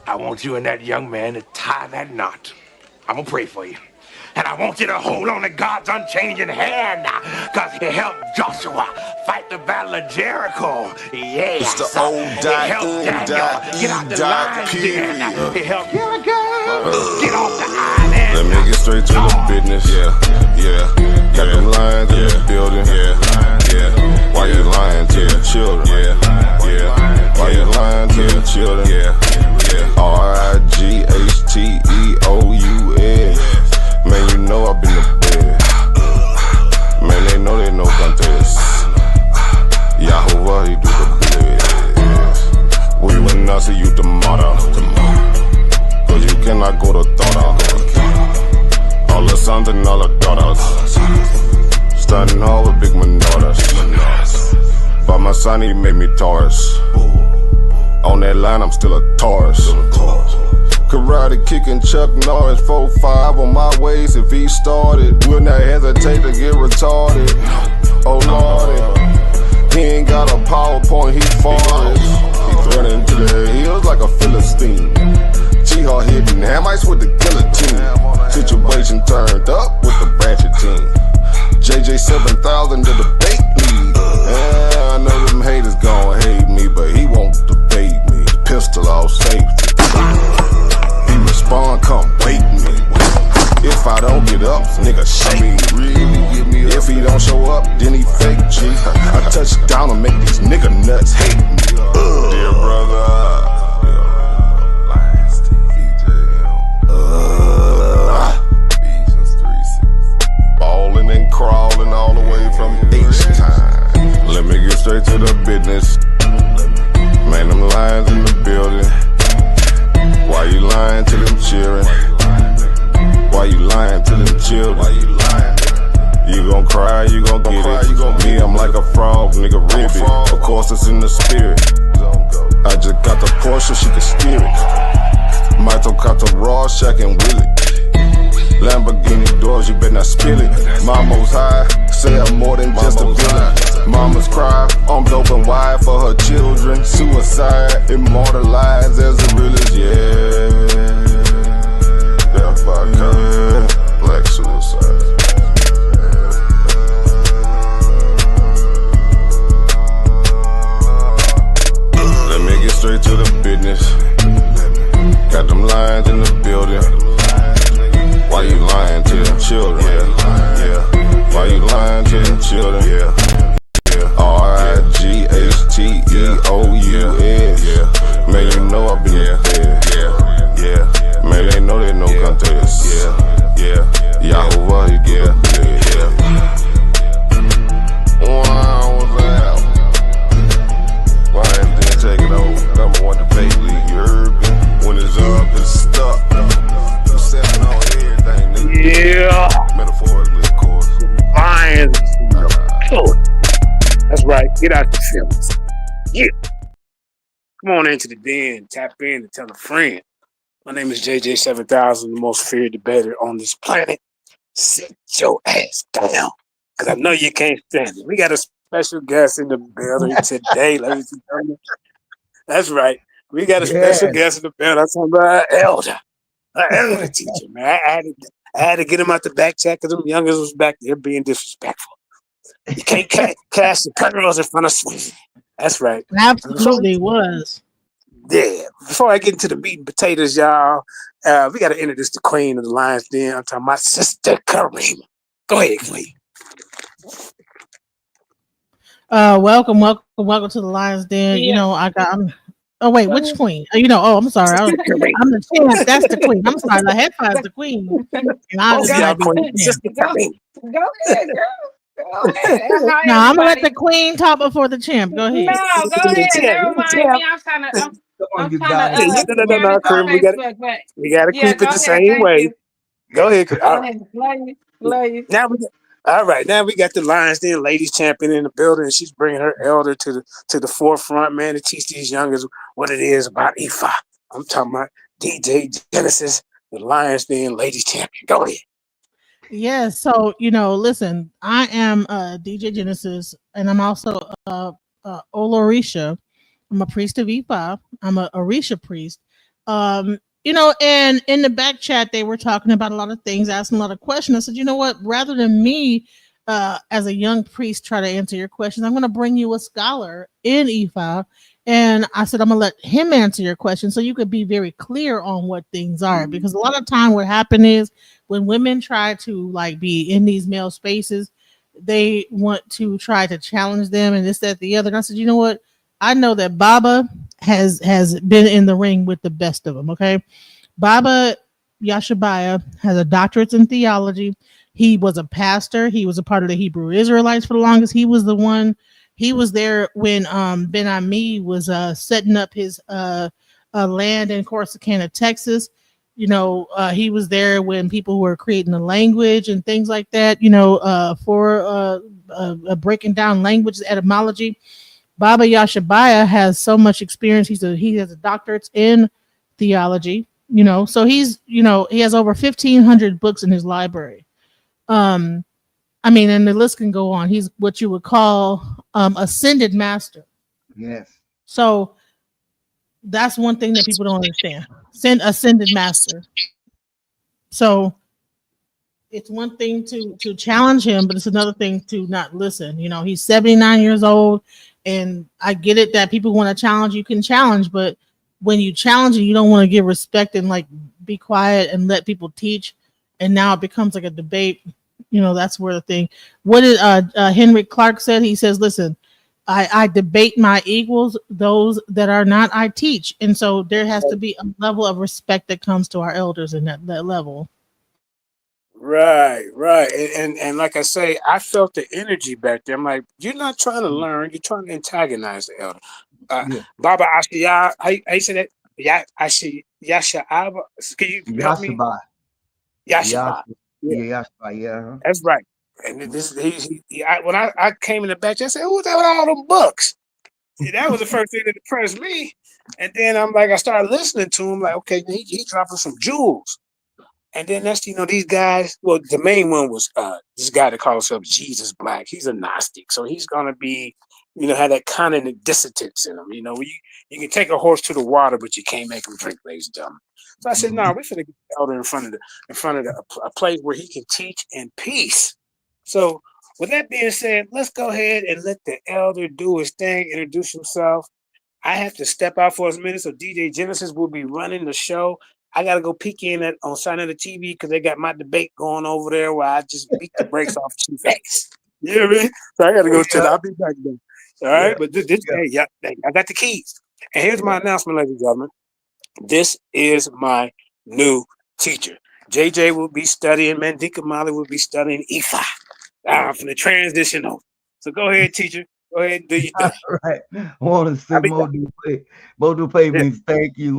I want you and that young man to tie that knot. I'm gonna pray for you. And I want you to hold on to God's unchanging hand, because he helped Joshua fight the battle of Jericho. Yes. It's the old He helped Daniel get out the lion's den. He helped Gilligan get off the island. Let me get straight to the business. Yeah. Got them lions in the building. Yeah. Why you lying to the children? Yeah. Why you lying to the children? Yeah. RIGHTEOUS. Man, you know I've been to bed. Man, they know they no contest. Yahuwah, he do the bless. We will not see you tomorrow. Cause you cannot go to thought. All the sons and all the daughters standing hard with big manodas. But my son, he made me Taurus. On that line, I'm still a Taurus. Karate kicking Chuck Norris, 4-5 on my waist. If he started, will not hesitate to get retarded. Oh lordy, he ain't got a PowerPoint, he forest. He's running to the hills like a Philistine. G-Hawk hitting hamites with the guillotine. Situation turned up with the ratchet team. JJ 7000 to the debate league. Yeah, I know them haters gon' hate me, but he won't debate me. Pistol off safety. He respond, come wake me. If I don't get up, nigga shake me. Really give me up. If he don't show up, then he fake G. I touch down and make these nigga nuts hate me. Dear brother. Ballin' and crawling all the way from H-Time. Let me get straight to the business. Man, them lions in the building. Why you lying to them children? Why you lying to them children? You gon' cry, you gon' get it. Me, I'm like a frog, nigga, ribbit. Of course, it's in the spirit. I just got the Porsche, she can steer it. Mito caught the Rorschach and Willie. Lamborghini doors, you better not spill it. Mama's high, say I'm more than just a villain. Mama's cry, arms open wide for her children. Suicide, immortalized as the realest, yeah. Death by God, black suicide. Let me get straight to the business. Got them lions in the building. Why you lying to them children? Yeah. Why you lying to them children? Yeah. RIGHTEOUS. Man, you know I've been there. Yeah. Man, they know they no contest. Yeah. Yahuwah, he do the bless. Wow, what's that? Lions didn't take it over. Number one debate league, you heard me? When it's up, it's stuck. Stepping on everything, nigga. Yeah. Metaphorically, of course. Lions. That's right. Get out the feelings. Yeah. Come on into the den. Tap in and tell a friend. My name is JJ 7000, the most feared debater on this planet. Sit your ass down, because I know you can't stand it. We got a special guest in the building today, ladies and gentlemen. That's right. We got a special guest in the building. I'm talking about an elder teacher, man. I had to get him out the back check because them youngers was back there being disrespectful. You can't cast the pearls in front of Sweden. That's right. Absolutely was. Yeah. Before I get into the meat and potatoes, y'all, we got to introduce the queen of the Lions Den. I'm talking about Sister Kareem. Go ahead, queen. Welcome to the Lions Den. Yeah. You know, oh wait, which queen? I'm sorry. I'm the champ. That's the queen. I'm sorry. The headphone's the queen. And I just gotta be the champ. Sister Kareem. Go ahead, girl. Go ahead. No, I'm gonna let the queen talk before the champ. Go ahead. No, go ahead. Never mind me. I'm trying to. No, Kareem, we gotta keep it the same way. You. Go ahead. Love you. All right. Now we got the Lions Den ladies champion in the building, and she's bringing her elder to the forefront, man, to teach these youngers what it is about IFA. I'm talking about DJ Genesis, the Lions Den ladies champion. Go ahead. Yeah, so listen, I am DJ Genesis, and I'm also Olorisha. I'm a priest of IFA. I'm a Orisha priest. And in the back chat, they were talking about a lot of things, asking a lot of questions. I said, you know what? Rather than me, as a young priest, try to answer your questions, I'm going to bring you a scholar in IFA. And I said, I'm going to let him answer your questions so you could be very clear on what things are. Because a lot of time what happened is when women try to like be in these male spaces, they want to try to challenge them and this, that, the other. And I said, you know what? I know that Baba has been in the ring with the best of them. Okay, Baba Yashibiya has a doctorate in theology. He was a pastor. He was a part of the Hebrew Israelites for the longest. He was the one. He was there when Ben Ami was setting up his land in Corsicana, Texas. He was there when people were creating the language and things like that. For breaking down language etymology. Baba Yashibiya has so much experience. He has a doctorate in theology. So he has over 1,500 books in his library. Um, and the list can go on. He's what you would call ascended master. Yes. So that's one thing that people don't understand. Ascended master. So it's one thing to challenge him, but it's another thing to not listen. He's 79 years old, and I get it that people want to challenge. You can challenge, but when you challenge and you don't want to give respect and like be quiet and let people teach, and now it becomes like a debate. That's where the thing. What did Henry Clark said? He says, "Listen, I debate my equals; those that are not, I teach." And so there has to be a level of respect that comes to our elders in that level. Right, right. And like I say, I felt the energy back there. I'm like, you're not trying to learn, you're trying to antagonize the elder. Yeah. Baba Ashiya, how you say that? Yasha Abba. Can you help me? Yashiba. Yashiba. Yash. Yeah, Yeah. Yashiba. Yeah. that's right. And this when I came in the back, I said, who's that with all them books? See, that was the first thing that impressed me. And then I started listening to him, like, okay, he dropping some jewels. And then these guys. Well, the main one was this guy that calls himself Jesus Black. He's a Gnostic, so he's gonna be, have that kind of dissonance in him. Where you can take a horse to the water, but you can't make him drink, ladies and gentlemen. So I said, no, we're gonna get the elder in front of a place where he can teach in peace. So with that being said, let's go ahead and let the elder do his thing, introduce himself. I have to step out for a minute, so DJ Genesis will be running the show. I gotta go peek in on side of the TV because they got my debate going over there where I just beat the brakes off Chief X. You know what I mean? So I gotta go chill. I'll be back then. All right, but this hey, yeah, I got the keys. And here's my announcement, ladies and gentlemen. This is my new teacher. JJ will be studying, Mandika Mali will be studying IFA. I'm from the transition over. So go ahead, teacher. Go ahead and do your thing. Right. I want to say Modupe means thank you,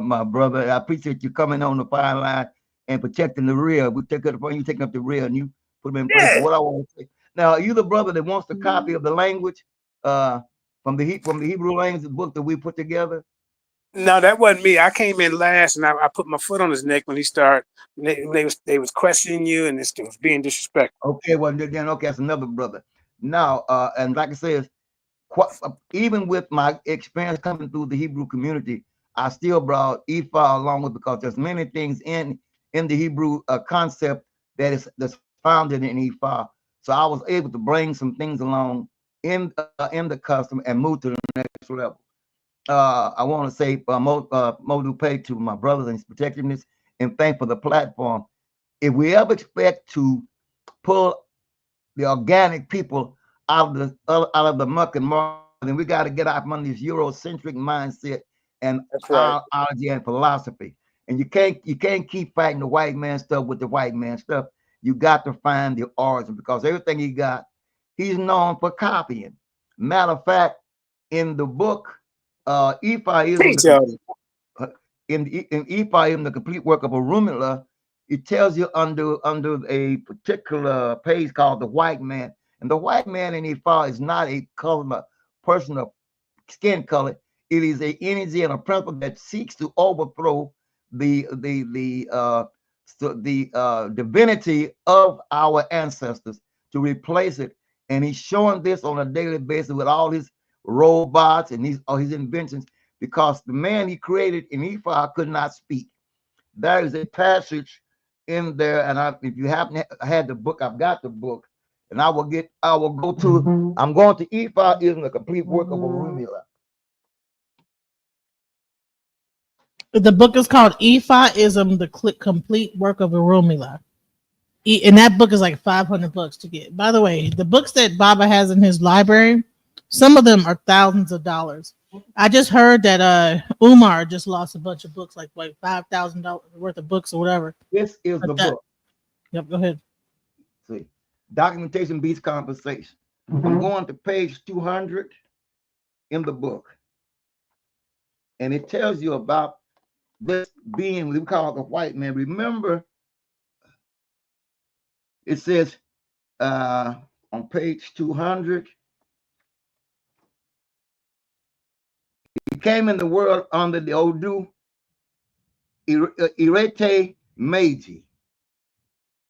my brother. I appreciate you coming on the fine line and protecting the rear. We take it upon you taking up the rear and you put them in place. What I want to say. Now, are you the brother that wants the copy of the language from the Hebrew language book that we put together? No, that wasn't me. I came in last, and I put my foot on his neck when he started. They was questioning you, and it was being disrespectful. Okay, well then okay, that's another brother. Now, and like I said, even with my experience coming through the Hebrew community, I still brought Ephah along with because there's many things in the Hebrew concept that's founded in Ephah. So I was able to bring some things along in the custom and move to the next level. I want to say Modu Pay to my brothers and his protectiveness and thank for the platform. If we ever expect to pull the organic people out of the muck and mud, then we got to get out from under this Eurocentric mindset and ideology and philosophy. And you can't keep fighting the white man stuff with the white man stuff. You got to find the origin because everything he got, he's known for copying. Matter of fact, in the book, Ephraim, in Ephraim, the complete work of Arumila, it tells you under a particular page called the white man. And the white man in Ephah is not a color person of skin color. It is an energy and a principle that seeks to overthrow the divinity of our ancestors to replace it. And he's showing this on a daily basis with all his robots and his inventions because the man he created in IFA could not speak. There is a passage in there, and if you haven't had the book, I've got the book, and I will go to, I'm going to IFA is the complete work of Orunmila. The book is called Ifa-ism, the complete work of Orunmila. And that book is like $500 to get. By the way, the books that Baba has in his library, some of them are thousands of dollars. I just heard that Umar just lost a bunch of books, like $5,000 worth of books or whatever. This is the book. Yep, go ahead. See, documentation beats conversation. I'm going to page 200 in the book, and it tells you about this being we call the white man. Remember, it says on page 200, he came in the world under the Odu Irete Meiji.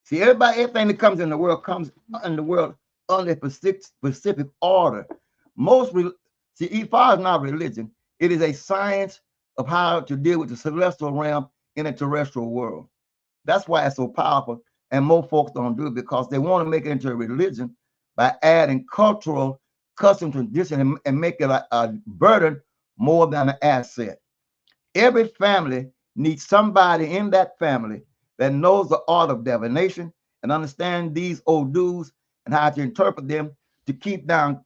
See, everything that comes in the world comes in the world under a specific order. Ifa is not religion. It is a science of how to deal with the celestial realm in a terrestrial world. That's why it's so powerful. And more folks don't do it because they want to make it into a religion by adding cultural custom tradition and make it a burden more than an asset. Every family needs somebody in that family that knows the art of divination and understand these Odus and how to interpret them to keep down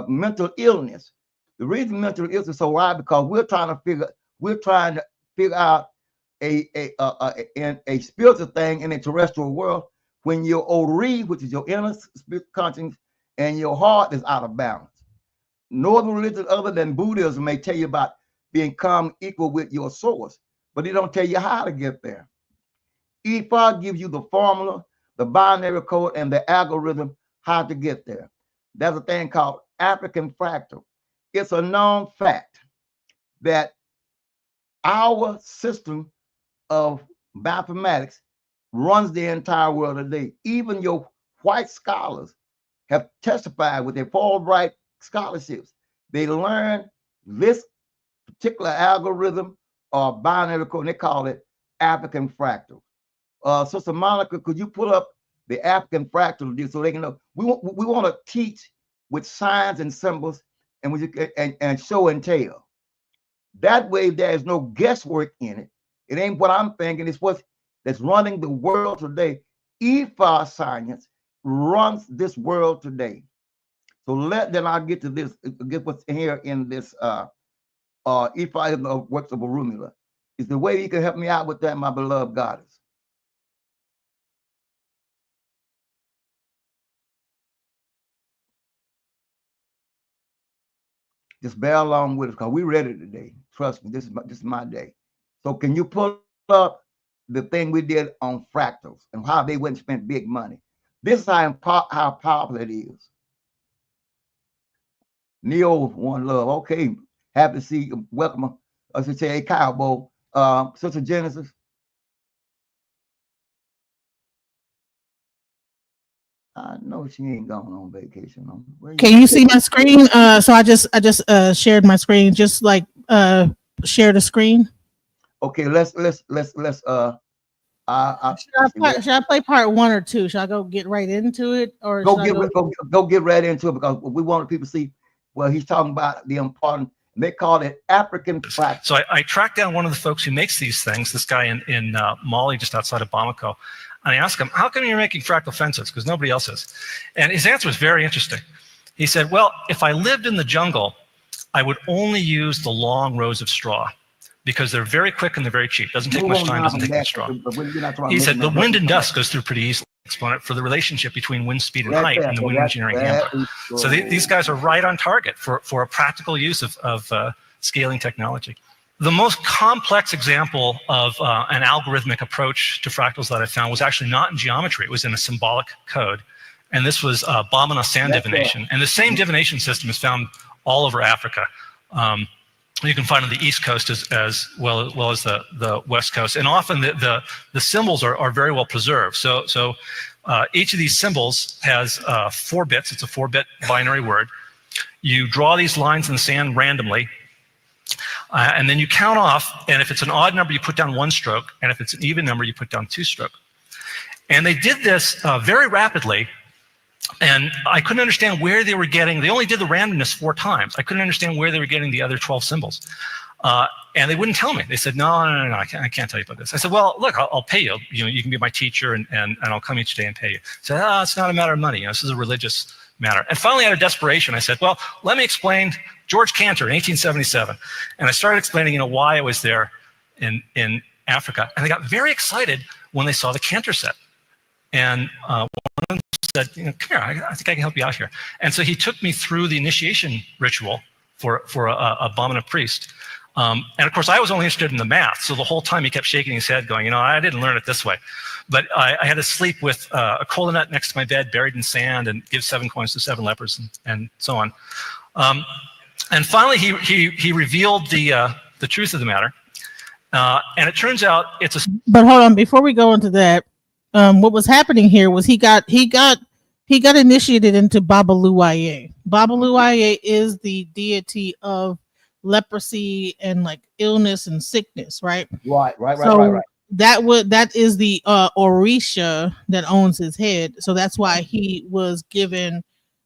mental illness. The reason mental illness is so high because we're trying to figure out a spiritual thing in a terrestrial world when your Ori, which is your inner spirit conscience, and your heart is out of balance. No other religion other than Buddhism may tell you about being calm equal with your source, but they don't tell you how to get there. Ifa gives you the formula, the binary code, and the algorithm how to get there. There's a thing called African fractal. It's a known fact that our system of mathematics runs the entire world today. Even your white scholars have testified with their Fulbright scholarships. They learn this particular algorithm or binary code, and they call it African fractal. Sister Monica, could you pull up the African fractal so they can know? We want to teach with signs and symbols and show and tell. That way, there is no guesswork in it. It ain't what I'm thinking. It's that's running the world today. Ifa science runs this world today. So then I'll get to this. Get what's here in this Ifa works of Orunmila. Is the way you can help me out with that, my beloved goddess. Just bear along with us because we read it today. Trust me, this is my day. So can you pull up the thing we did on fractals and how they went and spent big money? This is how powerful it is. Neo, one love. Okay, happy to see you. Welcome. I should say, hey, Cowboy. Sister Genesis. I know she ain't going on vacation. Can you see my screen? So I just shared my screen. Just like share the screen. Okay, let's should I play part 1 or 2? Should I go get right into it, or go get right into it because we want people to see. Well, he's talking about the important. They call it African fractal. So I tracked down one of the folks who makes these things. This guy in Mali, just outside of Bamako. And I asked him, how come you're making fractal fences? Because nobody else is. And his answer was very interesting. He said, well, if I lived in the jungle, I would only use the long rows of straw because they're very quick and they're very cheap. Doesn't take much time, doesn't take much straw. He said, the wind and dust goes through pretty easily. Exponent for the relationship between wind speed and height and the wind engineering handbook. So these guys are right on target for a practical use of scaling technology. The most complex example of an algorithmic approach to fractals that I found was actually not in geometry. It was in a symbolic code. And this was Bamana sand divination. And the same divination system is found all over Africa. You can find on the East Coast as well as the West Coast. And often the symbols are very well preserved. So each of these symbols has 4 bits. It's a 4-bit binary word. You draw these lines in the sand randomly. And then you count off, and if it's an odd number, you put down 1 stroke, and if it's an even number, you put down 2 stroke. And they did this very rapidly, and I couldn't understand where they were getting, they only did the randomness 4 times. I couldn't understand where they were getting the other 12 symbols. And they wouldn't tell me. They said, no, I can't tell you about this. I said, well, look, I'll pay you. You can be my teacher, and I'll come each day and pay you. I said, it's not a matter of money. This is a religious matter. And finally, out of desperation, I said, well, let me explain George Cantor in 1877. And I started explaining, why I was there in Africa. And they got very excited when they saw the Cantor set. And one of them said, come here, I think I can help you out here. And so he took me through the initiation ritual for a Bamana priest. And of course, I was only interested in the math. So the whole time he kept shaking his head going, I didn't learn it this way. But I had to sleep with a kola nut next to my bed, buried in sand, and give 7 coins to 7 lepers, and so on. And finally, he revealed the truth of the matter. And it turns out it's a... But hold on, before we go into that, what was happening here was he got initiated into Babaluaye. Babaluaye is the deity of leprosy and like illness and sickness, right? Right. That is the Orisha that owns his head. So that's why he was given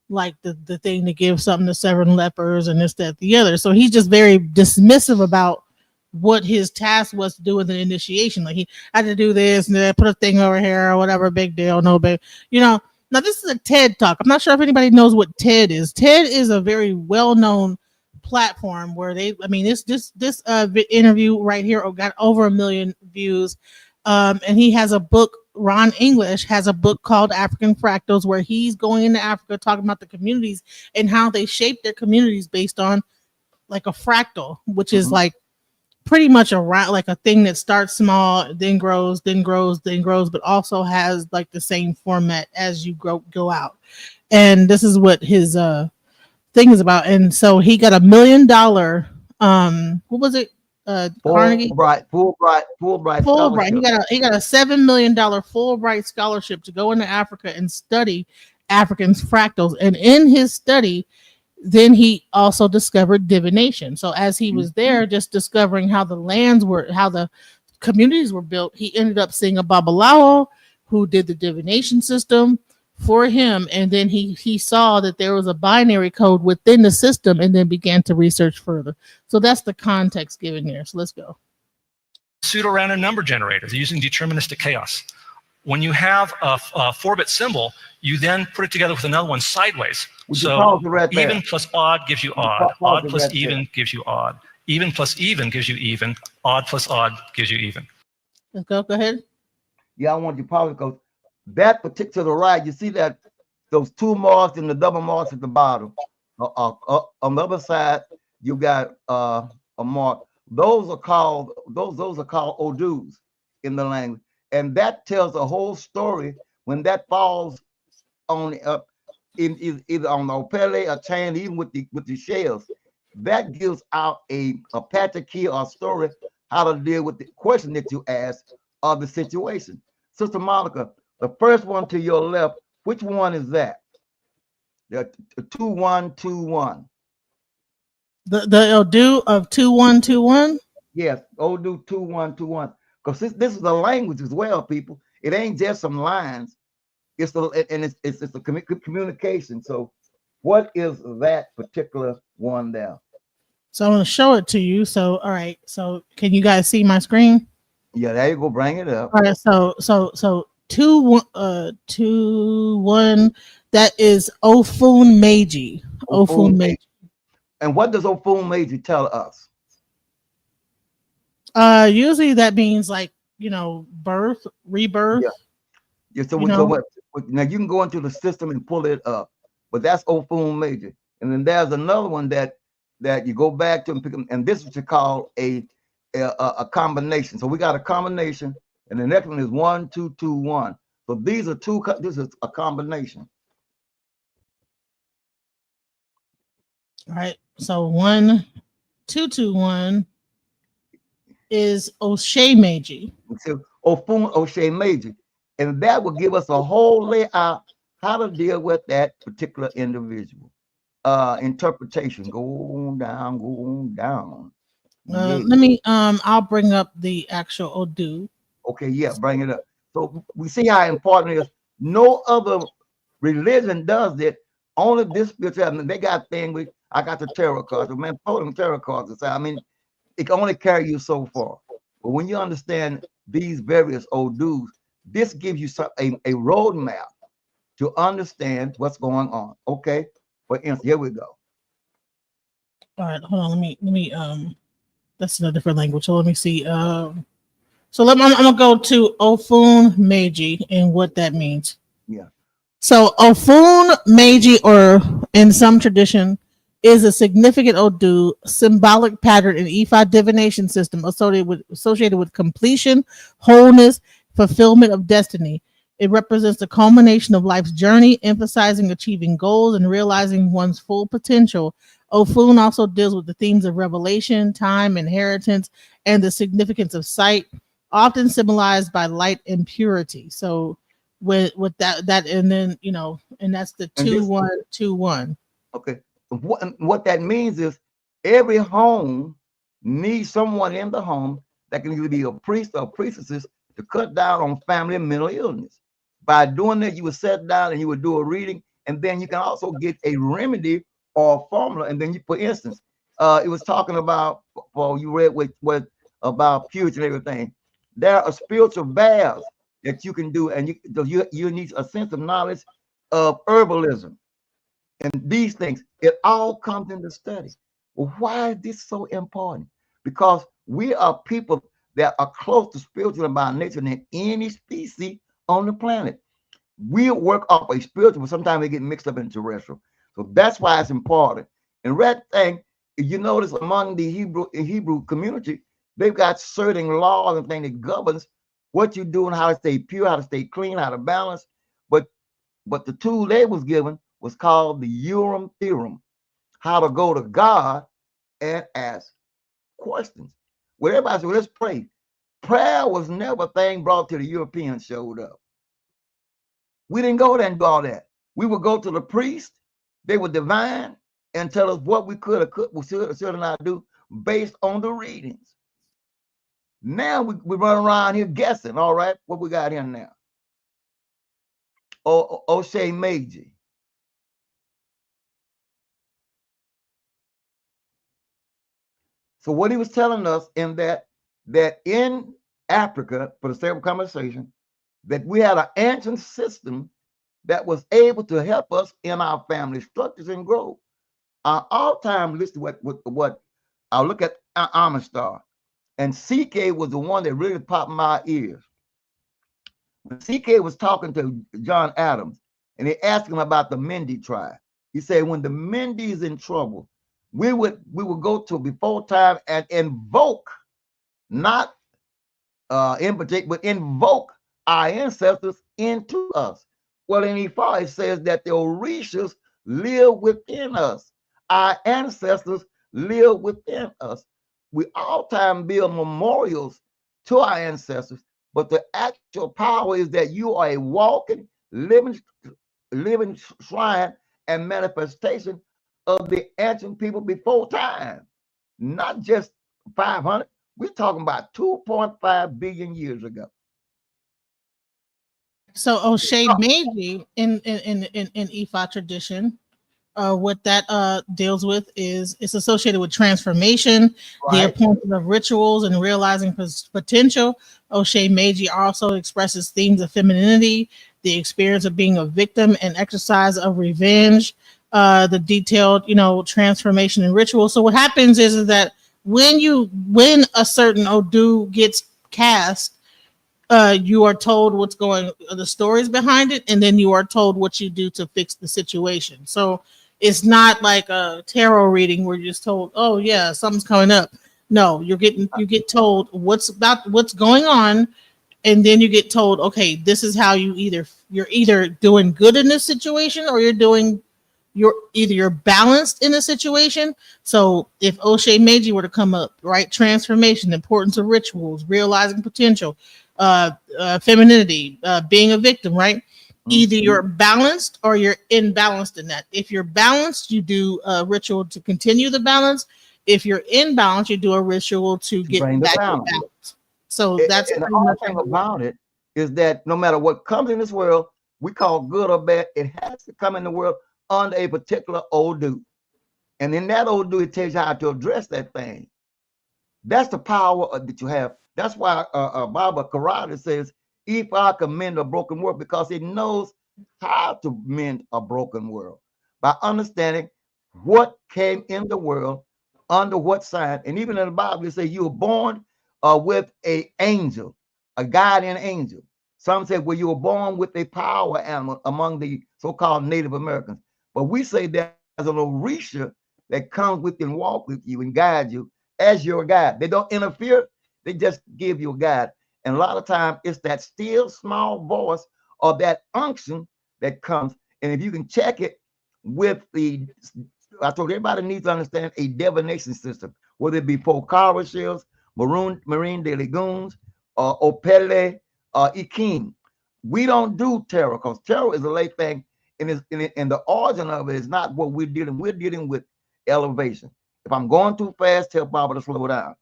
like the thing to give something to 7 lepers and this, that, the other. So he's just very dismissive about what his task was to do with the initiation. Like he had to do this and then put a thing over here or whatever, big deal, no big, Now this is a TED talk. I'm not sure if anybody knows what TED is. TED is a very well-known platform where this interview right here got over 1 million views. And he has a book, Ron English has a book called African Fractals, where he's going into Africa talking about the communities and how they shape their communities based on like a fractal, which is like pretty much like a thing that starts small, then grows, but also has like the same format as you go out. And this is what his thing is about. And so he got $1 million. What was it? Carnegie Fulbright. He got a $7 million Fulbright scholarship to go into Africa and study African fractals. And in his study, then he also discovered divination. So as he was there, just discovering how the communities were built, he ended up seeing a Babalawo who did the divination system for him. And then he saw that there was a binary code within the system and then began to research further. So that's the context given there. So let's go. Pseudo-random number generator. They're using deterministic chaos. When you have a 4-bit symbol, you then put it together with another one sideways. So even plus odd gives you odd. Odd plus even gives you odd. Even plus even gives you even. Odd plus odd gives you even. Let's go. Go ahead. Yeah, I want you to pause because that particular to the right, you see that those 2 marks and the double marks at the bottom. On the other side, you got a mark. Those are called odus in the language. And that tells a whole story when that falls on either on the opele or chain, even with the shells. That gives out a patch key or story how to deal with the question that you asked or the situation. Sister Monica, the first one to your left, which one is that? The 2121. The Odu of 2121? Yes, Odu 2121. Because this is a language as well, people. It ain't just some lines. It's a communication. So what is that particular one there? So I'm going to show it to you. So, all right. So can you guys see my screen? Yeah, there you go. Bring it up. All right. So 2 1. That is Ofun Meiji. Ofun Meiji. And what does Ofun Meiji tell us? Usually that means like, birth, rebirth. Yeah. So what? Now you can go into the system and pull it up, but that's Ofun Meiji. And then there's another one that you go back to and pick them, and this is what you call a combination. So we got a combination, and the next one is 1 2 2 1. So these are two. This is a combination. All right. So 1 2 2 1 is Oshe Meiji. So Ofun Oshe Meiji, and that will give us a whole layout how to deal with that particular individual. Interpretation, go on down. Yeah. Let me I'll bring up the actual Odu. Okay, yeah, bring it up. So we see how important it is. No other religion does it. Only this spirituality. I mean, they got thing with. I got the tarot cards. Man, pull them tarot cards aside. I mean, it can only carry you so far. But when you understand these various Odus, this gives you a roadmap to understand what's going on. Okay, for instance, here we go. All right, hold on. Let me that's in a different language. So let me see. I'm gonna go to Ofun Meiji and what that means. Yeah. So Ofun Meiji, or in some tradition, is a significant Odu symbolic pattern in Ifa divination system associated with completion, wholeness, fulfillment of destiny. It represents the culmination of life's journey, emphasizing achieving goals and realizing one's full potential. Ofun also deals with the themes of revelation, time, inheritance, and the significance of sight, often symbolized by light and purity. So with that and then and that's the And this 2-1-2-1. Okay. What that means is every home needs someone in the home that can either be a priest or a priestess to cut down on family and mental illness. By doing that, you would sit down and you would do a reading, and then you can also get a remedy or a formula. And then you, for instance, it was talking about, well, you read what about purity and everything. There are spiritual baths that you can do, and you need a sense of knowledge of herbalism and these things. It all comes into study. Well, why is this so important? Because we are people that are close to spiritual by nature than any species on the planet. We work off a spiritual, but sometimes they get mixed up in terrestrial. So that's why it's important. And red thing, if you notice among the Hebrew community, they've got certain laws and things that governs what you do and how to stay pure, how to stay clean, how to balance. But the tool they was given was called the Urim Theorem, how to go to God and ask questions. Well, everybody said, well, let's pray. Prayer was never a thing brought to the Europeans showed up. We didn't go there and do all that. We would go to the priest, they would divine and tell us what we could or should not do based on the readings. Now we run around here guessing. All right, what we got here now? O'Shea Meiji. So what he was telling us in that in Africa, for the sake of conversation, that we had an ancient system that was able to help us in our family structures and growth. Our all-time list what I'll look at Amistar, and CK was the one that really popped my ears. When CK was talking to John Adams, and they asked him about the Mendi tribe. He said, when the Mendi is in trouble, we would go to before time and invoke, not in particular, but invoke our ancestors into us. Well, in Ifa, it says that the Orishas live within us. Our ancestors live within us. We all time build memorials to our ancestors, but the actual power is that you are a walking, living shrine and manifestation of the ancient people before time, not just 500. We're talking about 2.5 billion years ago. So O'Shea Meiji in Ifa tradition, what that deals with is it's associated with transformation, the appointment of rituals, and realizing potential. O'Shea Meiji also expresses themes of femininity, the experience of being a victim, and exercise of revenge. The detailed, transformation and ritual. So what happens is that when a certain Odu gets cast, you are told what's going, the stories behind it, and then you are told what you do to fix the situation. So it's not like a tarot reading where you're just told, oh yeah, something's coming up. No, you get told what's going on, and then you get told, okay, this is how you're either doing good in this situation, or you're balanced in a situation. So if O'Shea Meiji were to come up, right, transformation, importance of rituals, realizing potential, femininity, being a victim, right? Either you're balanced or you're imbalanced in that. If you're balanced, you do a ritual to continue the balance. if you're in balance, you do a ritual to get bring the back in balance. balance. So And, that's and the pretty other much thing about it is that no matter what comes in this world, we call good or bad, it has to come in the world under a particular Odu. And in that Odu, it tells you how to address that thing. That's the power that you have. That's why Baba Karate says, if I can mend a broken world, because it knows how to mend a broken world by understanding what came in the world, under what sign. And even in the Bible, it says you were born with an angel, a guardian angel. Some say, well, you were born with a power animal among the so-called Native Americans. But we say there's an Orisha that comes with you and walk with you and guide you as your guide. They don't interfere. They just give you a guide. And a lot of times it's that still small voice or that unction that comes. And if you can check it with the, I told everybody needs to understand a divination system, whether it be Pokara shells, Marine de Lagoons, or Opele, or Ikim. We don't do tarot because tarot is a late thing. And the origin of it is not what we're dealing. We're dealing with elevation. If I'm going too fast, tell Baba to slow down.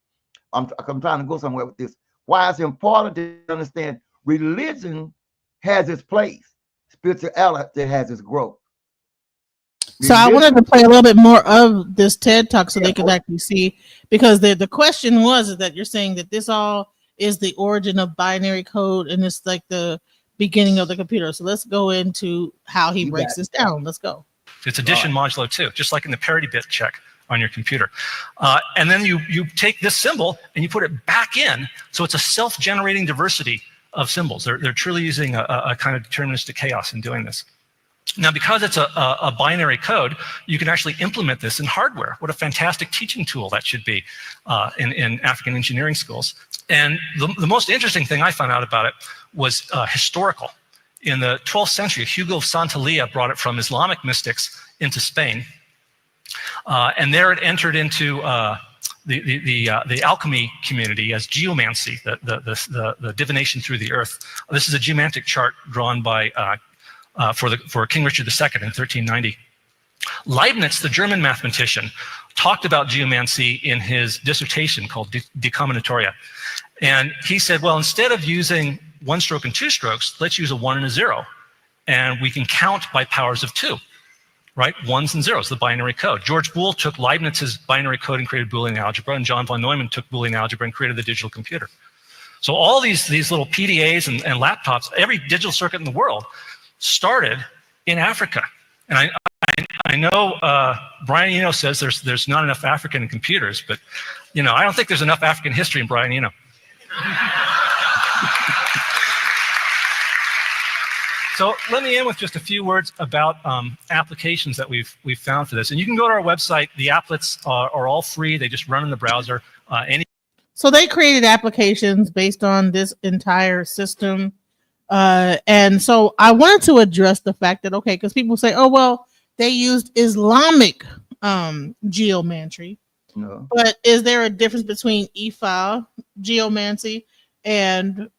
I'm trying to go somewhere with this. Why it's important to understand religion has its place, spirituality has its growth. So I wanted to play a little bit more of this TED talk so they could actually see, because the question was is that you're saying that this all is the origin of binary code and it's like the beginning of the computer. So let's go into how he breaks this down. Let's go. It's addition modulo 2, just like in the parity bit check on your computer. And then you take this symbol and you put it back in, so it's a self-generating diversity of symbols. They're truly using a kind of deterministic chaos in doing this. Now, because it's a binary code, you can actually implement this in hardware. What a fantastic teaching tool that should be in African engineering schools. And the most interesting thing I found out about it was historical. In the 12th century, Hugo of Santillana brought it from Islamic mystics into Spain. And there it entered into the alchemy community as geomancy, the divination through the earth. This is a geomantic chart drawn by for King Richard II in 1390. Leibniz, the German mathematician, talked about geomancy in his dissertation called De Combinatoria. And he said, well, instead of using one stroke and two strokes, let's use a 1 and a 0. And we can count by powers of 2, right? Ones and zeros, the binary code. George Boole took Leibniz's binary code and created Boolean algebra, and John von Neumann took Boolean algebra and created the digital computer. So all these little PDAs and laptops, every digital circuit in the world started in Africa. And I know Brian Eno says there's not enough African in computers, but I don't think there's enough African history in Brian Eno. So let me end with just a few words about applications that we've found for this. And you can go to our website. The applets are all free. They just run in the browser. So they created applications based on this entire system. And so I wanted to address the fact that, okay, because people say, oh, well, they used Islamic geomancy. No. But is there a difference between IFA geomancy and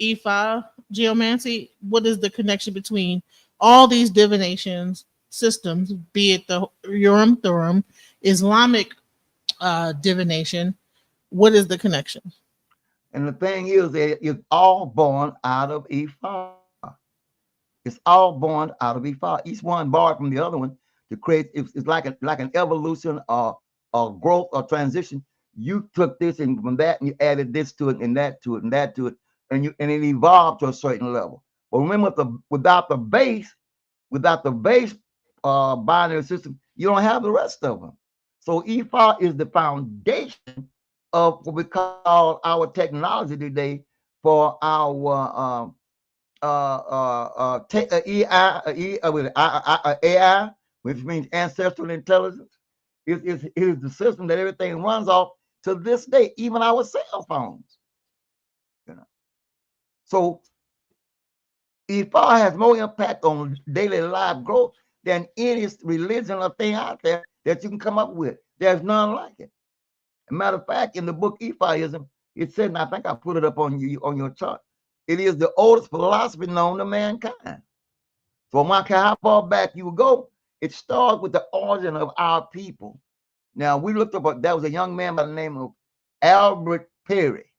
IFA geomancy? What is the connection between all these divination systems, be it the Urim Thummim, Islamic divination? What is the connection? And the thing is that it's all born out of Ifa. It's all born out of Ifa. Each one borrowed from the other one to create. It's like an evolution or growth or transition. You took this and from that and you added this to it and that to it and that to it, and it evolved to a certain level. But remember, without the base binary system, you don't have the rest of them. So Ifa is the foundation of what we call our technology today for our AI, which means ancestral intelligence. It is the system that everything runs off to this day, even our cell phones. So Ifa has more impact on daily life growth than any religion or thing out there that you can come up with. There's none like it. As a matter of fact, in the book Ifaism, it said, and I think I put it up on your chart, it is the oldest philosophy known to mankind. So no matter how far back you go, it starts with the origin of our people. Now we looked up, that was a young man by the name of Albert Perry.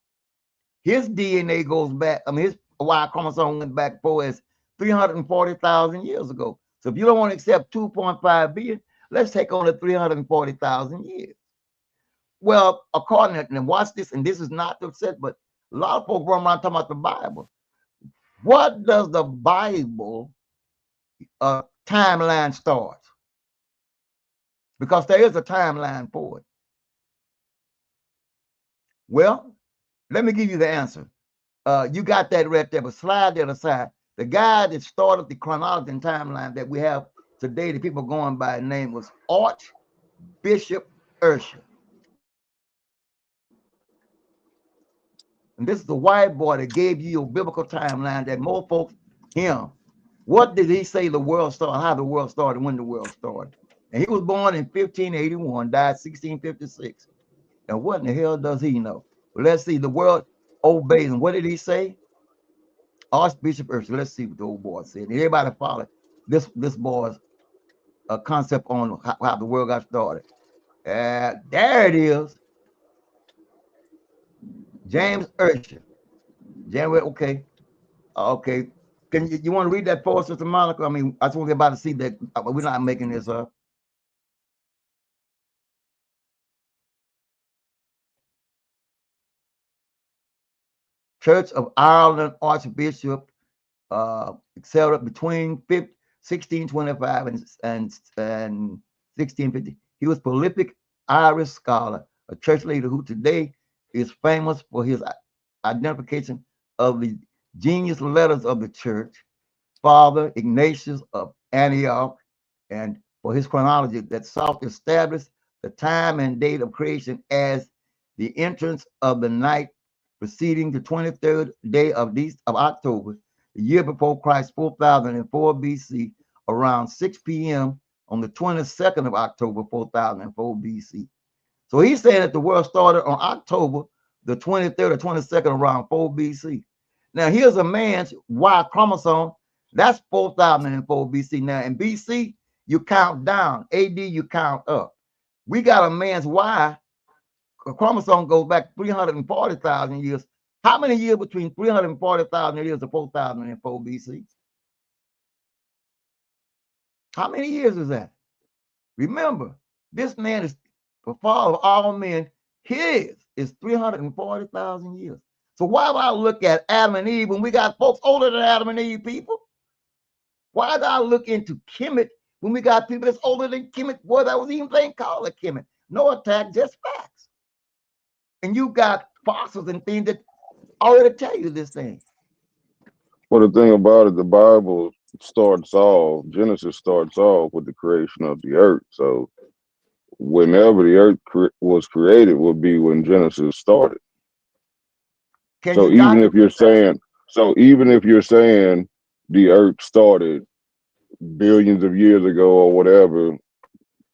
His DNA goes back, I mean, his Y chromosome went back for as 340,000 years ago. So if you don't want to accept 2.5 billion, let's take on the 340,000 years. Well, according to, and watch this, and this is not to set, but a lot of folks run around talking about the Bible. What does the Bible timeline start? Because there is a timeline for it. Well, let me give you the answer. You got that right there, but slide that aside. The guy that started the chronology and timeline that we have today, the people going by name was Archbishop Ursher. And this is the white boy that gave you a biblical timeline that more folks, him. What did he say the world started, how the world started, when the world started? And he was born in 1581, died 1656. And what in the hell does he know? Well, let's see, the world obeys. And what did he say? Archbishop Ursula. Let's see what the old boy said. And everybody followed this boy's concept on how the world got started. There it is. James Ursher. January, okay. Okay. Can you want to read that for us, Sister Monica? I mean, I just want everybody to see that we're not making this up. Church of Ireland Archbishop, etc. between 1625 and 1650. He was a prolific Irish scholar, a church leader who today is famous for his identification of the genius letters of the church, Father Ignatius of Antioch, and for his chronology that sought to establish the time and date of creation as the entrance of the night preceding the 23rd day of October, the year before Christ, 4004 BC, around 6 p.m. on the 22nd of October, 4004 BC. So he's saying that the world started on October the 23rd or 22nd around 4 BC. Now here's a man's Y chromosome. That's 4004 BC. Now in BC, you count down. AD, you count up. We got a man's Y chromosome goes back 340,000 years. How many years between 340,000 years and 4004 BC? How many years is that? Remember, this man is the father of all men. His is 340,000 years. So why do I look at Adam and Eve when we got folks older than Adam and Eve people? Why do I look into Kemet when we got people that's older than Kemet? Boy, that was even thing called a Kemet. No attack, just facts. And you got fossils and things that already tell you this thing. Well, the thing about it, the Bible starts off, Genesis starts off with the creation of the earth. So whenever the earth was created would be when Genesis started. So even if you're saying, the earth started billions of years ago or whatever,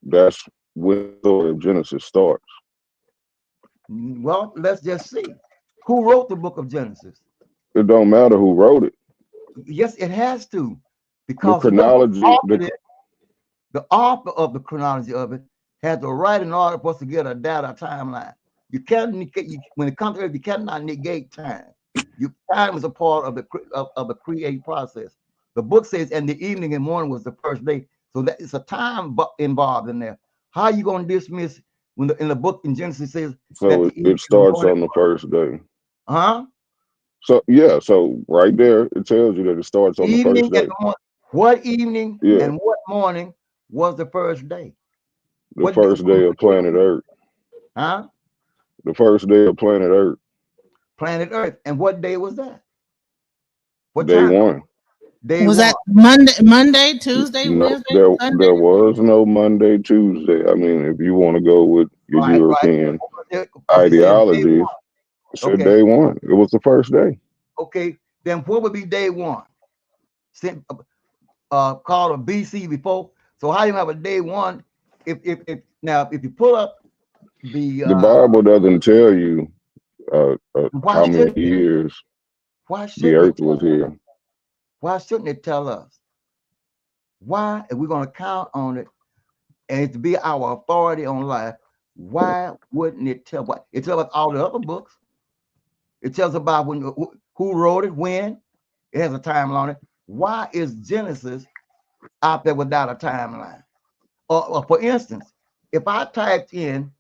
that's when the story of Genesis starts. Well, let's just see. Who wrote the book of Genesis? It don't matter who wrote it. Yes, it has to. Because the chronology, the author of the chronology of it had to write in order for us to get a data timeline. You can't negate, when it comes to it, you cannot negate time. Time is a part of the create process. The book says, and the evening and morning was the first day. So that it's a time involved in there. How are you going to dismiss when in the book in Genesis says so it starts on the first day? Huh? So yeah, so right there it tells you that it starts on the first day. What evening and what morning was the first day? The first day of planet Earth. Huh? The first day of planet Earth. Planet Earth. And what day was that? What day one. Day was that Monday, Tuesday, Wednesday? There was no Monday, Tuesday. I mean, if you want to go with your European ideology, it said day one. It was the first day. Okay, then what would be day one? Called a BC before. So how do you have a day one? If you pull up the Bible doesn't tell you how many years the earth was here. Why shouldn't it tell us? Why, if we're going to count on it and it to be our authority on life, Why wouldn't it tell? What it tells us all the other books. It tells about when who wrote it, when. It has a timeline on it. Why is Genesis out there without a timeline? Or for instance, if I typed in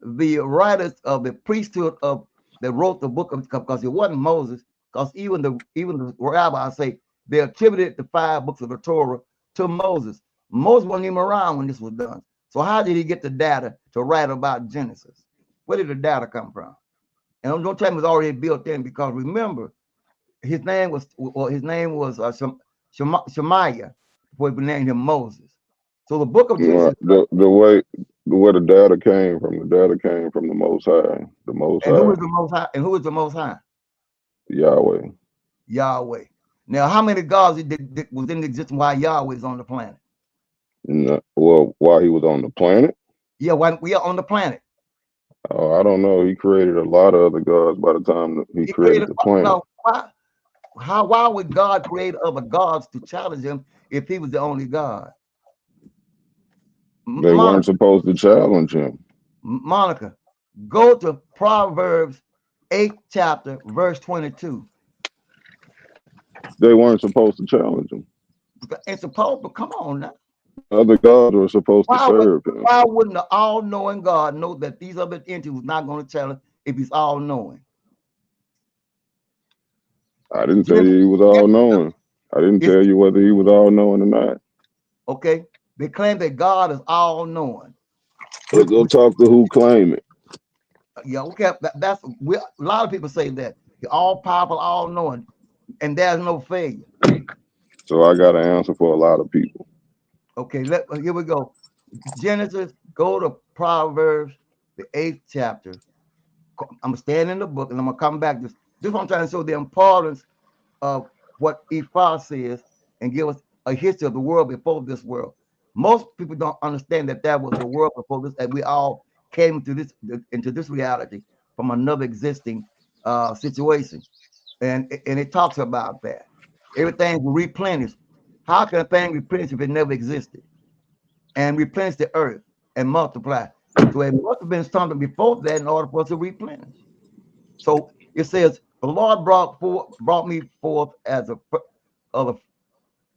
the writers of the priesthood of that wrote the book of, because it wasn't Moses, because even the rabbis say they attributed the 5 books of the Torah to Moses. Moses wasn't even around when this was done. So how did he get the data to write about Genesis? Where did the data come from? And don't tell me it was already built in, because remember, his name was Shemaiah before he named him Moses. So the book of Genesis, The way the data came from, the Most High. The Most and who High, is the Most High? And who is the Most High? Yahweh. Yahweh. Now, how many gods was in existence while Yahweh is on the planet? Well, while he was on the planet, Yeah, while we are on the planet. I don't know. He created a lot of other gods by the time that he created the planet. No, why would God create other gods to challenge him if he was the only God? They weren't supposed to challenge him. Monica, go to Proverbs 8th chapter, verse 22. They weren't supposed to challenge him. It's supposed to, come on now. Other gods were supposed to serve him. Why wouldn't the all-knowing God know that these other entities was not going to challenge if he's all-knowing? I didn't tell you he was all-knowing. I didn't tell you whether he was all-knowing or not. Okay, they claim that God is all-knowing. Let's go talk to who claim it. Yeah, okay. A lot of people say that you're all-powerful, all-knowing, and there's no failure. So I got an answer for a lot of people. Okay, here we go. Genesis, go to Proverbs, the 8th chapter. I'm gonna stand in the book, and I'm gonna come back. This what I'm trying to show the importance of what IFA says and give us a history of the world before this world. Most people don't understand that there was a world before this, and we all came into this reality from another existing situation. And it talks about that. Everything will replenish. How can a thing replenish if it never existed? And replenish the earth and multiply. So it must have been something before that in order for us to replenish. So it says, the Lord brought me forth as the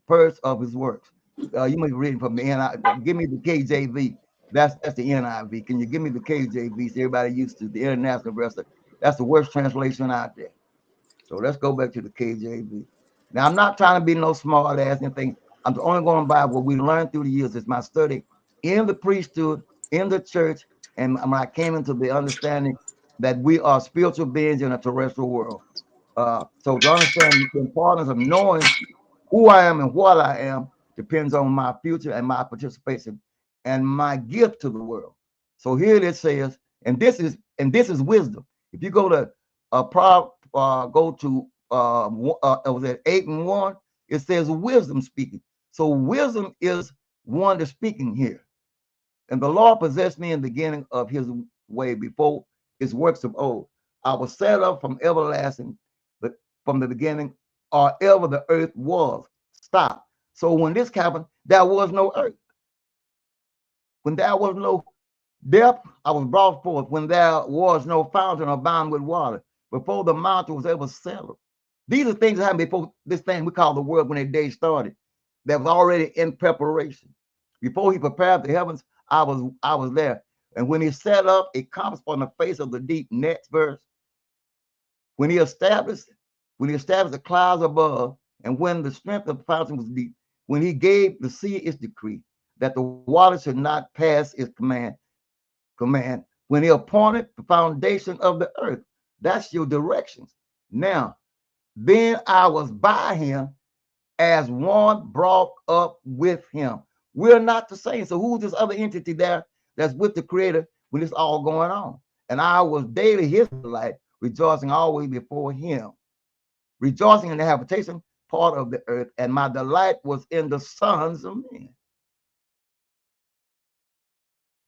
first of his works. You may be reading from the NIV. Give me the KJV. That's the NIV. Can you give me the KJV? So everybody used to the International Version. That's the worst translation out there. So let's go back to the KJV. Now, I'm not trying to be no smart ass anything. I'm only going by what we learned through the years. It's my study in the priesthood, in the church, and when I came into the understanding that we are spiritual beings in a terrestrial world. So to understand the importance of knowing who I am and what I am depends on my future and my participation and my gift to the world. So here it says, and this is wisdom. If you go to was it 8:1? It says wisdom speaking. So wisdom is one that's speaking here. And the Lord possessed me in the beginning of his way before his works of old. I was set up from everlasting, but from the beginning, or ever the earth was. Stop. So when this happened, there was no earth. When there was no depth, I was brought forth. When there was no fountain abound with water, before the mountain was ever settled. These are things that happened before this thing we call the world when the day started. That was already in preparation. Before he prepared the heavens, I was there. And when he set up, it comes on the face of the deep. Next verse. When he established the clouds above, and when the strength of the fountain was deep, when he gave the sea its decree, that the water should not pass its command, when he appointed the foundation of the earth. That's your directions. Now, then I was by him as one brought up with him. We're not the same. So who's this other entity there that's with the creator when it's all going on? And I was daily his delight, rejoicing always before him, rejoicing in the habitation part of the earth, and my delight was in the sons of men.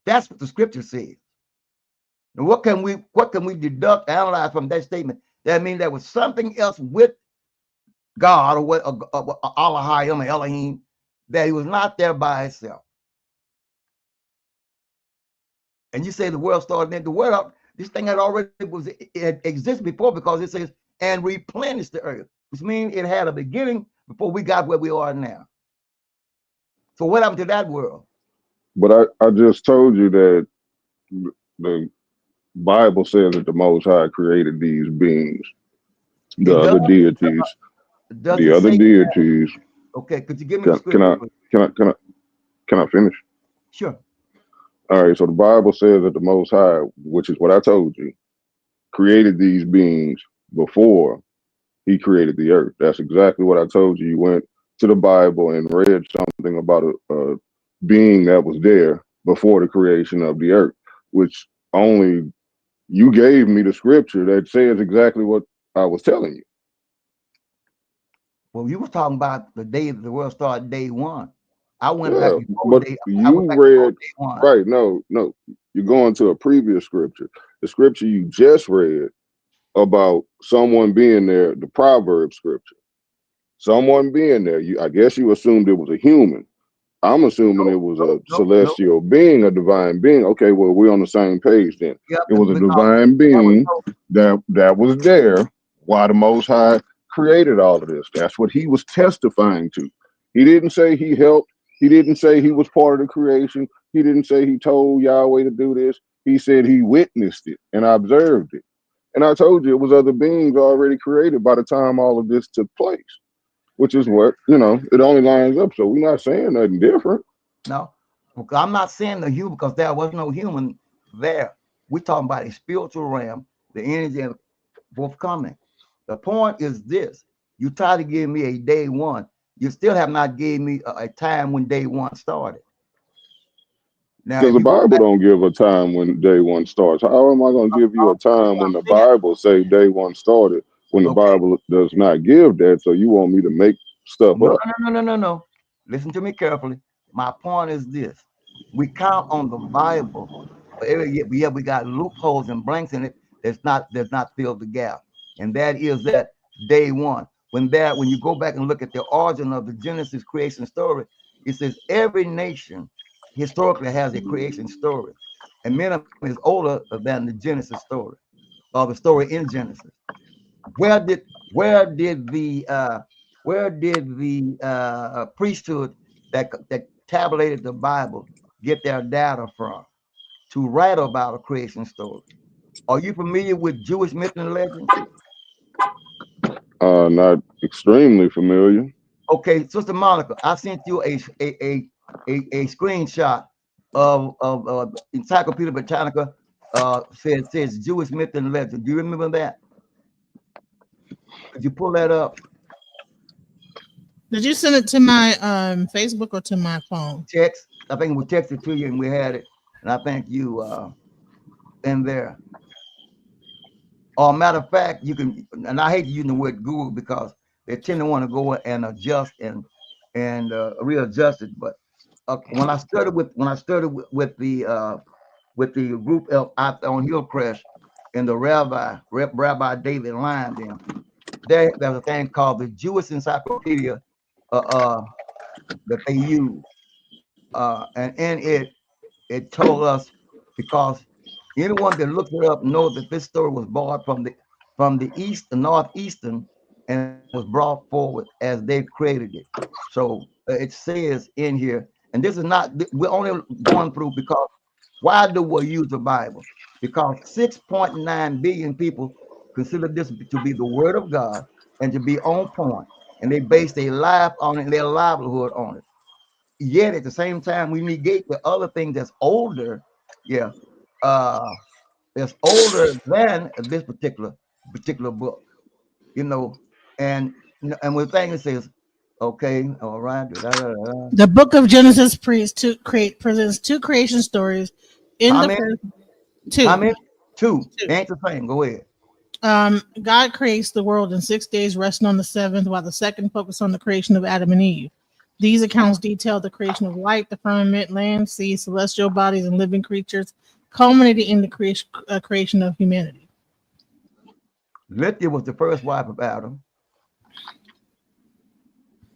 That's what the scripture says. Now, what can we deduct, analyze from that statement? That means there was something else with God, or what Allahim or Elohim, that he was not there by himself. And you say the world started in the world. This thing had already it existed before, because it says and replenished the earth, which means it had a beginning before we got where we are now. So what happened to that world? But I just told you that the Bible says that the Most High created these beings, the It does. other deities, Does the it other say deities. that? Okay, could you give me Can, the can scripture? I can I can I can I finish? Sure. All right. So the Bible says that the Most High, which is what I told you, created these beings before He created the earth. That's exactly what I told you. You went to the Bible and read something about a being that was there before the creation of the earth, which only you gave me the scripture that says exactly what I was telling you. Well, you were talking about the day that the world started, day one. I went back Yeah, before but day. I went you back before read day one. right. No, you're going to a previous scripture. The scripture you just read about someone being there, the proverb scripture. Someone being there. I guess you assumed it was a human. I'm assuming No, it was no, a no, no. celestial being, a divine being. Okay, well, we're on the same page then. Yeah, It was a because divine that was being no. that was there while the Most High created all of this. That's what he was testifying to. He didn't say he helped. He didn't say he was part of the creation. He didn't say he told Yahweh to do this. He said he witnessed it and observed it. And I told you it was other beings already created by the time all of this took place, which is what, it only lines up. So we're not saying nothing different. No, because I'm not saying the human, because there was no human there. We're talking about a spiritual realm, the energy of forthcoming. The point is this: you try to give me a day one, you still have not gave me a time when day one started. Now, Because if the you go Bible back, don't give a time when day one starts. How am I going to give you a that's time what when I'm the saying. Bible say day one started when the Okay, Bible does not give that? So you want me to make stuff no, up? no, no, no, no, no. Listen to me carefully. My point is this: we count on the Bible. But every year we got loopholes and blanks in it that's not filled the gap. And that is that day one. When you go back and look at the origin of the Genesis creation story, it says every nation historically has a creation story. And many of them is older than the Genesis story, or the story in Genesis. Where did where did the priesthood that tabulated the Bible get their data from to write about a creation story? Are you familiar with Jewish myth and legends? Not extremely familiar. Okay, Sister Monica, I sent you a screenshot of Encyclopedia Britannica. Says Jewish myth and legend. Do you remember that? Could you pull that up? Did you send it to my Facebook or to my phone? Text. I think we texted to you and we had it. And I think you in there. Or matter of fact, you can, and I hate using the word Google because they tend to want to go and adjust and readjust it. But when I started with the group out on Hillcrest and the Rabbi David Lyon, there's a thing called the Jewish Encyclopedia uh, uh, that they use, and in it told us, because anyone that looks it up knows that this story was borrowed from the east, the northeastern, and was brought forward as they created it. So it says in here, and this is not, we're only going through because why do we use the Bible? Because 6.9 billion people consider this to be the word of God and to be on point, and they base their life on it, their livelihood on it. Yet at the same time, we negate the other thing that's older, yeah, uh, that's older than this particular book, you know, and with thing it says, okay, all right, The Book of Genesis presents two creation stories. In how the many? first How two, many? Two. two. Ain't the same. Go ahead. God creates the world in 6 days, resting on the seventh, while the second focuses on the creation of Adam and Eve. These accounts detail the creation of light, the firmament, land, sea, celestial bodies, and living creatures, culminating in the creation of humanity. Lithia was the first wife of Adam.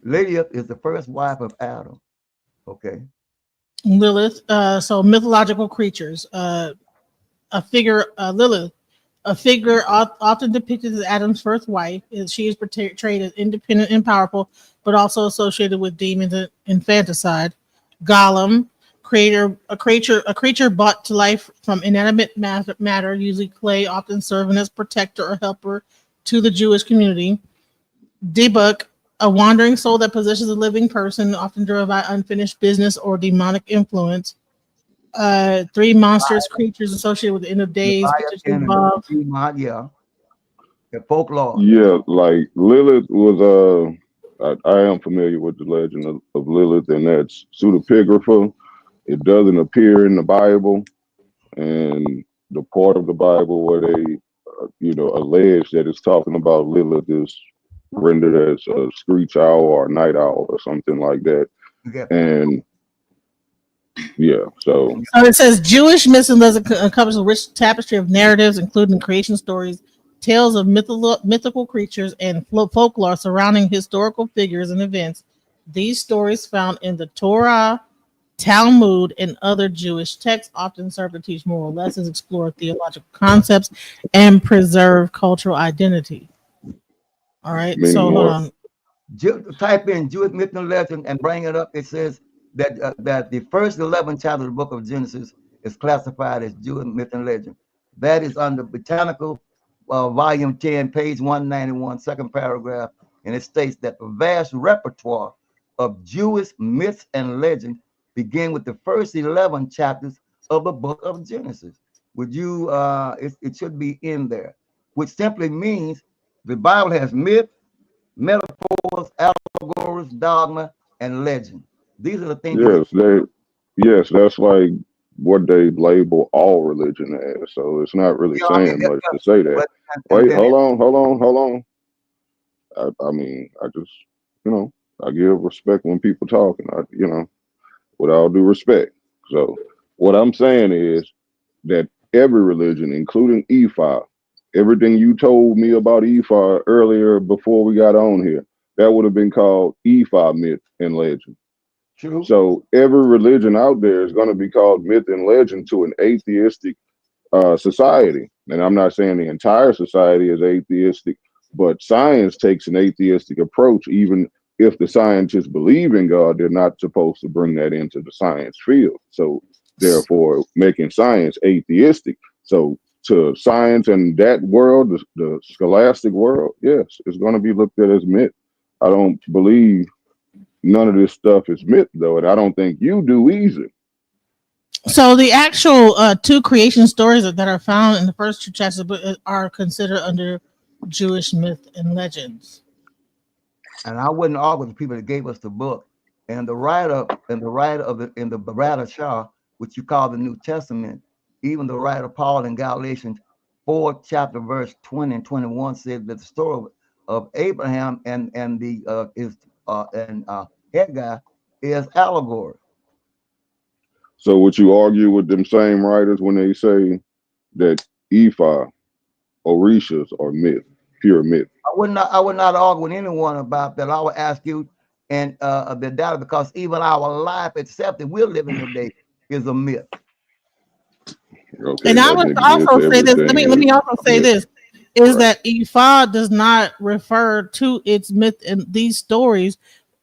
Lydia is the first wife of Adam. Okay. Lilith. So mythological creatures. A figure, Lilith, a figure often depicted as Adam's first wife. She is portrayed as independent and powerful, but also associated with demons and infanticide. Golem, a creature brought to life from inanimate matter, usually clay, often serving as protector or helper to the Jewish community. Debuk, a wandering soul that possesses a living person, often driven by unfinished business or demonic influence. Three monstrous creatures associated with the end of days, potentially Leviathan and the involved. Behemoth, yeah, the folklore. Yeah, like Lilith was I am familiar with the legend of Lilith, and that's pseudepigrapha. It doesn't appear in the Bible, and the part of the Bible where they allege that it's talking about Lilith is rendered as a screech owl or a night owl or something like that. Yeah. And yeah, so So it says Jewish myths and legends encompass a rich tapestry of narratives, including creation stories, tales of mythical creatures, and folklore surrounding historical figures and events. These stories, found in the Torah, Talmud, and other Jewish texts, often serve to teach moral lessons, explore theological concepts, and preserve cultural identity. All right, Meaning so hold what? on. Type in Jewish myth and legend and bring it up. It says that the first 11 chapters of the book of Genesis is classified as Jewish myth and legend. That is under Botanical, volume 10, page 191, second paragraph, and it states that the vast repertoire of Jewish myths and legends begin with the first 11 chapters of the book of Genesis. Would you? It should be in there, which simply means the Bible has myth, metaphors, allegories, dogma, and legend. These are the things. That's like what they label all religion as. So it's not really saying much to say that. Wait, hold on. I mean, I just, I give respect when people talk, and with all due respect. So what I'm saying is that every religion, including IFA, everything you told me about IFA earlier before we got on here, that would have been called IFA myth and legend. True. So every religion out there is going to be called myth and legend to an atheistic society. And I'm not saying the entire society is atheistic, but science takes an atheistic approach. Even if the scientists believe in God, they're not supposed to bring that into the science field. So therefore, making science atheistic. So to science and that world, the scholastic world, yes, it's going to be looked at as myth. I don't believe none of this stuff is myth, though, and I don't think you do either. So the actual two creation stories that are found in the first two chapters are considered under Jewish myth and legends. And I wouldn't argue with the people that gave us the book. And the writer in the Barada Shah, which you call the New Testament, even the writer Paul in Galatians 4 chapter verse 20 and 21 said that the story of Abraham and Hagar is allegory. So would you argue with them same writers when they say that Ephah, Orishas are myth, pure myth? I would not argue with anyone about that. I would ask you and the data, because even our life itself that we're living today is a myth. Okay, and I would also say this. Let me also say this: is that Ephah does not refer to its myth and these stories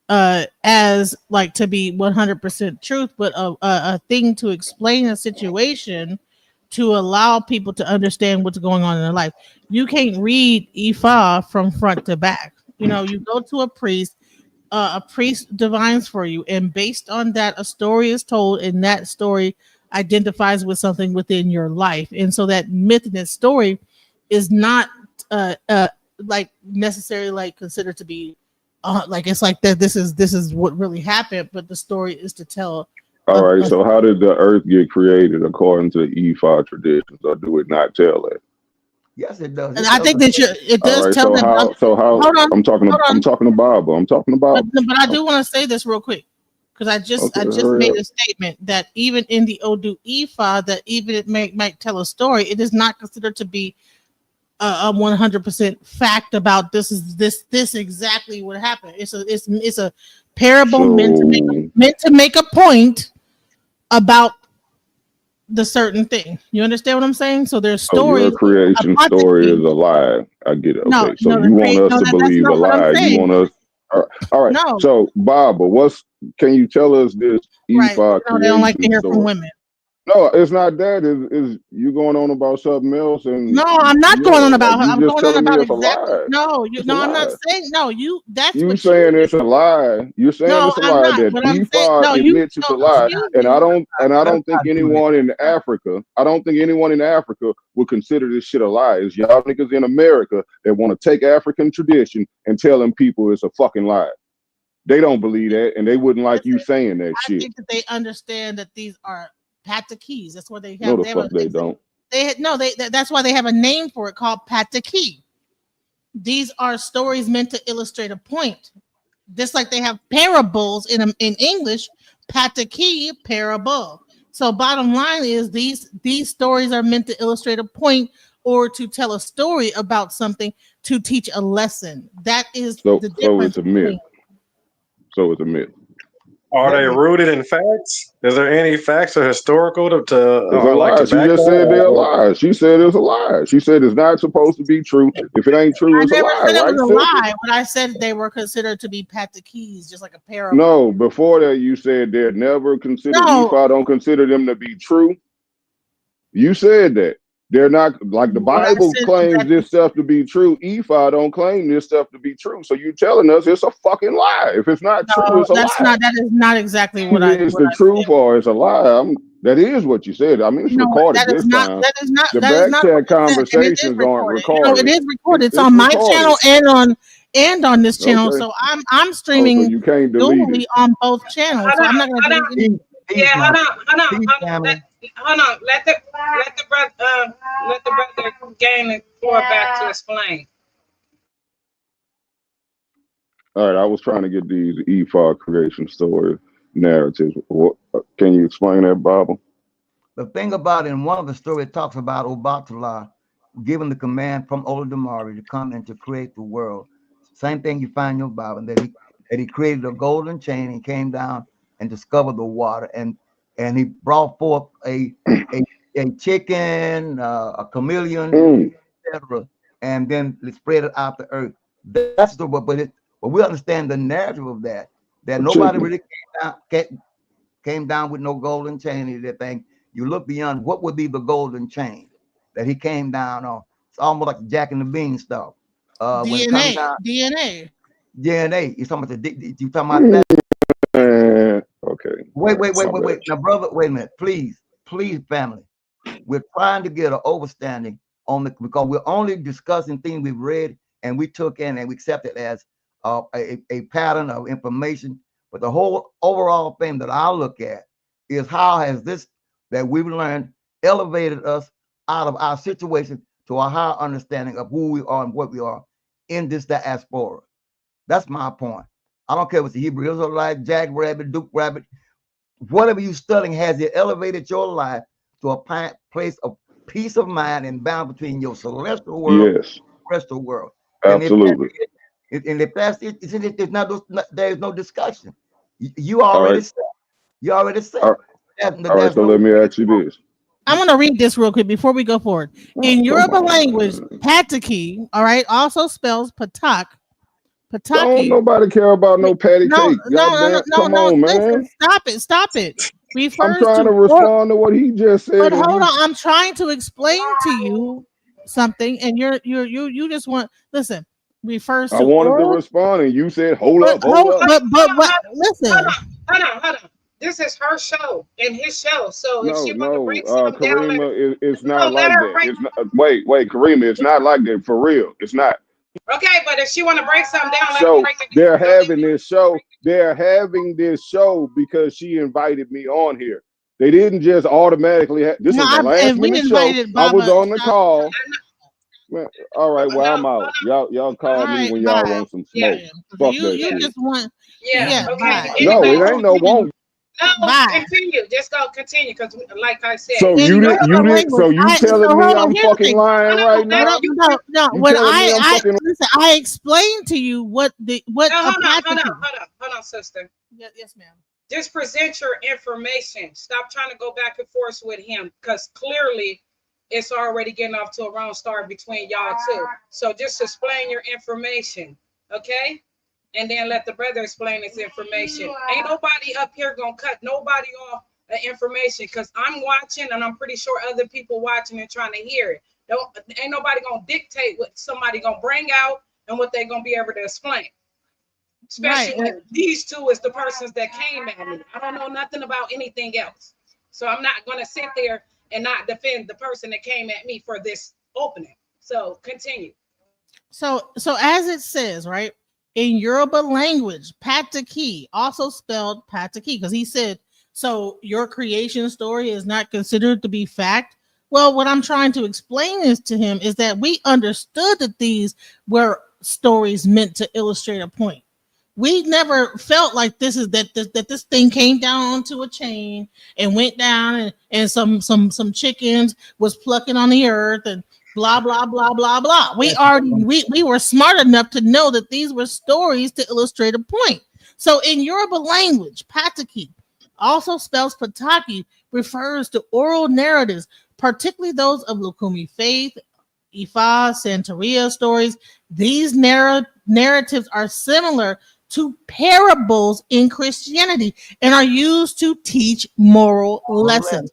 as like to be 100% truth, but a thing to explain a situation to allow people to understand what's going on in their life. You can't read Ephah from front to back. You go to a priest divines for you, and based on that, a story is told, and that story identifies with something within your life. And so that myth in that story is not like necessarily like considered to be like it's like that this is what really happened, but the story is to tell. All right, so how did the earth get created according to the Ephah traditions, or do it not tell that? Yes, it does. And I think that it does right, tell them. Hold on. I'm talking to Bible. I'm talking about. But I do want to say this real quick, because I just made a statement that even in the Odu Ephah, that even it might tell a story, it is not considered to be a 100% fact about this exactly what happened. It's a parable meant to make a point, about the certain thing. You understand what I'm saying? So there's Oh, your stories creation about the story is king. a lie. I get it. No, Okay, so the you want create. us No, to that's believe a not what I'm lie. You saying. want us. All right. No, So, Baba, can you tell us this right. EFI No, they don't like to creation hear from story? women. No, it's not that. Is you going on about something else? And No, I'm not yeah, going on like about her. you I'm just going on telling me about it's a exactly. lie. No, It's a no, I'm not lie. saying no. That's You what you saying it's did. a lie. You're saying No, it's a I'm lie not. that What I'm saying, no, EFI you. admits it's a No, lie. excuse And me. I Let's don't think not do anyone in Africa, would consider this shit a lie. It's y'all niggas in America that want to take African tradition and telling people it's a fucking lie. They don't believe that, and they wouldn't like you Listen, saying that I shit. think that they understand that these are patakees. That's what they No, have. the They have fuck they don't. That's why they have a name for it called pataki. These are stories meant to illustrate a point. Just like they have parables in English, pataki, parable. So bottom line is these stories are meant to illustrate a point or to tell a story about something to teach a lesson. That is the So it's difference a myth. between. So it's a myth. Are Let they me rooted in facts? Is there any facts or historical to It's a or like lie. to She back just said that? they're a lie. She said it's a lie. She said it's not supposed to be true. If it ain't true, I it's a never lie, said it was right, a sister? lie, but I said they were considered to be patakees, just like a parable. No, before that you said they're never considered No, EFI don't consider them to be true. You said that. They're not like the what I Bible said is claims that this stuff to be true. EFI don't claim this stuff to be true. So you telling us it's a fucking lie. If it's not true, no, it's a lie. that is not exactly what Either it's what the I truth said. or it's a lie. That is what you said. I mean, it's No, recorded this time. The that is back not what chat I said, and it is conversations aren't recorded. You know, it recorded. is recorded. It's It's on my recorded. channel and on this channel. Okay. So I'm Oh, so streaming you can't delete it. dually on both channels. Hold So on, I'm not gonna hold delete on. any. peace, peace Yeah, now. Peace, hold on. family. Hold on. Let the brother gain the floor back to explain. All right, I was trying to get these EFA creation story narratives. Can you explain that, Bible? The thing about it, in one of the stories, it talks about Obatala giving the command from Oladamari to come and to create the world. Same thing you find in your Bible, that he created a golden chain and came down and discovered the water, and he brought forth a, a chicken, a chameleon, etc., and then spread it out the earth. That's the but we understand the narrative of that nobody Chicken. really came down with no golden chain or that thing. You look beyond what would be the golden chain that he came down on. It's almost like Jack and the Beanstalk. When it comes down DNA. DNA, you talking about you talking about that? Okay. All Wait, right. wait, wait, My wait, bad. wait. Now, brother, wait a minute, please, please, family. We're trying to get an overstanding on the because we're only discussing things we've read and we took in and we accepted as a pattern of information. But the whole overall thing that I look at is how has this that we've learned elevated us out of our situation to a higher understanding of who we are and what we are in this diaspora. That's my point. I don't care if it's the Hebrew Israelite, Jack Rabbit, Duke Rabbit, whatever you studying, has it elevated your life to a place of peace of mind and bound between your celestial world and Yes, the terrestrial world. And if that's absolutely. it, and if that's it, there's there is no discussion. You All already right. said. You already All said. right. All right. There's So no let me debate. ask you this. I'm gonna read this real quick before we go forward. Oh, In come Yoruba language, on. pataki, all right, also spells patak. Don't Pataki. nobody care about no patty No, cake. Goddamn. Come on, Listen, man. stop it. I'm Refers trying to to or, respond to what he just but said, and hold you. on, I'm trying to explain to you something, and you just want listen. Refers I to wanted to oral, respond, and you said, "Hold but up, hold up." but what? Listen, Hold on. This is her show and his show. So if No, she want to no, break something down, Karima, it's not let like her that. break. It's not. Wait, Karima, it's not like that for real. It's not. Okay, but if she want to break something down, let her So break it they're down. Don't leave having me. this show. They're having this show because she invited me on here. They didn't just automatically. This no, was a last and we minute show. invited I was Baba. on the call. Man, all right, well No, I'm out. Y'all All call me right, when y'all bye. want some yeah, smoke. Yeah, Fuck you that you shit. just want yeah. yeah, Okay. bye. No, Anyway, it ain't no won't. no, Bye. continue. Just go continue because, like I said, So In you Yoruba did you did language, so you so telling me hold on. I'm Here's the fucking thing. lying right No, now? no. You When telling me I'm I fucking listen, I explained to you what no, a hold pataki. on, sister. Yes, ma'am. Just present your information. Stop trying to go back and forth with him, because clearly it's already getting off to a wrong start between y'all two. So just explain your information, okay? And then let the brother explain his information. Ain't nobody up here gonna cut nobody off the information, because I'm watching and I'm pretty sure other people watching and trying to hear it. Ain't nobody gonna dictate what somebody gonna bring out and what they gonna be able to explain. Especially when these two is the persons that came at me. I don't know nothing about anything else. So I'm not gonna sit there and not defend the person that came at me for this opening. So continue. So as it says, right, in Yoruba language, pataki, also spelled pataki, because he said, so your creation story is not considered to be fact. Well, what I'm trying to explain is to him is that we understood that these were stories meant to illustrate a point. We never felt like this is that this thing came down onto a chain and went down, and some chickens was plucking on the earth and blah blah blah blah blah. We were smart enough to know that these were stories to illustrate a point. So in Yoruba language, pataki, also spells pataki, refers to oral narratives, particularly those of Lukumi faith, Ifa, Santeria stories. These narratives are similar to parables in Christianity and are used to teach moral lessons.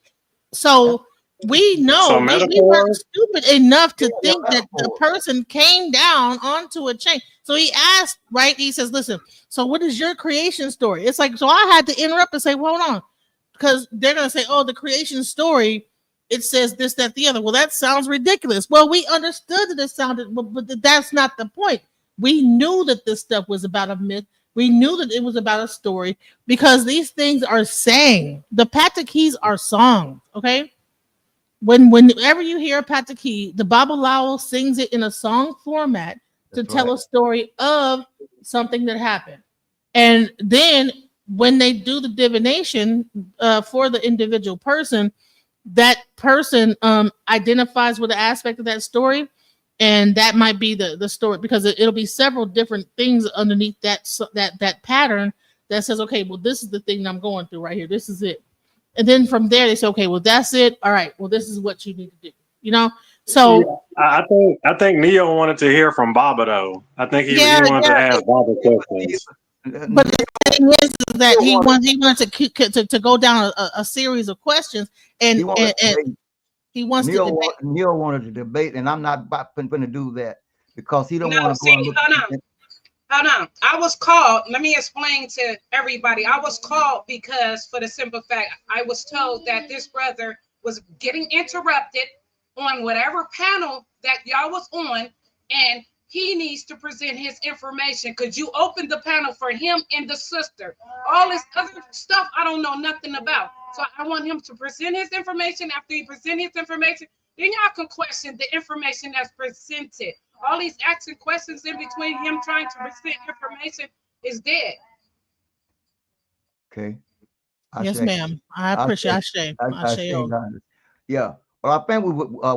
So we know we weren't stupid enough to think that the person came down onto a chain. So he asked, right? He says, listen, so what is your creation story? It's like, so I had to interrupt and say, well, hold on, because they're going to say, oh, the creation story, it says this, that, the other. Well, that sounds ridiculous. Well, we understood that it sounded, but that's not the point. We knew that this stuff was about a myth. We knew that it was about a story, because these things are sang. The patakis are songs, okay? Whenever you hear a pataki, the Babalawo sings it in a song format to tell a story of something that happened. And then when they do the divination for the individual person, that person identifies with an aspect of that story, and that might be the story, because it'll be several different things underneath that pattern that says, okay, well, this is the thing I'm going through right here. This is it. And then from there they say, okay, well, that's it. All right, well, this is what you need to do. You know, so I think Neo wanted to hear from Baba though. I think he wanted to ask Baba questions. But the thing is that he wanted to go down a series of questions, and he wants to debate. Neil wanted to debate, and I'm not going to do that, because he don't want to go and look. Hold on. I was called. Let me explain to everybody. I was called because, for the simple fact, I was told that this brother was getting interrupted on whatever panel that y'all was on, and he needs to present his information, because you opened the panel for him and the sister. All this other stuff I don't know nothing about. So I want him to present his information. After he presents his information, then y'all can question the information that's presented. All these asking questions in between him trying to present information is dead. Okay. Yes, ma'am. I appreciate Yeah. Well, I think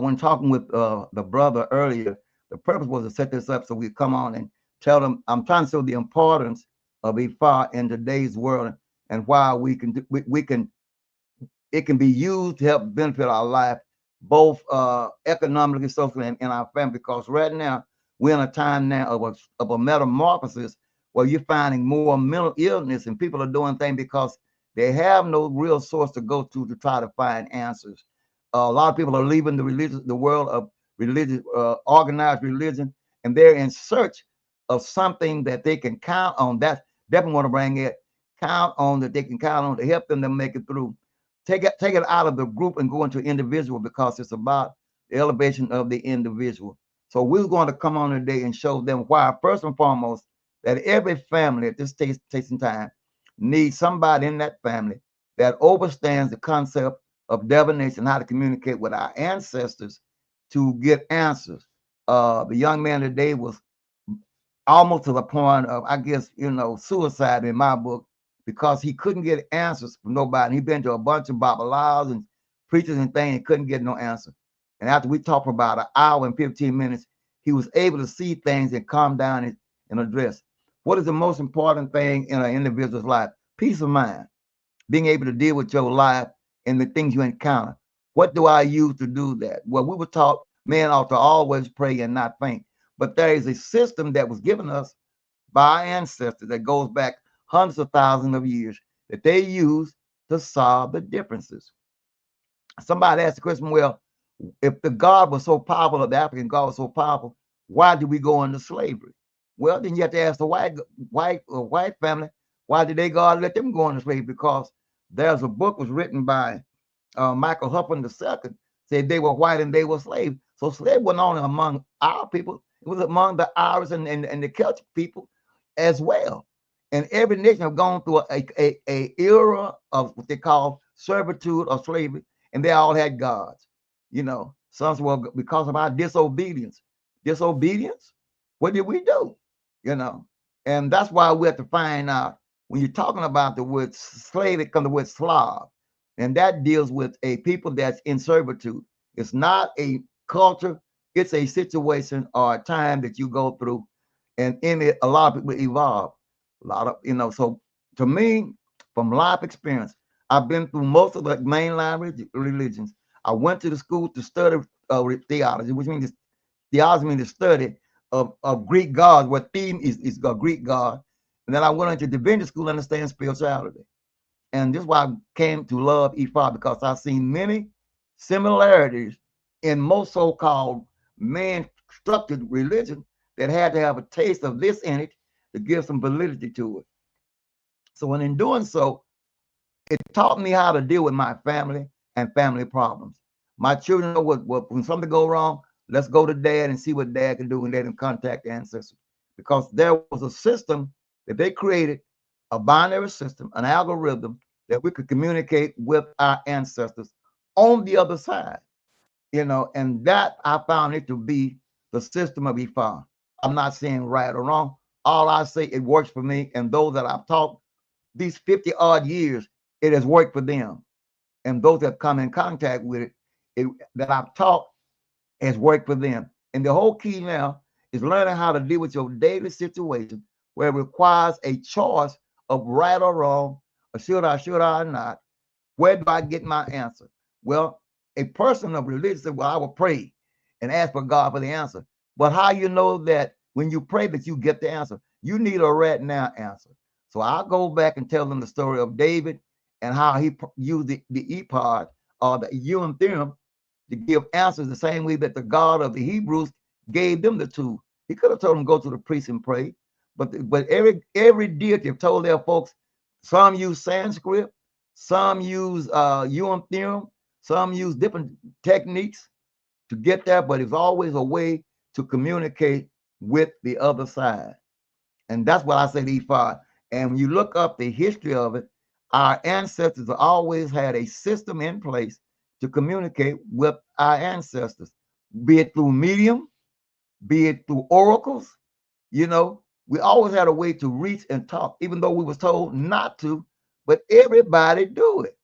when talking with the brother earlier, the purpose was to set this up so we come on and tell them, I'm trying to show the importance of IFA in today's world, and why it can be used to help benefit our life, both economically, socially, and in our family. Because right now we're in a time now of a metamorphosis where you're finding more mental illness, and people are doing things because they have no real source to go to try to find answers. A lot of people are leaving the world of religion, organized religion, and they're in search of something that they can count on. That's definitely want to bring it. Count on that they can count on to help them to make it through. Take it out of the group and go into individual, because it's about the elevation of the individual. So we're going to come on today and show them why, first and foremost, that every family at this stage in time needs somebody in that family that understands the concept of divination, how to communicate with our ancestors to get answers. The young man today was almost to the point of, I guess, suicide in my book, because he couldn't get answers from nobody. He'd been to a bunch of babalaos and preachers and things and couldn't get no answer. And after we talked for about an hour and 15 minutes, he was able to see things and calm down and address. What is the most important thing in an individual's life? Peace of mind. being able to deal with your life and the things you encounter. What do I use to do that? Well, we were taught men ought to always pray and not faint. But there is a system that was given us by our ancestors that goes back hundreds of thousands of years that they use to solve the differences. Somebody asked the question, well, if the God was so powerful, the African God was so powerful, why did we go into slavery? Well, then you have to ask the white family, why did they God let them go into slavery? Because there's a book was written by Michael Huffman II, said they were white and they were slaves. So slavery wasn't only among our people, it was among the Irish and the Celtic people as well. And every nation have gone through a era of what they call servitude or slavery, and they all had gods. You know, some said, well, because of our disobedience. Disobedience? What did we do? You know, and that's why we have to find out when you're talking about the word slave, it comes the word Slav, and that deals with a people that's in servitude. It's not a culture, it's a situation or a time that you go through, and in it, a lot of people evolve. A lot of, you know, so to me, from life experience, I've been through most of the mainline religions. I went to the school to study theology, which means theology means the study of Greek gods, where theme is a Greek god. And then I went into divinity school to understand spirituality. And this is why I came to love IFA, because I've seen many similarities in most so-called man-structured religion that had to have a taste of this in it to give some validity to it. So when in doing so, it taught me how to deal with my family and family problems. My children know what when something go wrong, let's go to dad and see what dad can do and let him contact the ancestors. Because there was a system that they created, a binary system, an algorithm that we could communicate with our ancestors on the other side. You know, and that I found it to be the system of Ifa. I'm not saying right or wrong. All I say, it works for me, and those that I've taught these 50 odd years, it has worked for them. And those that come in contact with it that I've taught has worked for them. And the whole key now is learning how to deal with your daily situation where it requires a choice of right or wrong, or should I not? Where do I get my answer? Well, a person of religion said, well, I will pray and ask for God for the answer. But how you know that when you pray that you get the answer? You need a right now answer. So I'll go back and tell them the story of David and how he used the ephod or the Urim theorem to give answers the same way that the God of the Hebrews gave them the tool. He could have told them go to the priest and pray, but every deity have told their folks. Some use Sanskrit, some use Urim theorem, some use different techniques to get there, but it's always a way to communicate with the other side. And that's what I say to E5. And when you look up the history of it, our ancestors always had a system in place to communicate with our ancestors, be it through medium, be it through oracles. You know, we always had a way to reach and talk, even though we was told not to, but everybody do it.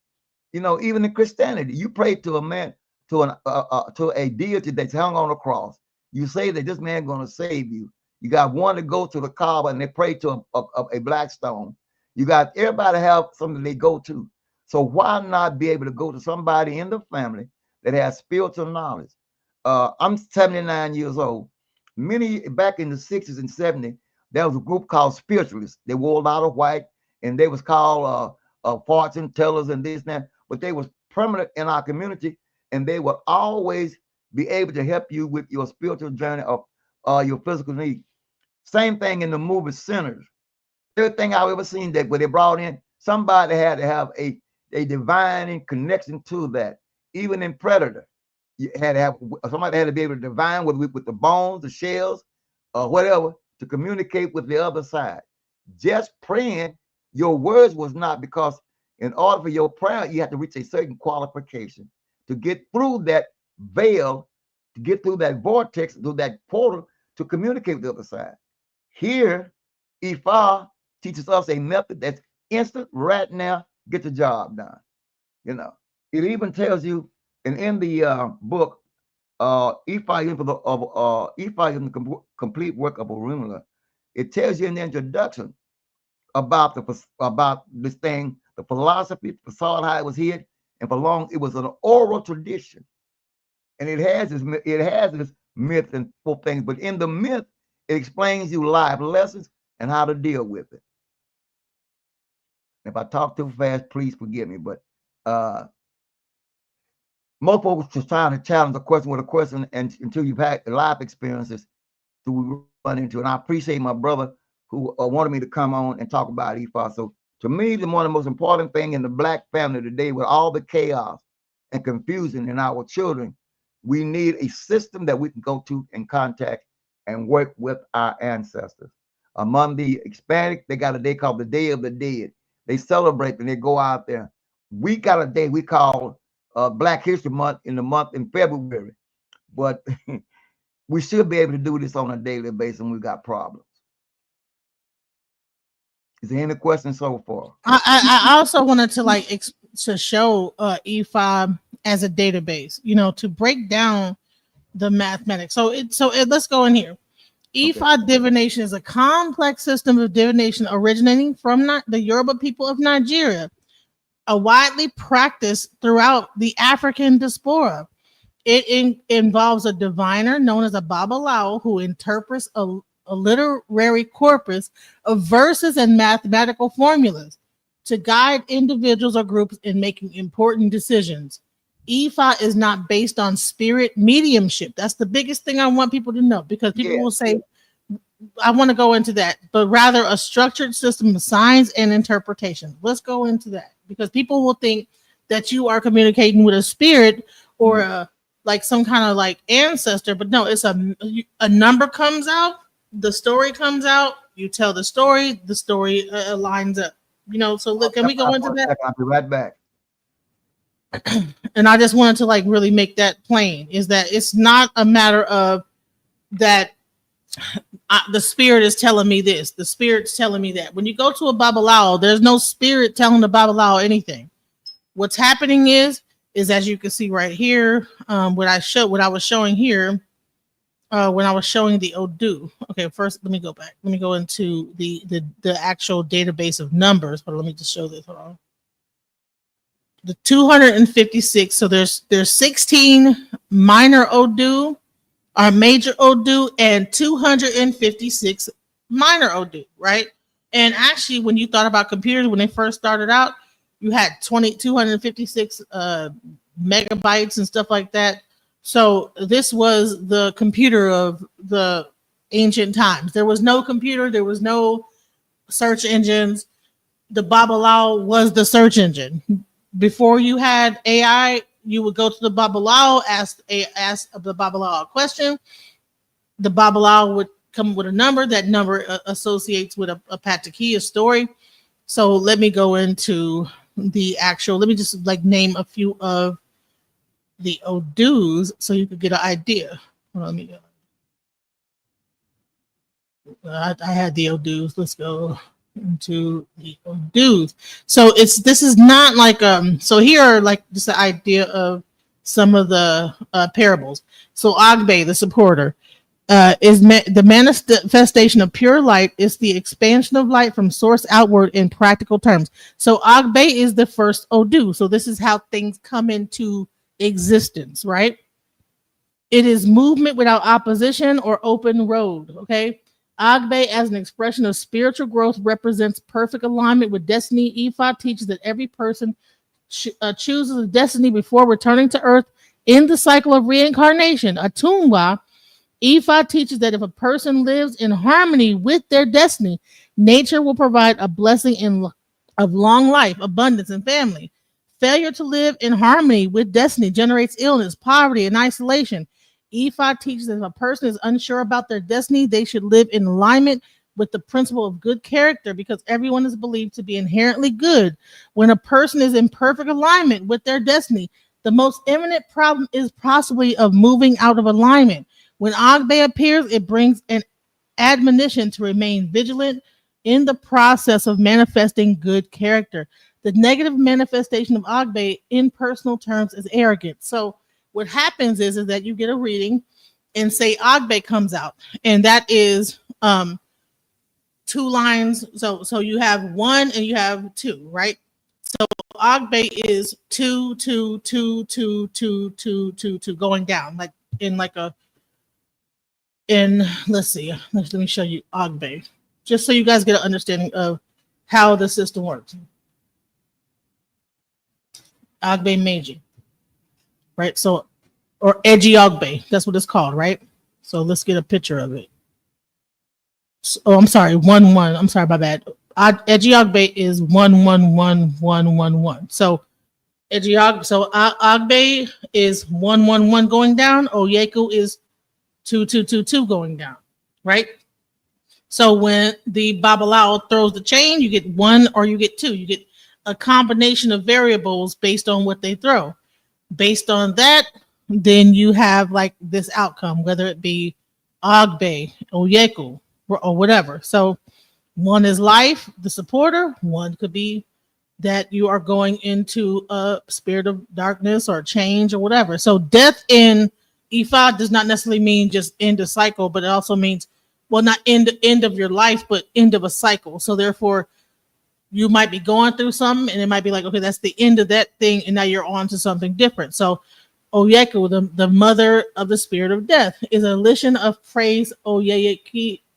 You know, even in Christianity, you pray to a man, to a deity that's hung on a cross. You say that this man going to save you. You got one to go to the Kaaba and they pray to a black stone. You got everybody have something they go to. So why not be able to go to somebody in the family that has spiritual knowledge? I'm 79 years old. Many back in the 60s and 70s, there was a group called spiritualists. They wore a lot of white, and they was called fortune tellers and this and that. But they was permanent in our community, and they would always be able to help you with your spiritual journey of your physical need. Same thing in the movie Sinners. Everything I've ever seen that where they brought in somebody had to have a divine connection to that. Even in Predator, you had to have somebody had to be able to divine with the bones, the shells, or whatever to communicate with the other side. Just praying, your words was not, because in order for your prayer, you have to reach a certain qualification to get through that veil, to get through that vortex, through that portal to communicate with the other side. Here, Ifa teaches us a method that's instant, right now, get the job done. You know, it even tells you, and in the book, Ifa in the complete work of Orunmila, it tells you in the introduction about this thing, the philosophy, the facade, how it was hid, and for long it was an oral tradition, and it has its myth and full things. But in the myth, it explains you life lessons and how to deal with it. If I talk too fast, please forgive me. But most folks just trying to challenge a question with a question, and until you've had life experiences, do we run into. And I appreciate my brother who wanted me to come on and talk about IFA. So to me, one of the most important thing in the Black family today, with all the chaos and confusion in our children, we need a system that we can go to and contact and work with our ancestors. Among the Hispanic, they got a day called the Day of the Dead. They celebrate and they go out there. We got a day we call Black History Month in February, but we should be able to do this on a daily basis when we got problems. Is there any questions so far? I also wanted to to show IFA as a database, to break down the mathematics. So let's go in here. IFA divination is a complex system of divination originating from the Yoruba people of Nigeria, a widely practiced throughout the African diaspora. It involves a diviner known as a Babalawo who interprets a literary corpus of verses and mathematical formulas to guide individuals or groups in making important decisions. IFA is not based on spirit mediumship. That's the biggest thing I want people to know, because people will say, I want to go into that, but rather a structured system of signs and interpretation. Let's go into that, because people will think that you are communicating with a spirit or some kind of ancestor, but no, it's a number comes out, the story comes out, you tell the story lines up. So look, can we go into that? I'll be right back. And I just wanted to really make that plain, is that it's not a matter of that the spirit is telling me this, the spirit's telling me that. When you go to a Babalawo, there's no spirit telling the Babalawo anything. What's happening is as you can see right here, what I was showing here, when I was showing the Odu. Okay, first let me go back. Let me go into the actual database of numbers. But let me just show this. Hold on. The 256. So there's 16 minor Odu, or major Odu, and 256 minor Odu, right? And actually, when you thought about computers when they first started out, you had 256 megabytes and stuff like that. So this was the computer of the ancient times. There was no computer. There was no search engines. The Babalawo was the search engine. Before you had AI, you would go to the Babalawo, ask the Babalawo a question. The Babalawo would come with a number. That number associates with a Pataki, a story. So let me go into the actual, let me just name a few of the Odus so you could get an idea. Let me go. I had the Odus. Let's go into the Odus. So this is not so here are just an idea of some of the parables. So Agbe, the supporter, is the manifestation of pure light, is the expansion of light from source outward in practical terms. So Agbe is the first Odu. So this is how things come into existence, right? It is movement without opposition or open road. Okay. Agbe, as an expression of spiritual growth, represents perfect alignment with destiny. Ifa teaches that every person chooses a destiny before returning to earth in the cycle of reincarnation. Atumwa, Ifa teaches that if a person lives in harmony with their destiny, nature will provide a blessing of long life, abundance, and family. Failure to live in harmony with destiny generates illness, poverty, and isolation. Ifa teaches that if a person is unsure about their destiny, they should live in alignment with the principle of good character, because everyone is believed to be inherently good. When a person is in perfect alignment with their destiny, the most imminent problem is possibly of moving out of alignment. When Agbe appears, it brings an admonition to remain vigilant in the process of manifesting good character. The negative manifestation of Agbe in personal terms is arrogance. So what happens is that you get a reading and say Agbe comes out, and that is 2 lines. So you have 1 and you have 2, right? So Ogbe is 2, 2, 2, 2, 2, 2, 2, 2 going down, like in like a let's see, let me show you Ogbe, just so you guys get an understanding of how the system works. Ogbe Meiji, right? So, or Edgy Ogbe, that's what it's called, right? So let's get a picture of it. So, oh, I'm sorry, 1 1. I'm sorry, my bad. Edgy Ogbe is 1 1 1 1 1 1. So Ogbe is 1 1 1 going down. Oyeku is 2 2 2 2 going down, right? So when the Babalao throws the chain, you get 1 or you get 2. You get a combination of variables based on what they throw. Based on that, then you have like this outcome, whether it be Ogbe, Oyeku, or whatever. So 1 is life, the supporter. 1 could be that you are going into a spirit of darkness or change or whatever. So death in Ifa does not necessarily mean just end a cycle, but it also means, well, not end of your life, but end of a cycle. So therefore, you might be going through something, and it might be like, okay, that's the end of that thing, and now you're on to something different. So Oyeku, the mother of the spirit of death, is a elision of praise Oyeye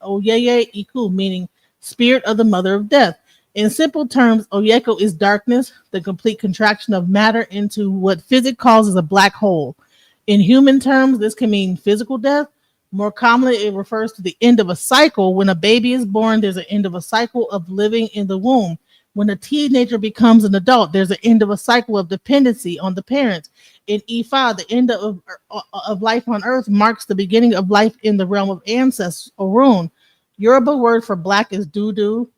Iku, meaning spirit of the mother of death. In simple terms, Oyeko is darkness, the complete contraction of matter into what physics calls as a black hole. In human terms, this can mean physical death. More commonly, it refers to the end of a cycle. When a baby is born, there's an end of a cycle of living in the womb. When a teenager becomes an adult, there's an end of a cycle of dependency on the parents. In Ifa, the end of life on earth marks the beginning of life in the realm of ancestors, Orun. Yoruba word for black is dudu,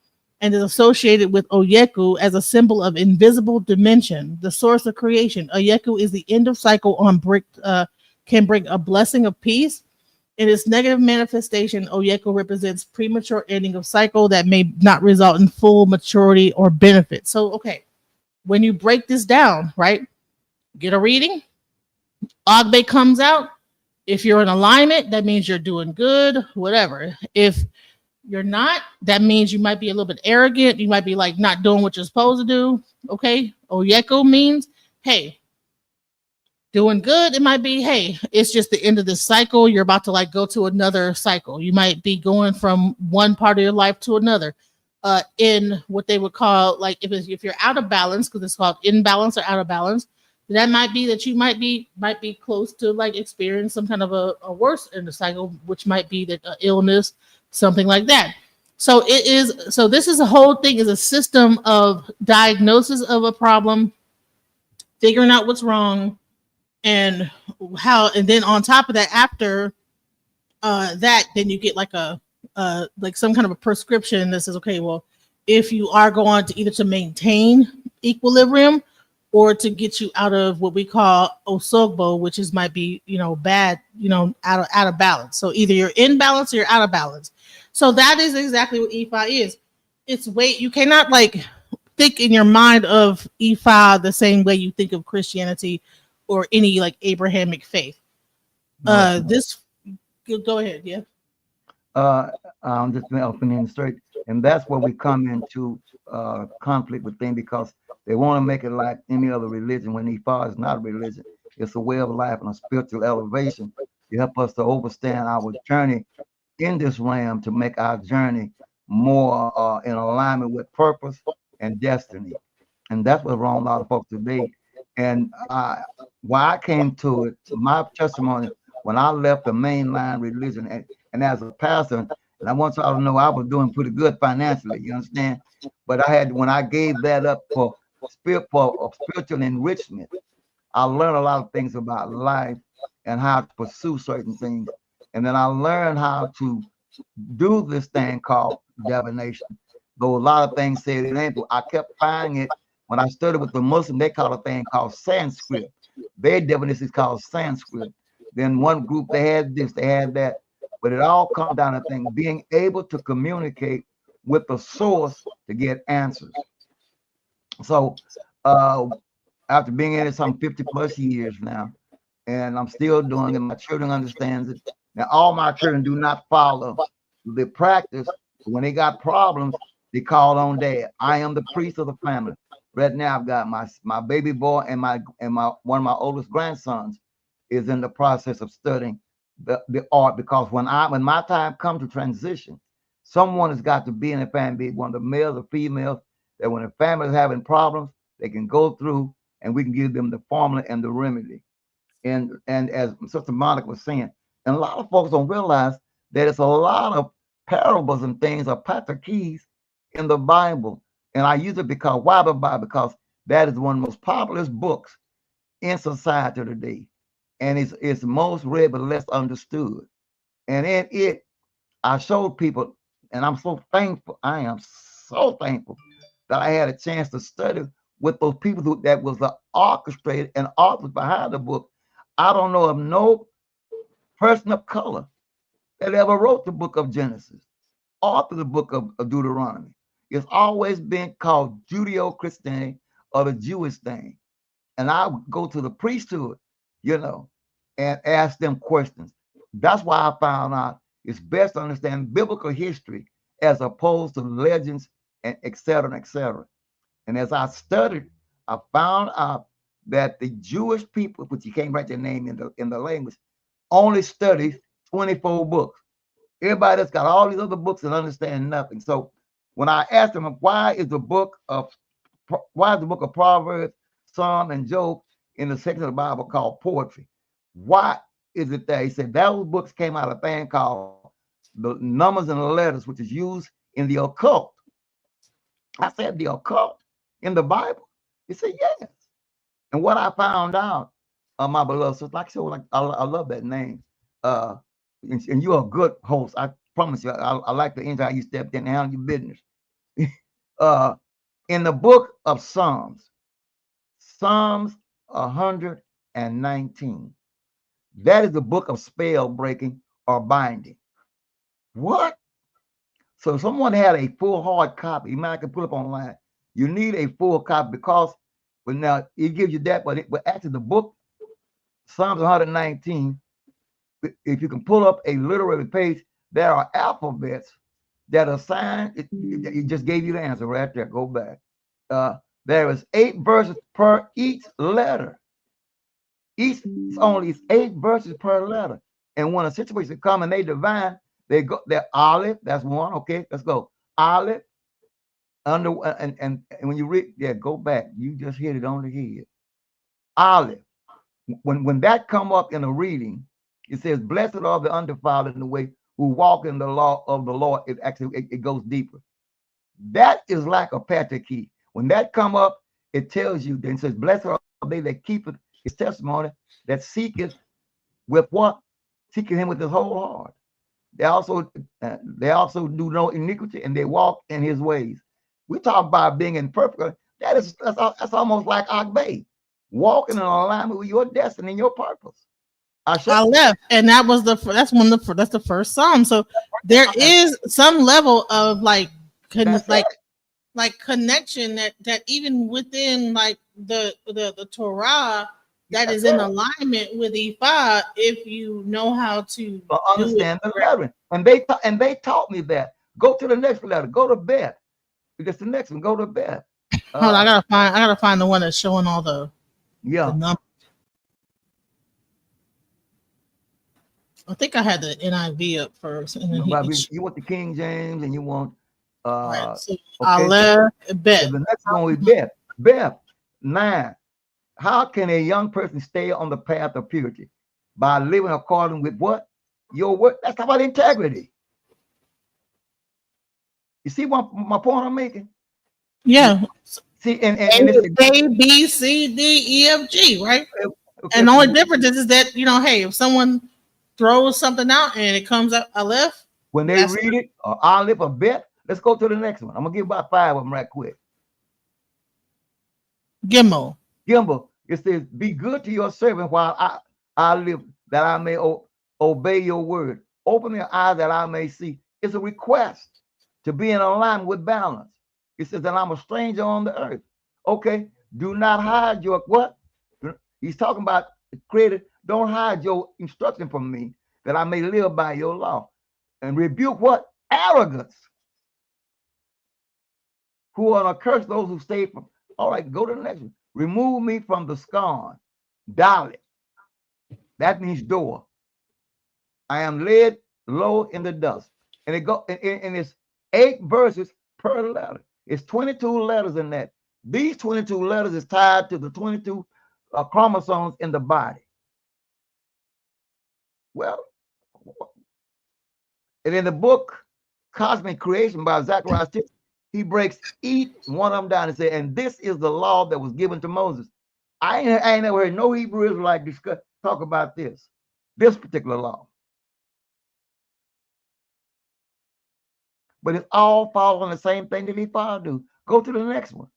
and is associated with Oyeku as a symbol of invisible dimension, the source of creation. Oyeku is the end of cycle can bring a blessing of peace. In its negative manifestation, Oyeku represents premature ending of cycle that may not result in full maturity or benefit. So, okay, when you break this down, right, get a reading, Ogbe comes out. If you're in alignment, that means you're doing good, whatever. If you're not, that means you might be a little bit arrogant. You might be like not doing what you're supposed to do. Okay. Oyeko means, hey, doing good. It might be, hey, it's just the end of this cycle. You're about to like go to another cycle. You might be going from one part of your life to another. In what they would call, like, if you're out of balance, because it's called imbalance or out of balance, that might be that you might be close to like experience some kind of a worse in the cycle, which might be that illness, something like that. So this is a whole thing, is a system of diagnosis of a problem, figuring out what's wrong, and how, and then on top of that, after that, then you get like like some kind of a prescription that says, okay, well, if you are going to either to maintain equilibrium or to get you out of what we call osogbo, which is might be, bad, out of balance. So either you're in balance or you're out of balance. So that is exactly what Ifa is. It's you cannot like think in your mind of Ifa the same way you think of Christianity or any like Abrahamic faith. This, go ahead, yeah. I'm just opening straight, and that's where we come into conflict with things, because they want to make it like any other religion, when Ifa is not a religion. It's a way of life and a spiritual elevation to help us to overstand our journey in this realm, to make our journey more in alignment with purpose and destiny. And that's what's wrong with a lot of folks today. And why I came to it, my testimony, when I left the mainline religion, and as a pastor, and I want y'all to know I was doing pretty good financially, you understand? But when I gave that up for spiritual enrichment, I learned a lot of things about life and how to pursue certain things. And then I learned how to do this thing called divination. Though a lot of things said it ain't, I kept finding it. When I studied with the Muslim, they call a thing called Sanskrit. Their divination is called Sanskrit. Then one group, they had this, they had that. But it all comes down to thing, being able to communicate with the source to get answers. So after being in it some 50 plus years now, and I'm still doing it, my children understand it. Now, all my children do not follow the practice. When they got problems, they call on dad. I am the priest of the family. Right now, I've got my baby boy and my one of my oldest grandsons is in the process of studying the art, because when my time comes to transition, someone has got to be in the family, one of the males or females, that when the family is having problems, they can go through and we can give them the formula and the remedy. And as Sister Monica was saying, and a lot of folks don't realize that it's a lot of parables and things or keys in the Bible. And I use it because why the Bible? Because that is one of the most popular books in society today. And it's most read but less understood. And in it, I showed people, and I'm so thankful. I am so thankful that I had a chance to study with those people that was the orchestrated and authors behind the book. I don't know of no person of color that ever wrote the book of Genesis, authored the book of Deuteronomy. It's always been called Judeo-Christianity or the Jewish thing. And I would go to the priesthood, and ask them questions. That's why I found out it's best to understand biblical history as opposed to legends and et cetera, et cetera. And as I studied, I found out that the Jewish people, which you can't write their name in the language, only studies 24 books. Everybody that's got all these other books and understand nothing. So when I asked them why is the book of Proverbs, Psalm, and Job in the section of the Bible called poetry, why is it there? He said those books came out of a thing called the numbers and the letters, which is used in the occult. I said, the occult in the Bible? He said, yes. And what I found out, my beloved sister, I love that name. And you're a good host. I promise you. I like the energy how you stepped in and handle your business. In the book of Psalms 119, that is the book of spell breaking or binding. What? So if someone had a full hard copy, you might can put up online. You need a full copy because, well, now it gives you that, but actually the book, Psalms 119, if you can pull up a literary page, there are alphabets that are signed. It just gave you the answer right there. Go back. There is 8 verses per each letter. It's only 8 verses per letter. And when a situation comes and they divine, they're olive. That's one. Okay, let's go. Olive. And when you read, go back. You just hit it on the head. Olive. When that come up in a reading, it says, "Blessed are the undefiled in the way who walk in the law of the Lord." It goes deeper. That is like a key. When that come up, it tells you. Then it says, "Blessed are they that keep his testimony, that seeketh with what? Seeking him with his whole heart. They also do no iniquity, and they walk in his ways." We talk about being in perfect. That's almost like Akbay, walking in alignment with your destiny and your purpose. I left, and that's the first psalm. So there is some level of like connection that even within like the Torah that is in alignment with Ifa, if you know how to understand the lettering. And they taught me that. Go to the next letter. Go to bed. It's the next one. Go to bed. Hold on, I gotta find the one that's showing all the numbers. I think I had the NIV up first. And you want the King James, and you want right, so okay. Bet. The next one we bet. 9. How can a young person stay on the path of purity? By living according with what? Your word. That's about integrity. You see my point I'm making? Yeah. See, and it's A, B, C, D, E, F, G, right? Okay. And the only difference is that, hey, if someone throws something out and it comes up Aleph, when they read it, or Aleph or Bet, let's go to the next one. I'm gonna give about 5 of them right quick. Gimel. It says, "Be good to your servant while I live, that I may obey your word. Open your eyes that I may see." It's a request to be in alignment with balance. It says that I'm a stranger on the earth. Okay, do not hide your what? He's talking about creator. Don't hide your instruction from me, that I may live by your law. And rebuke what? Arrogance. Who are to curse those who stay All right, go to the next one. Remove me from the scorn. Dalit. That means door. I am laid low in the dust. And it's 8 verses per letter. It's 22 letters in that. These 22 letters is tied to the 22 chromosomes in the body. Well, and in the book Cosmic Creation by Zacharias, he breaks each one of them down and says, and this is the law that was given to Moses. I ain't never heard no Hebrew Israelite talk about this particular law. But it's all following the same thing that Ifa do. Go to the next one.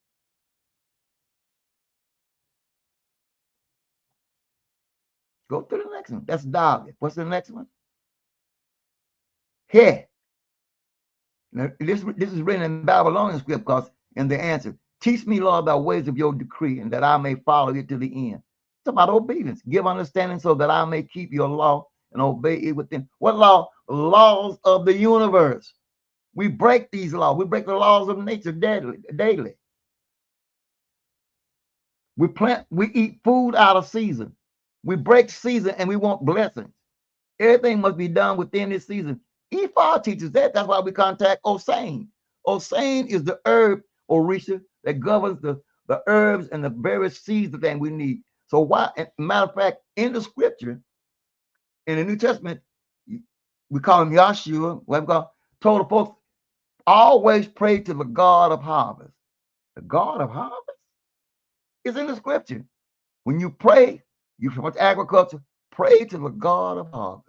Go to the next one. That's David. What's the next one? He. Now, this is written in Babylonian script because in the answer, teach me, Lord, thy ways of your decree, and that I may follow it to the end. It's about obedience. Give understanding so that I may keep your law and obey it within. What law? Laws of the universe. We break these laws. We break the laws of nature daily. We eat food out of season. We break season and we want blessings. Everything must be done within this season. Ifa teaches that. That's why we contact Osane. Osane is the herb, Orisha, that governs the herbs and the various seeds that we need. So why, matter of fact, in the scripture, in the New Testament, we call him Yashibiya. What we call, told the folks, always pray to the God of harvest. The God of harvest is in the scripture. When you pray, you promote agriculture, pray to the God of harvest.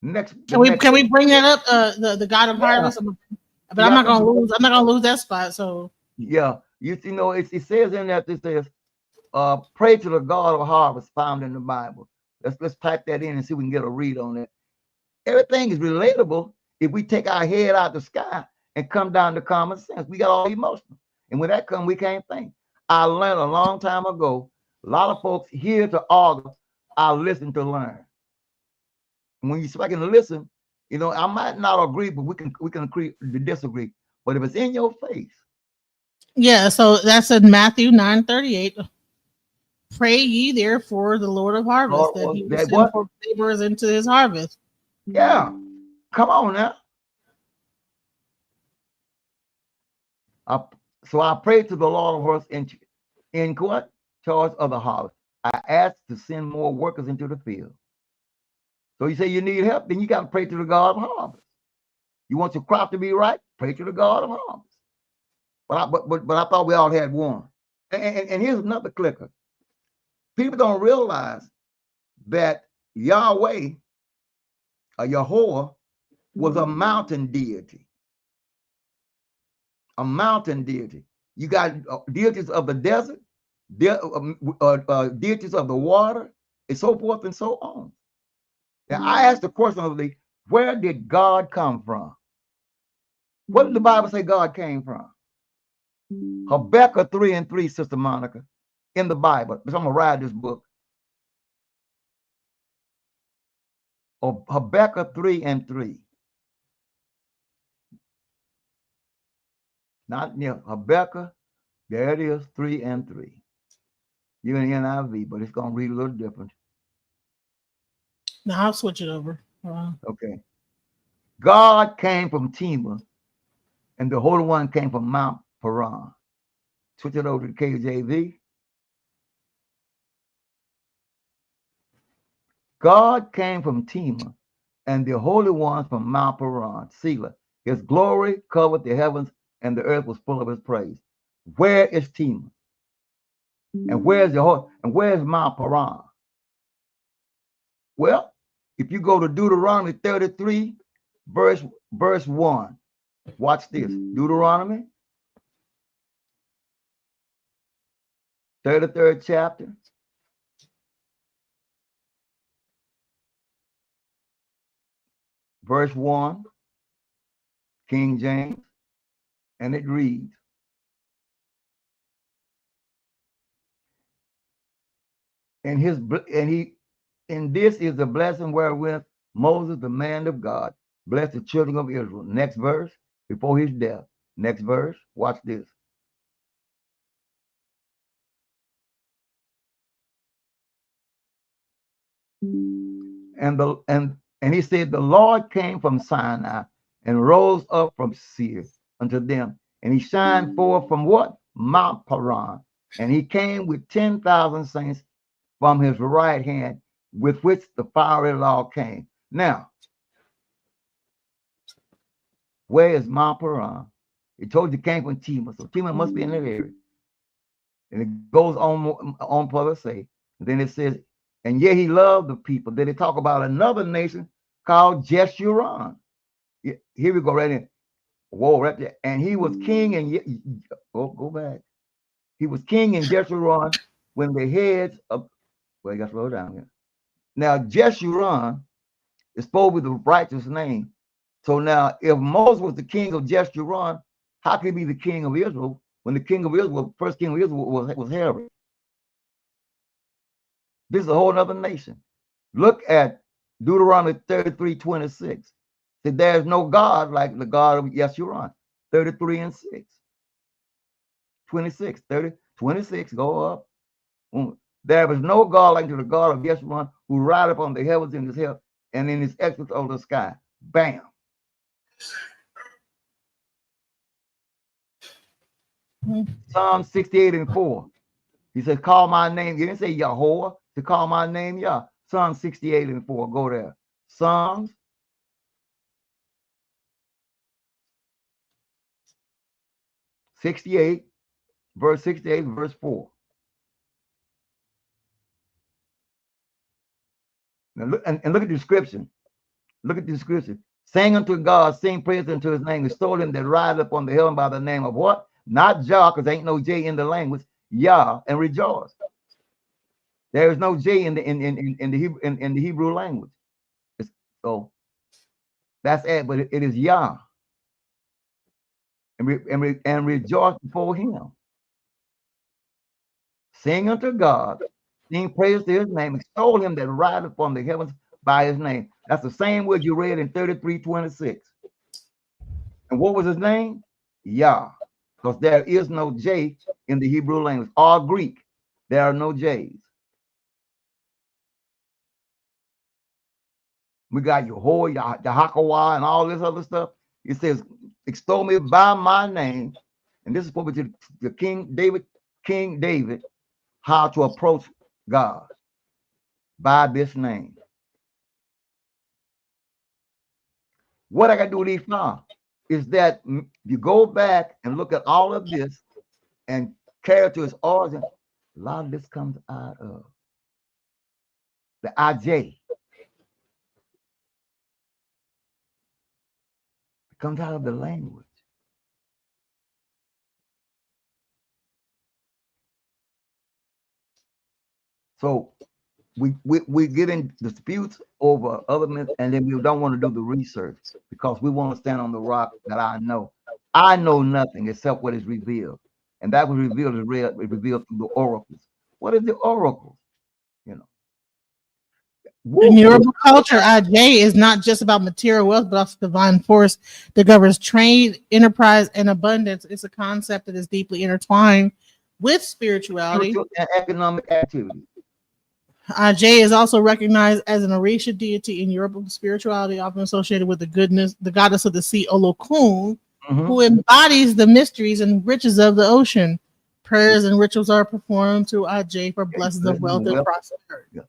Can we bring that up? The God of harvest. But I'm not gonna lose. I'm not gonna lose that spot. So yeah, you know it says in that it says, pray to the God of harvest found in the Bible. Let's type that in and see if we can get a read on it. Everything is relatable if we take our head out the sky and come down to common sense. We got all emotional, and when that comes, we can't think. I learned a long time ago. A lot of folks here to argue. I listen to learn. When you speak and listen, you know, I might not agree, but we can agree to disagree. But if it's in your face, yeah. So that's in Matthew 9:38. Pray ye therefore the Lord of harvest that he will send forth laborers into his harvest. Yeah, come on now. So I pray to the Lord of harvest in what? Charge of the harvest. I ask to send more workers into the field. So you say you need help, then you got to pray to the God of harvest. You want your crop to be right? Pray to the God of harvest. But I thought we all had one. And here's another clicker. People don't realize that Yahweh or Yahweh was a mountain deity. A mountain deity. You got deities of the desert, deities of the water, and so forth and so on. Now I asked the question of where did God come from? What did the Bible say God came from? Habakkuk 3:3, Sister Monica, in the Bible. So I'm gonna write this book. Of Habakkuk 3:3. Not near Habakkuk. There it is, 3:3. You're in NIV, but it's gonna read a little different. Now I'll switch it over. Okay. God came from Tema, and the Holy One came from Mount Paran. Switch it over to KJV. God came from Tema, and the Holy One from Mount Paran, Selah. His glory covered the heavens, and the earth was full of his praise. Where is Tema? And where's Mount Paran? Well, if you go to Deuteronomy 33, verse 1, watch this. Deuteronomy 33rd chapter. Verse 1, King James, and it reads, and this is the blessing wherewith Moses, the man of God, blessed the children of Israel. Next verse, before his death. Next verse. Watch this. And he said, the Lord came from Sinai and rose up from Seir unto them, and he shined forth from what? Mount Paran. And he came with 10,000 saints from his right hand, with which the fiery law came. Now, where is Mount Paran? He told you came from Tema, so Tema must be in that area. And it goes on further say. Then it says, and yet he loved the people. Then they talk about another nation called Jeshurun. Here we go right in. Whoa, right there. And he was king in, go back. He was king in Jeshurun when the heads of, well, you got to slow down here. Now, Jeshurun is supposed to be the righteous name. So now, if Moses was the king of Jeshurun, how could he be the king of Israel when the king of Israel, first king of Israel was Herod? This is a whole other nation. Look at Deuteronomy 33:26. Said there's no God like the God of Yeshurun. 33 and 6. 26, 30, 26, go up. There is no God like to the God of Yeshurun, who ride upon the heavens in his health and in his excellence over the sky. Bam. Psalm 68 and 4. He says, call my name. He didn't say Yahweh, to call my name Yah. Psalm 68 and 4. Go there. Psalms 68, verse 68, verse 4. Now look, and look at the description. Look at the description. Sing unto God, sing praise unto his name, extol him that ride up on the hill by the name of what? Not Jah, because ain't no J in the language. Yah, and rejoice. There is no J in the Hebrew language. So that's it, but it is Yah. And rejoice before him. Sing unto God, sing praise to his name, extol him that ride upon the heavens by his name. That's the same word you read in 33:26. And what was his name? Yah. Because there is no J in the Hebrew language. All Greek, there are no J's. We got Yehovah, Yahakawa, and all this other stuff. It says, extol me by my name. And this is what we did to King David, how to approach God by this name. What I got to do with IFA is that you go back and look at all of this and carry it to its origin. A lot of this comes out of the IJ. It comes out of the language. So we get in disputes over other men, and then we don't want to do the research because we want to stand on the rock that I know. I know nothing except what is revealed, and that was revealed is revealed through the oracles. What is the oracles? You know. In Yoruba culture, IJ is not just about material wealth, but also divine force that governs trade, enterprise, and abundance. It's a concept that is deeply intertwined with spirituality and economic activity. IJ is also recognized as an Orisha deity in Yoruba spirituality, often associated with the goddess of the sea, Olokun, who embodies the mysteries and riches of the ocean. Prayers and rituals are performed to IJ for blessings of wealth and prosperity. Yeah.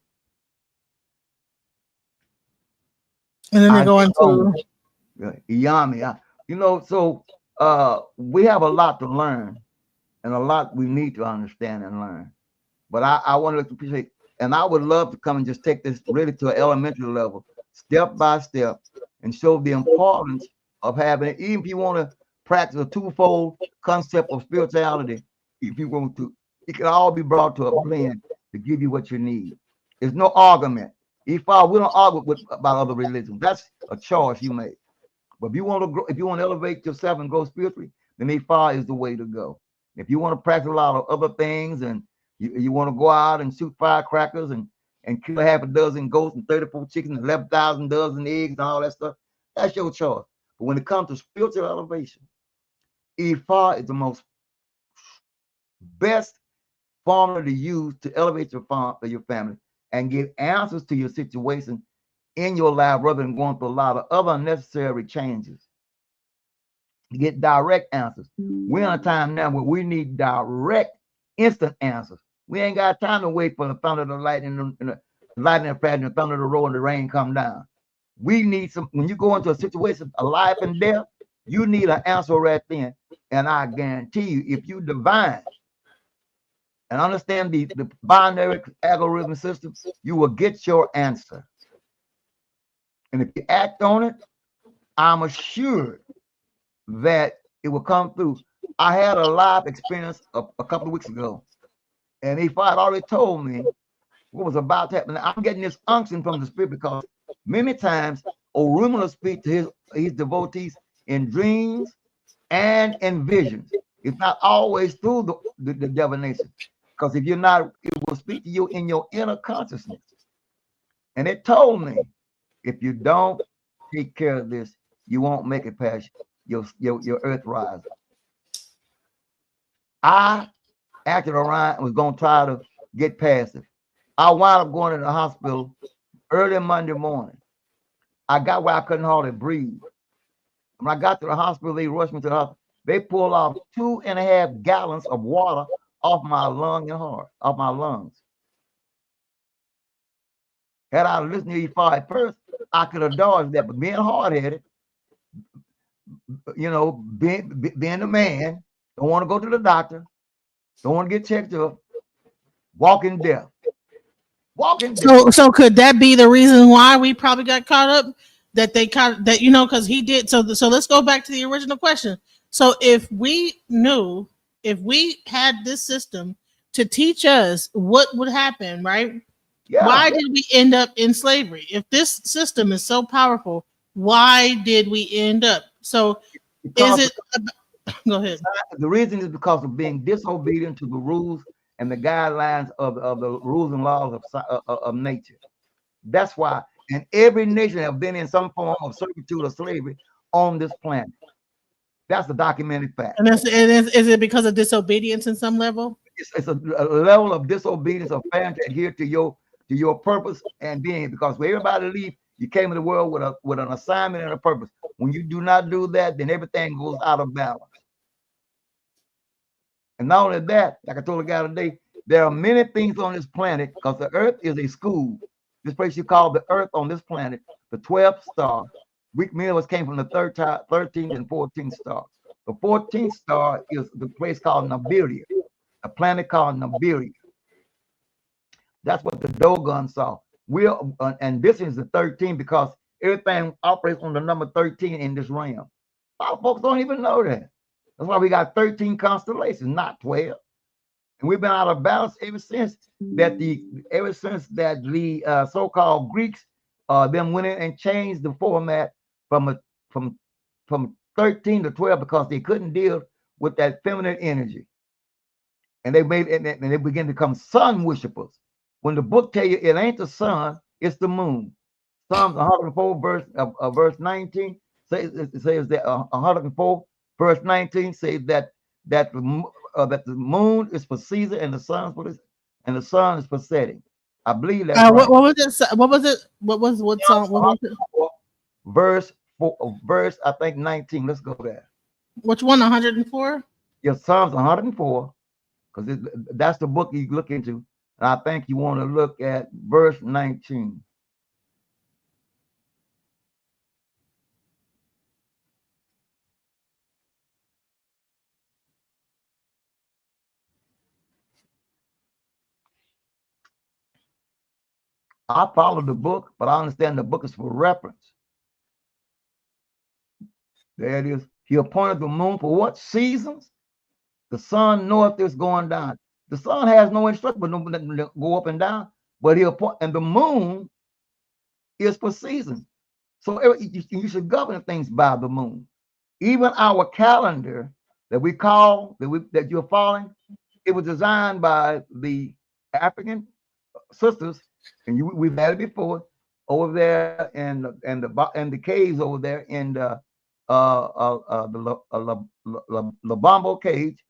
And then they go into Iyami. You know, so we have a lot to learn and a lot we need to understand and learn. But I want to appreciate, and I would love to come and just take this really to an elementary level, step by step, and show the importance of having it. Even if you want to practice a twofold concept of spirituality, if you want to, it can all be brought to a blend to give you what you need. There's no argument. We don't argue about other religions. That's a choice you make. But if you want to grow, if you want to elevate yourself and grow spiritually, then IFA is the way to go. If you want to practice a lot of other things and you want to go out and shoot firecrackers and kill half a dozen goats and 34 chickens and 11,000 dozen eggs and all that stuff, that's your choice. But when it comes to spiritual elevation, IFA is the most best formula to use to elevate your family and get answers to your situation in your life rather than going through a lot of other unnecessary changes. To get direct answers. We're in a time now where we need direct, instant answers. We ain't got time to wait for the thunder, the lightning, the lightning flash, and the thunder, the roar, and the rain come down. We need some. When you go into a situation of life and death, you need an answer right then. And I guarantee you, if you divine and understand the binary algorithm system, you will get your answer. And if you act on it, I'm assured that it will come through. I had a live experience a couple of weeks ago, and if I had already told me what was about to happen, I'm getting this unction from the Spirit because many times Oruma will speak to his devotees in dreams and in visions. It's not always through the divination, because if you're not, it will speak to you in your inner consciousness. And it told me, if you don't take care of this, you won't make it past your earth rise. I acted around and was going to try to get past it. I wound up going to the hospital early Monday morning. I got where I couldn't hardly breathe. When I got to the hospital, they rushed me to the hospital. They pulled off 2.5 gallons of water off my lung and heart, off my lungs. Had I listened to E5 at first, I could have dodged that. But being hard-headed, you know, being a man, don't want to go to the doctor, don't want to get checked up, walking death. So could that be the reason why we probably got caught up? That they caught that, you know, because he did. So let's go back to the original question. So if we had this system to teach us what would happen, right? Yeah. Why did we end up in slavery? If this system is so powerful, why did we end up? So go ahead. The reason is because of being disobedient to the rules and the guidelines of the rules and laws of nature. That's why. And every nation have been in some form of servitude or slavery on this planet. That's the documented fact. And is it because of disobedience in some level? It's a level of disobedience of failing to adhere to your purpose and being. Because when everybody leave, you came in the world with an assignment and a purpose. When you do not do that, then everything goes out of balance. And not only that, like I told the guy today, there are many things on this planet because the earth is a school. This place you call the earth on this planet, the 12th star. Greek millers came from the 13th and 14th star. The 14th star is the place called Nibiru, a planet called Nibiru. That's what the Dogon saw. And this is the 13 because everything operates on the number 13 in this realm. A lot of folks don't even know that. That's why we got 13 constellations, not 12. And we've been out of balance ever since the so-called Greeks them went in and changed the format from 13 to 12 because they couldn't deal with that feminine energy. And they began to become sun worshipers. When the book tell you it ain't the sun, it's the moon. Psalms 104 verse 19 says that 104 verse 19 says that the moon is for season and the sun is for setting. I believe that. Right. What was it? What song? What was it? Verse I think 19. Let's go there. Which one? 104. Yeah, Psalms 104, because that's the book you look into, and I think you want to look at verse 19. I follow the book, but I understand the book is for reference. There it is. He appointed the moon for what seasons? The sun knoweth it's going down. The sun has no instruction but to go up and down, but and the moon is for seasons. So you should govern things by the moon. Even our calendar that you're following, it was designed by the African sisters, and we've had it before over there in the caves over there in Lobombo cage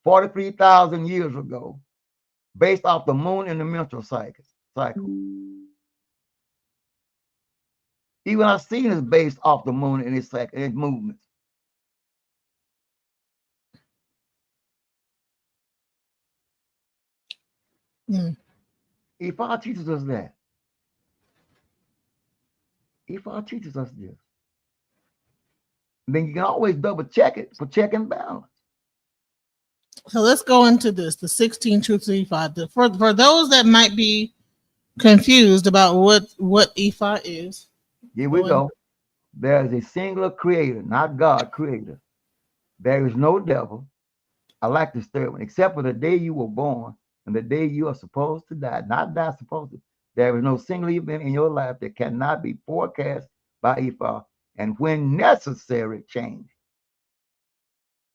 43,000 years ago, based off the moon and the menstrual cycle. Even our scene is based off the moon and its cycle and its movements. IFA teaches us that. IFA teaches us this. Then you can always double check it for check and balance. So let's go into this, the 16 truths of IFA. For those that might be confused about what IFA is. Here we go. There is a singular creator, not God creator. There is no devil. I like this third one, except for the day you were born and the day you are supposed to die. Not die, supposed to. There is no single event in your life that cannot be forecast by IFA, and when necessary, change.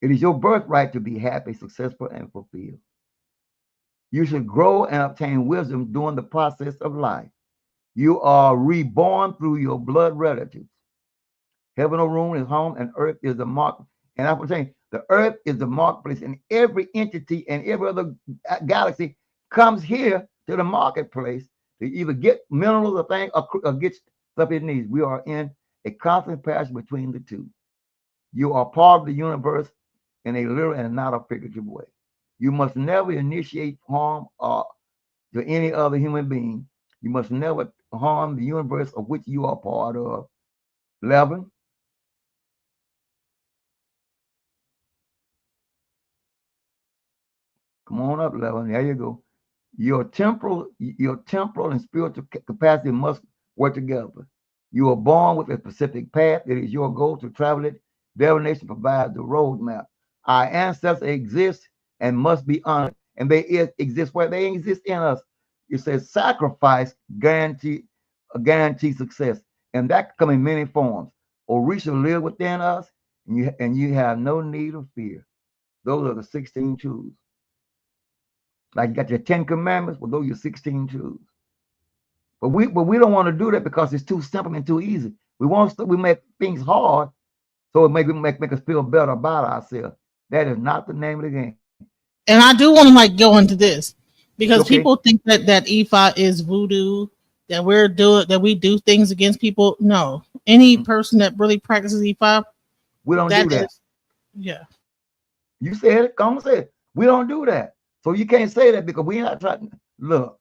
It is your birthright to be happy, successful, and fulfilled. You should grow and obtain wisdom during the process of life. You are reborn through your blood relatives. Heaven or room is home, and earth is the mark. And I'm saying the earth is the marketplace, and every entity and every other galaxy comes here to the marketplace to either get minerals or things or get stuff it needs. We are in a constant passage between the two. You are part of the universe in a literal and not a figurative way. You must never initiate harm to any other human being. You must never harm the universe of which you are part of. 11. Come on up, 11. There you go. Your temporal and spiritual capacity must work together. You are born with a specific path. It is your goal to travel it. Divination provides the roadmap. Our ancestors exist and must be honored, and they exist where they exist in us. It says sacrifice guarantee success, and that can come in many forms. Orisha live within us, and you have no need of fear. Those are the 16 truths. Like you got your 10 commandments, well, those are your 16 truths. But we don't want to do that because it's too simple and too easy. We make things hard, so it make us feel better about ourselves. That is not the name of the game. And I do want to go into this because people think that IFA is voodoo, that we do things against people. No, any person that really practices IFA, we don't do that. Yeah, you said it. Come on, say it. We don't do that. So you can't say that because we're not trying. Look,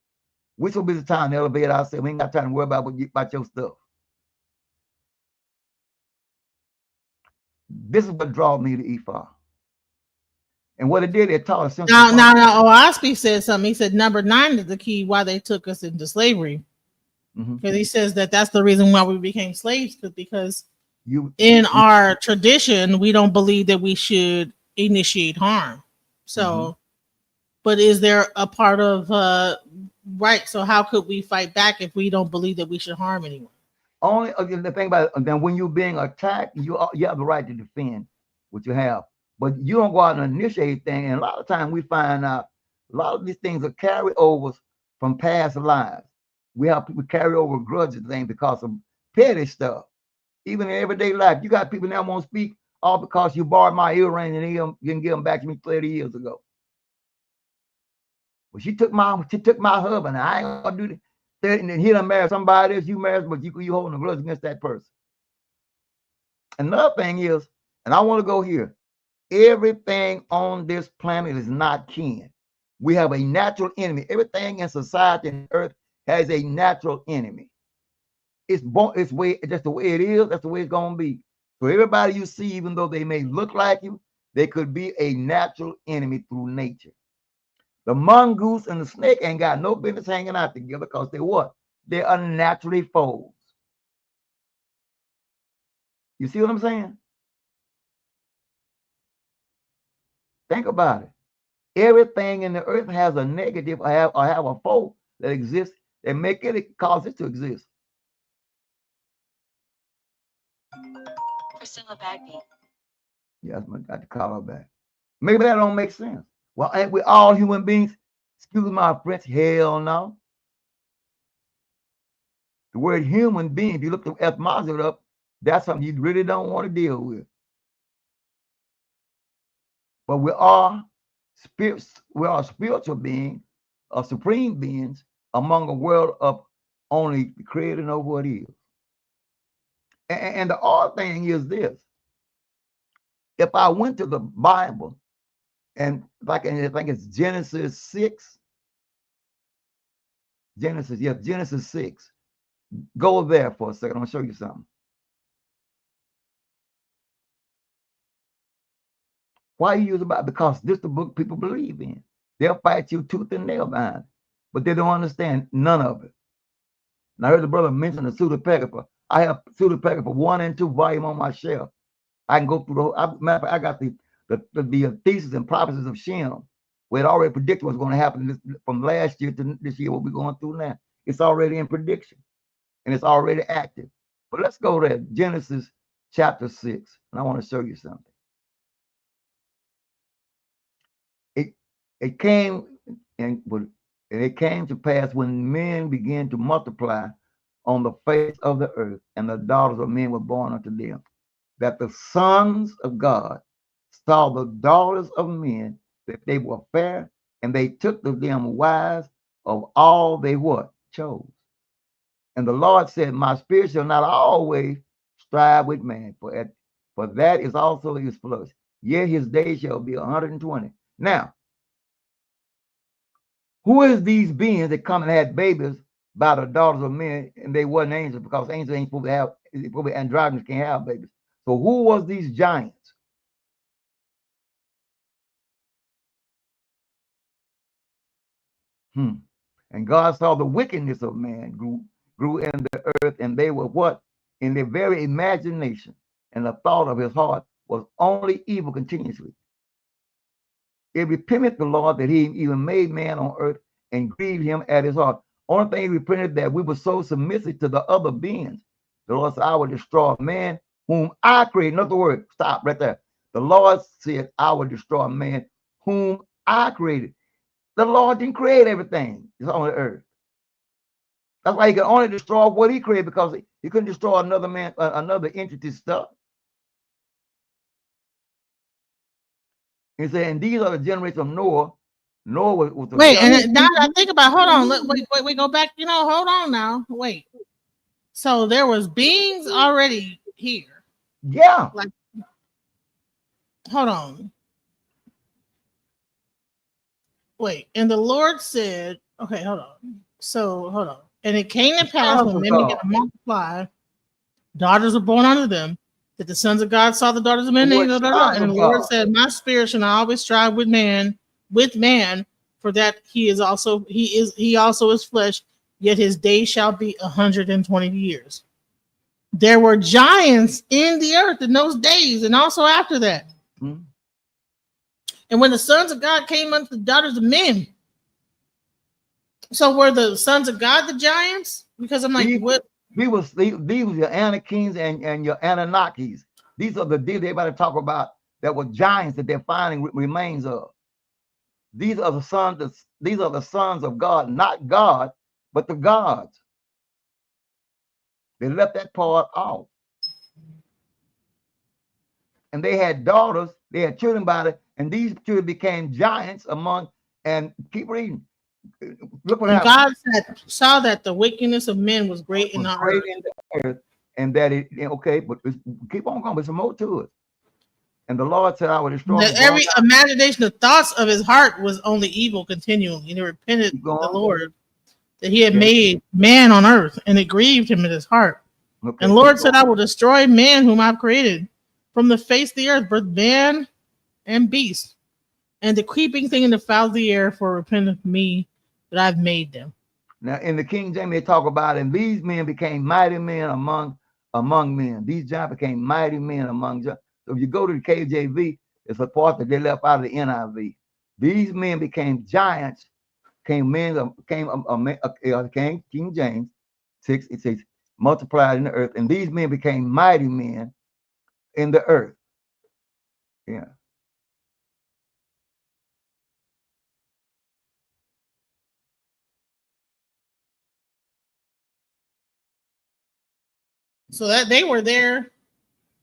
we're so busy trying to elevate ourselves. We ain't got time to worry about your stuff. This is what draws me to IFA. And what it did, it taught us. Now, Ospie said something. He said number 9 is the key why they took us into slavery. Because he says that's the reason why we became slaves, because in our tradition, we don't believe that we should initiate harm. So, but is there a part of right? So how could we fight back if we don't believe that we should harm anyone? Only the thing about it, then when you're being attacked, you have the right to defend what you have, but you don't go out and initiate things. And a lot of times we find out a lot of these things are carryovers from past lives. We have people carry over grudges things because of petty stuff. Even in everyday life, you got people now won't speak all because you borrowed my earring and you didn't give them back to me 30 years ago. Well, she took my husband. I ain't gonna do that. And then he done married somebody else. You married, but you holding a grudge against that person. Another thing is, and I want to go here. Everything on this planet is not kin. We have a natural enemy. Everything in society and earth has a natural enemy. It's just the way it is. That's the way it's gonna be. So everybody you see, even though they may look like you, they could be a natural enemy through nature. The mongoose and the snake ain't got no business hanging out together because they're what? They're unnaturally foes. You see what I'm saying? Think about it. Everything in the earth has a negative or have a foe that exists that make it cause it to exist. Priscilla Bagby. Yes, I got to call her back. Maybe that don't make sense. Well, ain't we all human beings? Excuse my French. Hell no. The word human being, if you look the etymology up, That's something you really don't want to deal with. But we are spiritual beings, supreme beings among a world of only the creator know what is. And the odd thing is this: if I went to the Bible and like I think it's Genesis 6, Genesis 6. Go there for a second. I'm gonna show you something. Why you use about? Because this is the book people believe in. They'll fight you tooth and nail behind it, but they don't understand none of it. And I heard the brother mention the pseudepigrapha. I have pseudepigrapha 1 and 2 volume on my shelf. I can go through the whole. I got the thesis and prophecies of Shem, where it already predicted what's going to happen from last year to this year. What we're going through now, it's already in prediction, and it's already active. But let's go there, Genesis chapter 6, and I want to show you something. It came and it came to pass when men began to multiply on the face of the earth, and the daughters of men were born unto them, that the sons of God saw the daughters of men, that they were fair, and they took to them wives of all they what? Chose. And the Lord said, my spirit shall not always strive with man, for that is also his flesh. Yet his days shall be 120. Now, who is these beings that come and had babies by the daughters of men, and they wasn't angels, because angels ain't supposed to have, probably androgynous can't have babies. So who was these giants? And God saw the wickedness of man grew in the earth, and they were what? In their very imagination, and the thought of his heart was only evil continuously. It repented the Lord that he even made man on earth and grieved him at his heart. Only thing he repented that we were so submissive to the other beings. The Lord said, I will destroy man whom I created. In other words, stop right there. The Lord said, I will destroy man whom I created. The Lord didn't create everything. It's on the earth. That's why he could only destroy what he created, because he couldn't destroy another man, another entity stuff. He said, and these are the generations of Noah. Noah was wait, and now I think about, hold on, wait, go back, hold on now. Wait. So there was beings already here. Yeah. Like, hold on. Wait, and the Lord said, okay, hold on. So hold on. And it came to pass when men began to multiply, daughters were born unto them, that the sons of God saw the daughters of men, and the Lord said, my spirit shall not always strive with man, for that he also is flesh, yet his days shall be 120 years. There were giants in the earth in those days, and also after that. And when the sons of God came unto the daughters of men, so were the sons of God the giants? Because I'm like, what? These were your Anakins and your Anunnakis. These are the deals everybody talk about that were giants that they're finding remains of. These are the sons of God, not God, but the gods. They left that part off. And they had daughters, they had children by it, and these children became giants among, and keep reading. Look what happened. God saw that the wickedness of men was great in the earth, and that it, okay, but keep on going, there's some more to it. And the Lord said, I will destroy every imagination, the thoughts of his heart was only evil continually. And he repented the Lord that he had made man on earth, and it grieved him in his heart. Okay, and Lord said, I will destroy man whom I've created from the face of the earth, both man and beast, and the creeping thing in the fowl of the air, for repent of me that I've made them. Now in the King James, they talk about, and these men became mighty men among men. These giants became mighty men among giants. So if you go to the KJV, it's a part that they left out of the NIV. These men became giants, came King James 6, it says, multiplied in the earth, and these men became mighty men in the earth. Yeah. So that they were there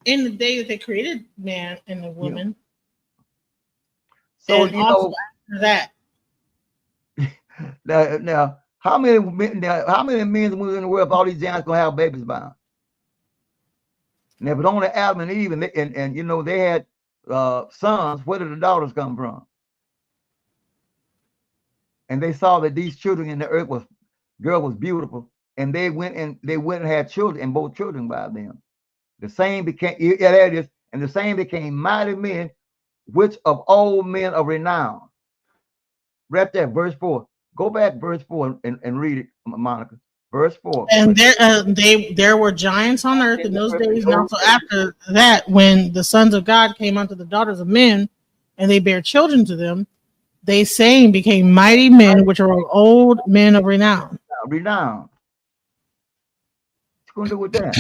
in the day that they created man and the woman. So and also after that. Now, how many men and women in the world, if all these giants gonna have babies by them? Now, if it's only Adam and Eve, and you know they had sons, where did the daughters come from? And they saw that these children in the earth girl was beautiful, and they went and had children, and both children by them. The same became, yeah, there it is, and the same became mighty men, which of old men of renown. Right there, verse 4. Go back, verse 4, and read it, Monica. Verse 4. And there were giants on earth in those days, and also after that, when the sons of God came unto the daughters of men, and they bare children to them, they same became mighty men, which are old men of renown. Renown. What's going to do with that?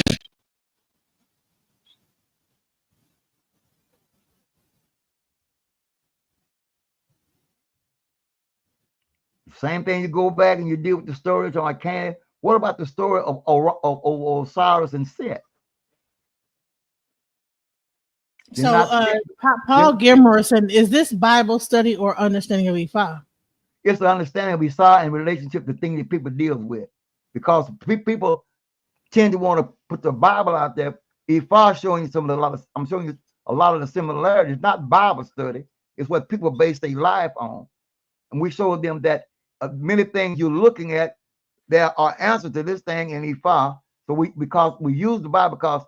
Same thing. You go back and you deal with the story of like Canaan. What about the story of Osiris and Set? So Paul Gilmore said, "Is this Bible study or understanding of Ifa?" It's the understanding of Ifa in relationship to things that people deal with, because people tend to want to put the Bible out there. Ifa showing you I'm showing you a lot of the similarities. It's not Bible study. It's what people base their life on, and we showed them that many things you're looking at, there are answers to this thing in Ifa. So because we use the Bible, because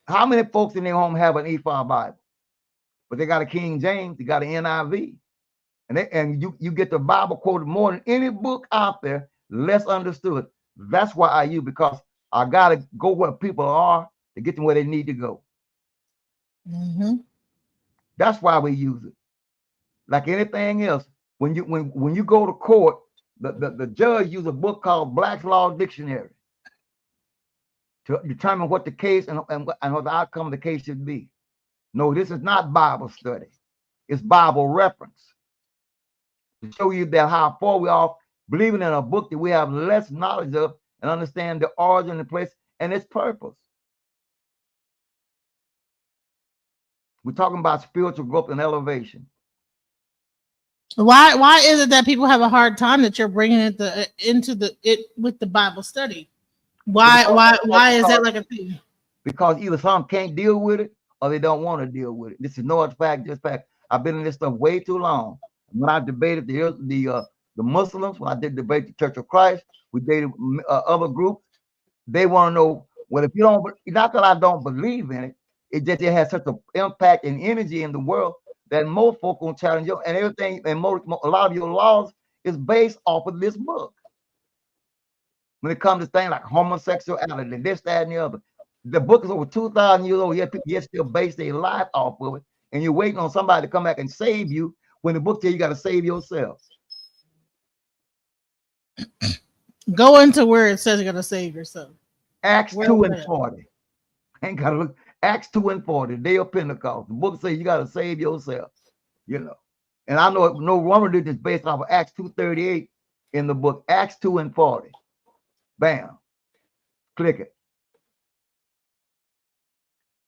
how many folks in their home have an Ifa Bible? But they got a King James, they got an NIV. And you get the Bible quoted more than any book out there, less understood. That's why I use, because I gotta go where people are to get them where they need to go. Mm-hmm. That's why we use it. Like anything else, when you go to court, the judge uses a book called Black's Law Dictionary to determine what the case and what the outcome of the case should be. No, this is not Bible study. It's Bible reference. To show you that how far we are believing in a book that we have less knowledge of and understand the origin, the place, and its purpose. We're talking about spiritual growth and elevation. Why is it that people have a hard time that you're bringing it into it with the Bible study? Why is that like a thing? Because either some can't deal with it or they don't want to deal with it. This is no fact, just fact. I've been in this stuff way too long. When I debated the Muslims, when I did debate the Church of Christ, we dated other groups. They want to know, well, if you don't, not that I don't believe in it, it just it has such an impact and energy in the world that most folk will challenge you, and everything, and a lot of your laws is based off of this book. When it comes to things like homosexuality, this, that, and the other, the book is over 2,000 years old. Yet people yet still base their life off of it, and you're waiting on somebody to come back and save you. When the book says you got to save yourself. Go into where it says you got to save yourself. Acts 2 and 40. Ain't got to look. Acts 2 and 40, day of Pentecost. The book says you got to save yourself. You know. And I know no woman did this based off of Acts 2:38 in the book. Acts 2 and 40. Bam. Click it.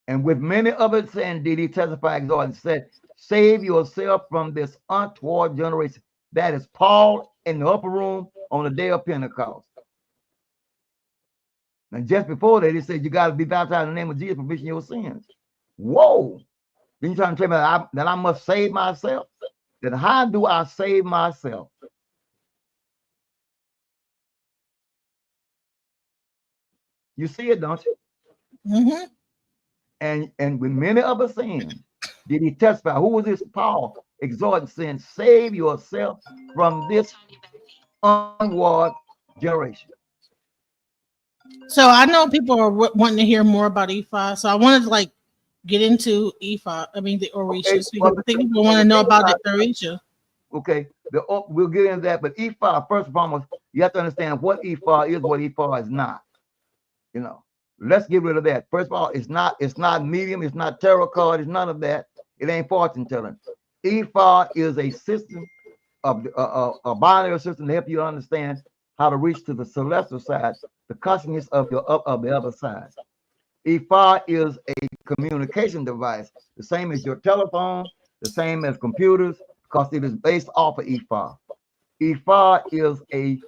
And with many others saying, did he testify, exhort, and said, save yourself from this untoward generation. That is Paul in the upper room on the day of Pentecost. And just before that, he said, you got to be baptized in the name of Jesus for remission of your sins. Whoa. Then you're trying to tell me that I must save myself? Then how do I save myself? You see it, don't you? Mm-hmm. And with many other sins, did he testify? Who was this Paul exhorting, saying, save yourself from this unward generation? So I know people are wanting to hear more about Ifa. So I wanted to like get into Ifa. I mean the Orisha. Okay, I think people want to know about the Orisha. Okay, we'll get into that. But Ifa, first and foremost, you have to understand what Ifa is, what Ifa is not. You know. Let's get rid of that. First of all, it's not medium, it's not tarot card, it's none of that. It ain't fortune telling. Ifa is a system of a binary system to help you understand how to reach to the celestial side, the consciousness of the other side. IFA is a communication device, the same as your telephone, the same as computers, because it is based off of IFA. IFA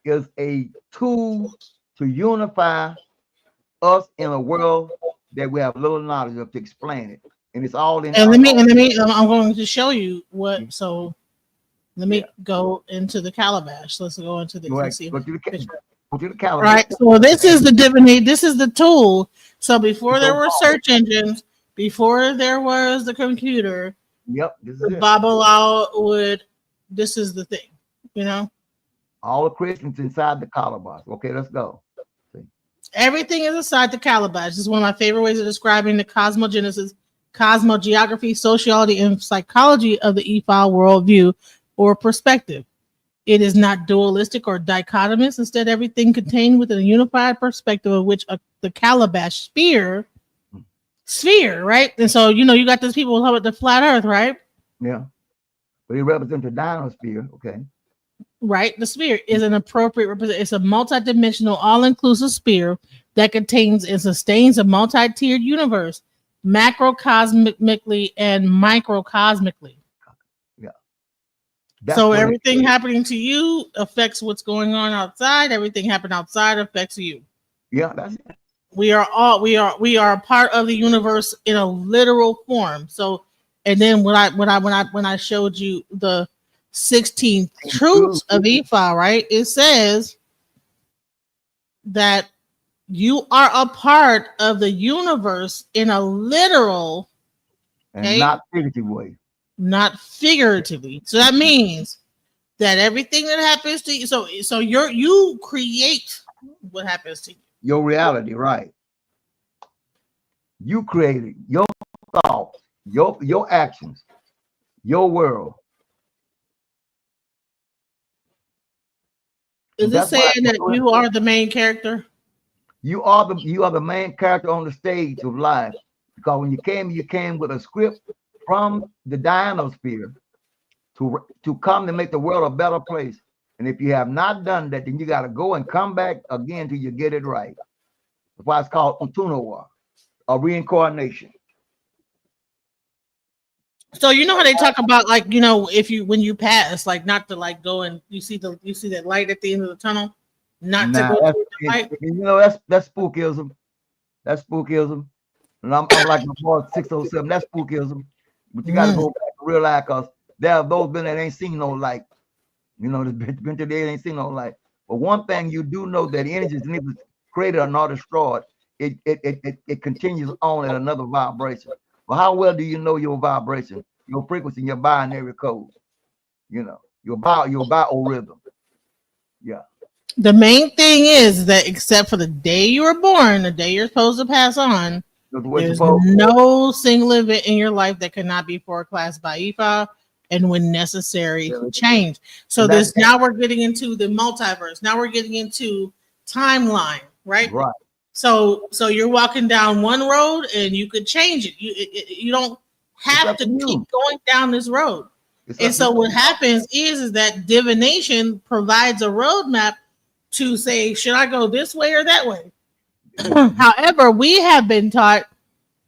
is a tool to unify us in a world that we have little knowledge of to explain it, and it's all in. And I'm going to show you what. So let me go into the calabash. Let's go into this. Let's see. Go to the calabash. Right. So this is the divinate. This is the tool. So before there were search engines, before there was the computer, yep, this is it. Babylon would. This is the thing. You know. All the Christians inside the calabash. Okay, let's go. Everything is inside the calabash. This is one of my favorite ways of describing the cosmogenesis, cosmogeography, sociology, and psychology of the IFA worldview or perspective. It is not dualistic or dichotomous. Instead, everything contained within a unified perspective of which the calabash sphere, right? And so, you got those people talking about the flat earth, right? Yeah. But it represents the dinosphere, okay? Right. The sphere is an appropriate representation. It's a multidimensional, all-inclusive sphere that contains and sustains a multi-tiered universe, macrocosmically and microcosmically. Yeah. So everything happening to you affects what's going on outside. Everything happening outside affects you. Yeah, that's it. We are a part of the universe in a literal form. So, and then when I showed you the 16 truths of IFA, right? It says that you are a part of the universe in a literal and not figurative way. Not figuratively. So that means that everything that happens to you, so you create what happens to you. Your reality, right? You created your thoughts, your actions, your world. Is this saying that you are the main character? You are the main character on the stage of life, because when you came with a script from the Dinosphere to come to make the world a better place. And if you have not done that, then you got to go and come back again till you get it right. That's why it's called Untunowa, a reincarnation. So you know how they talk about, like, when you pass, like, not to like go and you see that light at the end of the tunnel, not to go to the light. That's spookism. That's spookism. And I'm like my boy 607. That's spookism. But you got to go back to real life, because there are those that ain't seen no light. That's been today ain't seen no light. But one thing you do know, that energy is neither created or not destroyed. It continues on at another vibration. Well, how well do you know your vibration, your frequency, your binary code? Your biorhythm. Yeah. The main thing is that, except for the day you were born, the day you're supposed to pass on, there's no single event in your life that cannot be forecast by IFA, and when necessary, change. So now we're getting into the multiverse. Now we're getting into timeline, right? Right. So you're walking down one road and you could change it. You don't have to keep going down this road. And so what happens is that divination provides a roadmap to say, should I go this way or that way? However, we have been taught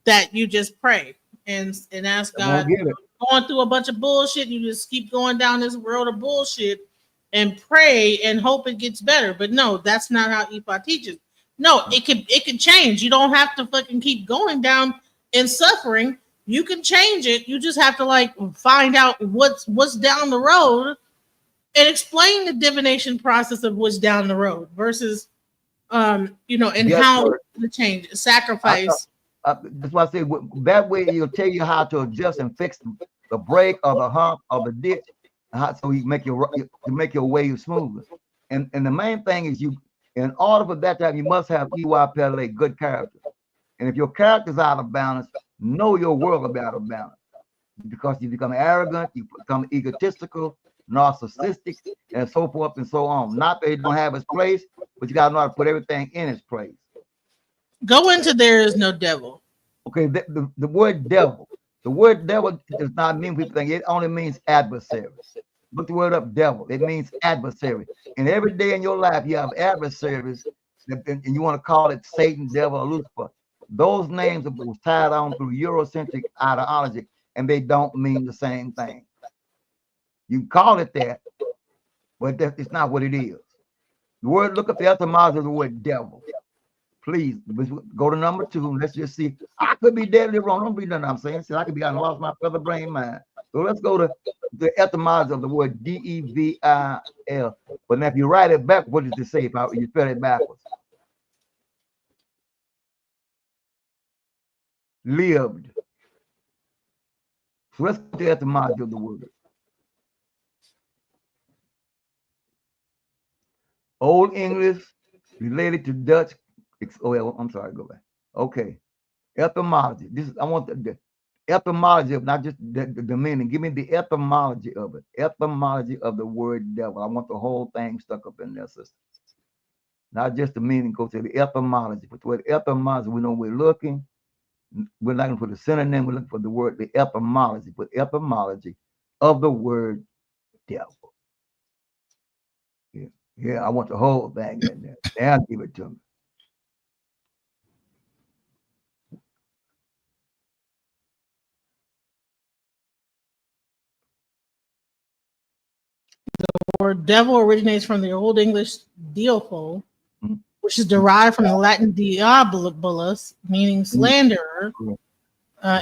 that you just pray and ask God. Going through a bunch of bullshit, you just keep going down this road of bullshit and pray and hope it gets better. But no, that's not how IFA teaches. No, it can change. You don't have to fucking keep going down in suffering. You can change it. You just have to find out what's down the road and explain the divination process of what's down the road versus and how to change, sacrifice. That's why I say that way it'll tell you how to adjust and fix the break or the hump or the ditch, so you make your way smoother. And the main thing is, in order for that time, you must have EYPLA, good character. And if your character's out of balance, know your world will be out of balance, because you become arrogant, you become egotistical, narcissistic, and so forth and so on. Not that it don't have its place, but you gotta know how to put everything in its place. Go into there is no devil. Okay, the word devil. The word devil does not mean people think. It only means adversary. Look the word up, devil. It means adversary. And every day in your life, you have adversaries, and you want to call it Satan, devil, or Lucifer. Those names was tied on through Eurocentric ideology, and they don't mean the same thing. You call it that, but it's not what it is. The word, look up the etymology of the word devil. Please go to number 2. Let's just see. I could be deadly wrong. Don't be nothing I'm saying. See, I could be I lost my feather brain mind. So let's go to the etymology of the word devil. But now if you write it back, what does it say if you spell it backwards? Lived. So let's go to the etymology of the word. Old English related to Dutch. Oh, I'm sorry, go back. Okay. Etymology. I want the etymology of not just the meaning. Give me the etymology of it. Etymology of the word devil. I want the whole thing stuck up in there, sister. Not just the meaning. Go to the etymology. But the word etymology, we know we're looking. We're not looking for the synonym. We're looking for the word, the etymology. But etymology of the word devil. Yeah, I want the whole thing in there. Now give it to me. The word devil originates from the Old English diaphol, which is derived from the Latin diabolus, meaning slanderer.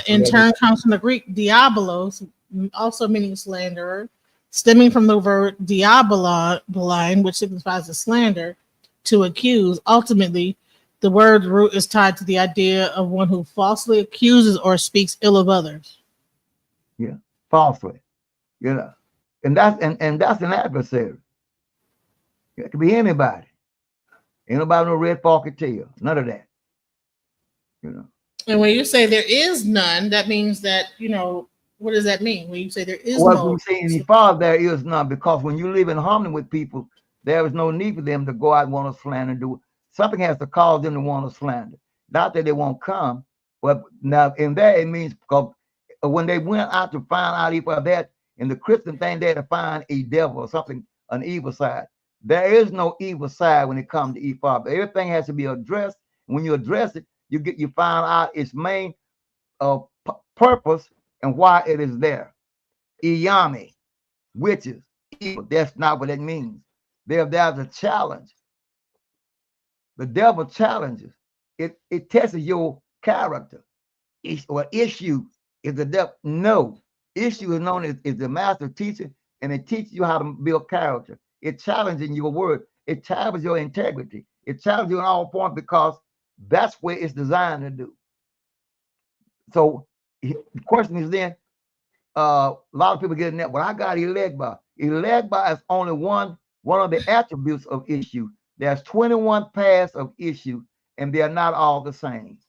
In turn comes from the Greek diabolos, also meaning slanderer, stemming from the word diaboline, which signifies to slander, to accuse. Ultimately, the word root is tied to the idea of one who falsely accuses or speaks ill of others. Yeah, falsely. Yeah. And that's an adversary. It could be anybody. Ain't nobody no red forky tail. None of that. And when you say there is none, that means that, what does that mean? When you say there is well, no. When you say any father, there is none, because when you live in harmony with people, there is no need for them to go out and want to slander and do it. Something has to cause them to want to slander. Not that they won't come, but now in that it means because when they went out to find out if that in the Christian thing, they had to find a devil or something, an evil side. There is no evil side when it comes to IFA. Everything has to be addressed. When you address it, you find out its main purpose and why it is there. Iyami, witches, evil. That's not what it means. There's a challenge. The devil challenges. It tests your character. Or issue is the devil. No. Issue is known as the master teacher, and it teaches you how to build character. It challenges your word. It challenges your integrity. It challenges you in all points because that's where it's designed to do. So the question is then, a lot of people get in that. Well, I got Elegba. Elegba is only one of the attributes of issue. There's 21 paths of issue, and they're not all the same.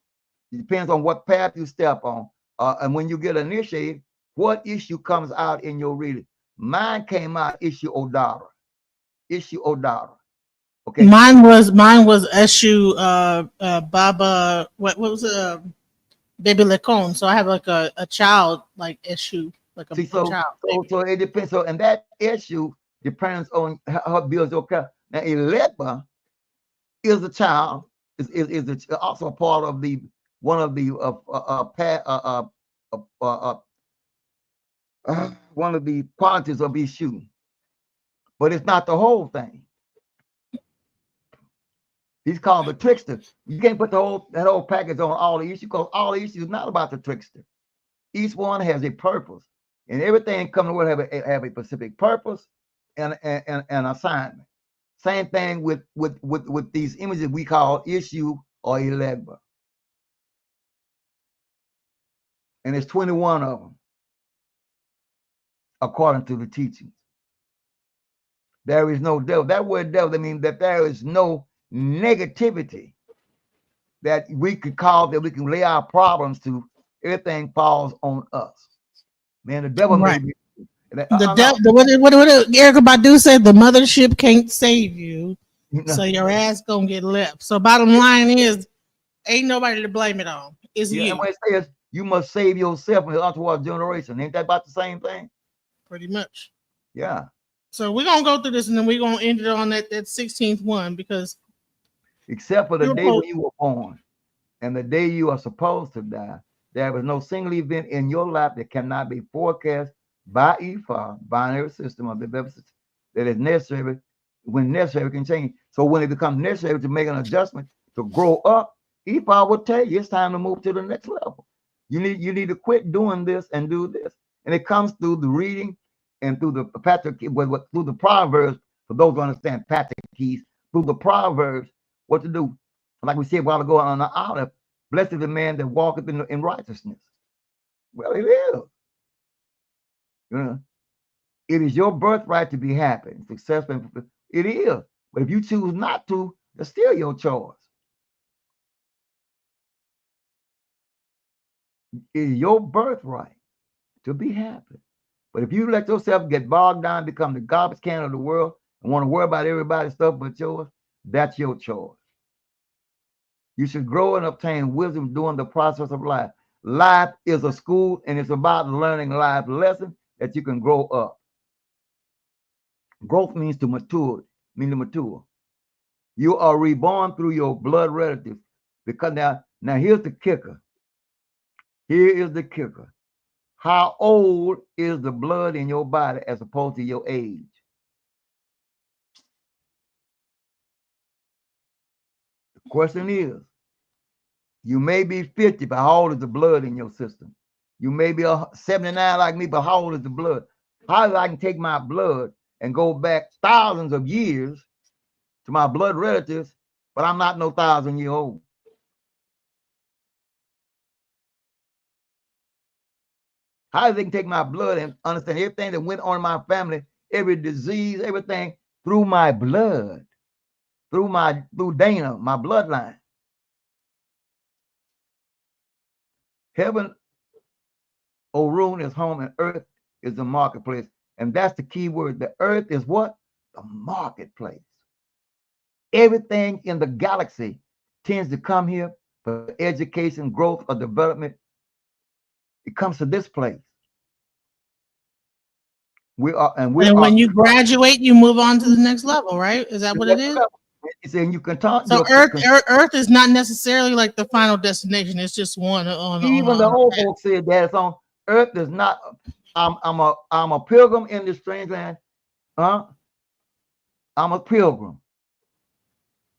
It depends on what path you step on. And when you get initiated, what issue comes out in your reading? Mine came out issue Odara. Issue Odara. Okay. Mine was issue Baba. What was it? Baby Lecon. So I have like a child like issue, like a child. So it depends. So and that issue depends on how it builds your character. Now Elegba is a child, is also a part of the one of the one of the qualities of issue, but it's not the whole thing. He's called the trickster. You can't put that whole package on all the issues, because all the issues is not about the trickster. Each one has a purpose, and everything coming to world have a specific purpose and assignment. Same thing with these images we call issue or Elegba. And there's 21 of them, according to the teachings. There is no devil. That word devil, that means that there is no negativity that we could call, that we can lay our problems to. Everything falls on us. Man, the devil right. may be. The devil. What Erykah Badu said, the mothership can't save you, so your ass gonna get left. So bottom line is, ain't nobody to blame it on. It's you. And when it says you must save yourself in the untoward generation, ain't that about the same thing? Pretty much. Yeah. So we're gonna go through this, and then we're gonna end it on that 16th one, because except for the day when you were born. and the day you are supposed to die. There is no single event in your life that cannot be forecast by IFA, binary system of the system, that is necessary. When necessary can change. So when it becomes necessary to make an adjustment to grow up, IFA will tell you it's time to move to the next level. You need to quit doing this and do this. And it comes through the reading and through the through the Proverbs, for those who understand Patrick keys, through the Proverbs, what to do. Like we said a while ago on the olive, blessed is the man that walketh in righteousness. Well, it is. You know, it is your birthright to be happy and successful. It is. But if you choose not to, it's still your choice. It is your birthright to be happy. But if you let yourself get bogged down, become the garbage can of the world, and want to worry about everybody's stuff but yours, that's your choice. You should grow and obtain wisdom during the process of life. Life is a school, and it's about learning life lessons that you can grow up. Growth means to mature, You are reborn through your blood relatives. Because now here's the kicker. Here is the kicker. How old is the blood in your body as opposed to your age? The question is, you may be 50, but how old is the blood in your system? You may be 79 like me, but how old is the blood? How I can take my blood and go back thousands of years to my blood relatives, but I'm not no 1,000-year-old. How they can take my blood and understand everything that went on in my family, every disease, everything through my blood, through Dana, my bloodline. Heaven, Orun, is home, and earth is the marketplace. And that's the key word. The earth is what? The marketplace. Everything in the galaxy tends to come here for education, growth, or development. It comes to this place. And when you graduate, you move on to the next level, right? Is that what it is? It's saying you can talk. So Earth is not necessarily like the final destination. It's just one on. Even the old folks said that it's on. Earth is not. I'm a pilgrim in this strange land. I'm a pilgrim.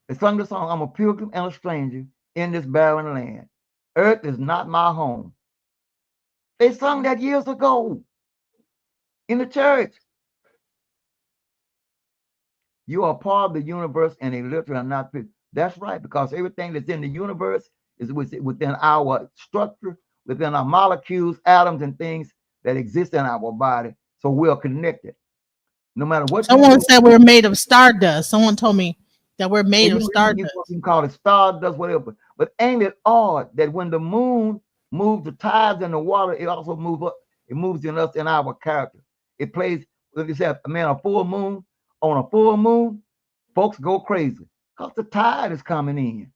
They sung the song. I'm a pilgrim and a stranger in this barren land. Earth is not my home. They sung that years ago in the church. You are part of the universe and a literal and not physical. That's right, because everything that's in the universe is within our structure, within our molecules, atoms, and things that exist in our body. So we're connected. No matter what. Someone said we're made of stardust. Someone told me that we're made of stardust. You can call it stardust, whatever. But ain't it odd that when the moon moves the tides in the water, it also moves up. It moves in us in our character. It plays, like you said, man, a full moon. On a full moon, folks go crazy because the tide is coming in.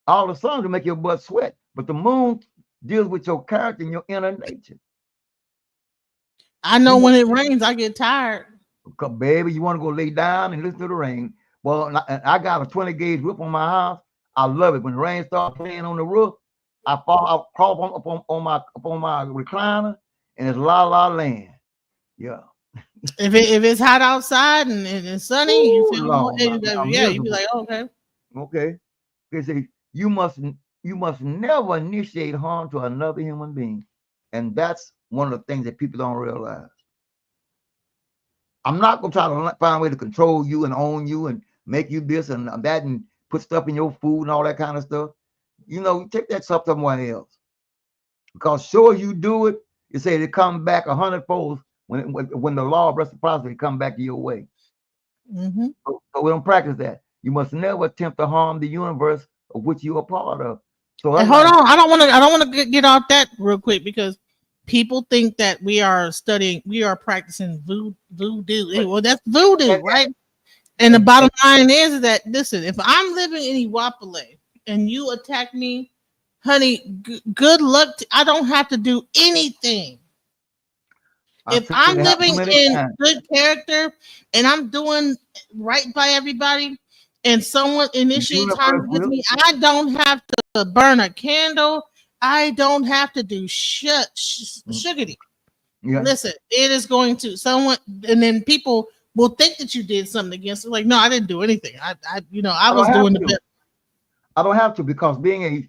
All the sun will make your butt sweat, but the moon deals with your character and your inner nature. I know when it rains, I get tired. Baby, you want to go lay down and listen to the rain. Well, I got a 20-gauge roof on my house. I love it. When the rain starts playing on the roof, I crawl up on my recliner, and it's la land. Yeah. If it's hot outside and it's sunny, you feel more, yeah, you be like, okay. Okay. They say you must never initiate harm to another human being. And that's one of the things that people don't realize. I'm not gonna try to find a way to control you and own you and make you this and that and put stuff in your food and all that kind of stuff. You know, take that stuff somewhere else. Because sure you do it, you say it comes back 100-fold when the law of reciprocity come back to your way. Mm-hmm. So we don't practice that. You must never attempt to harm the universe of which you are part of. So hold on, I don't want to get off that real quick because people think that we are practicing voodoo. Well, that's voodoo, right? And the bottom line is that, listen, if I'm living in Iwapale and you attack me, honey, good luck. I don't have to do anything. If I'm living in good character and I'm doing right by everybody and someone initiates harm against me, I don't have to burn a candle. I don't have to do sugarity. Yeah. Listen, it is going to someone, and then people will think that you did something against it. Like, no, I didn't do anything. I was doing the best. I don't have to, because being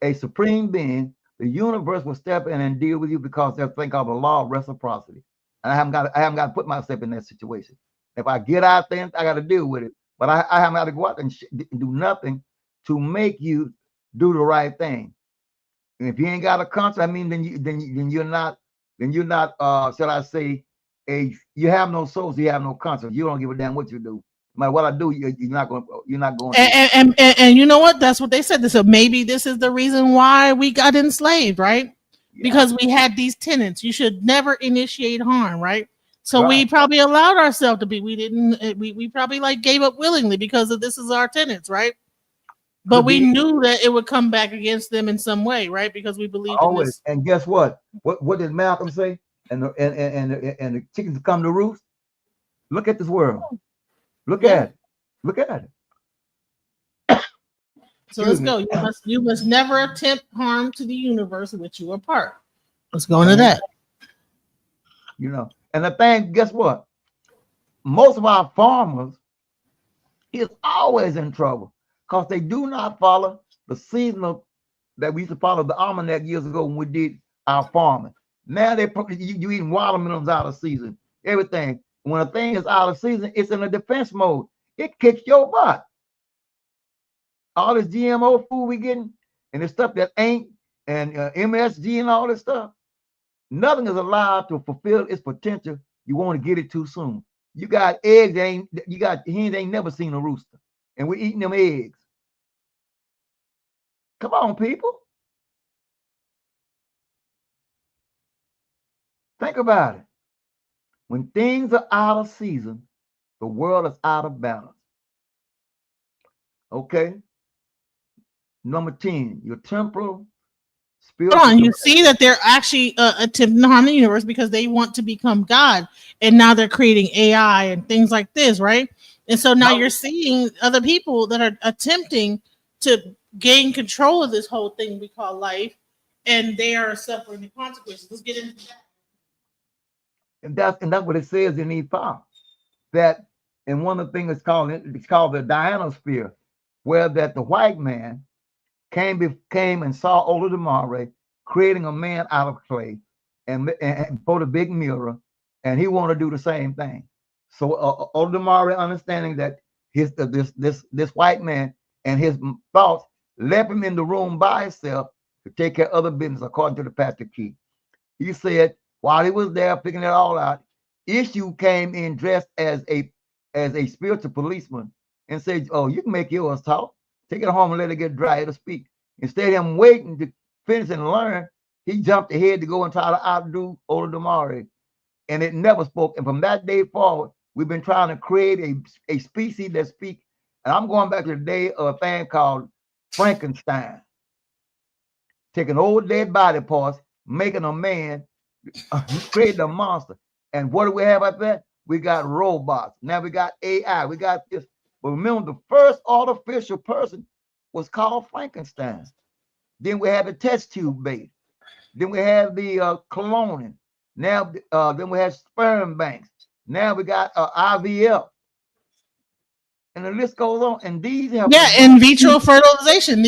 a supreme being, the universe will step in and deal with you, because there's a thing called the law of reciprocity. And I haven't got to put myself in that situation. If I get out there, I got to deal with it. But I haven't got to go out and do nothing to make you do the right thing. And if you ain't got a conscience, I mean, then you're not shall I say, you have no soul, so you have no conscience. You don't give a damn what you do. No matter what I do, you're not going. And you know what? That's what they said. So maybe this is the reason why we got enslaved, right? Yeah. Because we had these tenets. You should never initiate harm, right? So we probably allowed ourselves to be. We didn't. We probably like gave up willingly because of this is our tenets, right? But we knew that it would come back against them in some way, right? Because we believed in this. And guess what? What did Malcolm say? And the chickens come to roost. Look at this world. Look at it. Look at it. So let's go. You must never attempt harm to the universe in which you are part. Let's go into that. You know, and the thing, guess what? Most of our farmers is always in trouble because they do not follow the seasonal that we used to follow the almanac years ago when we did our farming. Now you eating watermelons out of season, everything. When a thing is out of season, it's in a defense mode. It kicks your butt. All this GMO food we getting and the stuff that ain't, and MSG and all this stuff, nothing is allowed to fulfill its potential. You want to get it too soon. You got eggs, you got hens ain't never seen a rooster, and we're eating them eggs. Come on, people. Think about it. When things are out of season, the world is out of balance. Okay. Number 10, your temporal spiritual. Hold on, you see that they're actually attempting to harm the universe because they want to become God, and now they're creating AI and things like this, right? And so now you're seeing other people that are attempting to gain control of this whole thing we call life, and they are suffering the consequences. Let's get into that. And that's what it says in IFA, that in one of the things it's called the Dianosphere, where that the white man came and saw Olodumare creating a man out of clay and for the big mirror, and he wanted to do the same thing. So Olodumare, understanding that this white man and his thoughts left him in the room by himself to take care of other business, according to the Pastor Key. He said, while he was there figuring it all out, Issue came in dressed as a spiritual policeman and said, "Oh, you can make yours talk. Take it home and let it get dry. It'll speak." Instead of him waiting to finish and learn, he jumped ahead to go and try to outdo Olodumare, and it never spoke. And from that day forward, we've been trying to create a species that speaks. And I'm going back to the day of a thing called Frankenstein, taking old dead body parts, making a man, creating a monster. And what do we have out there? We got robots. Now we got AI. We got this. But remember, the first artificial person was called Frankenstein. Then we had the test tube baby. Then we had the cloning. Now, then we had sperm banks. Now we got IVF. And the list goes on. And these have in vitro fertilization.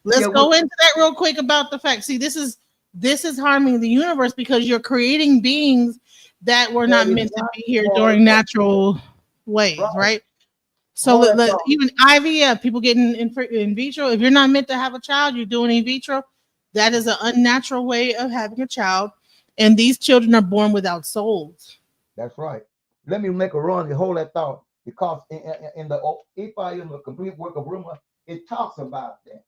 Let's go into that real quick about the fact. See, this is harming the universe because you're creating beings that were not meant to be here during natural ways, right? So even IVF, people getting in vitro. If you're not meant to have a child, you're doing in vitro. That is an unnatural way of having a child, and these children are born without souls. That's right. Let me make a run to hold that thought, because in the IFA, in the complete work of Ruma, it talks about that.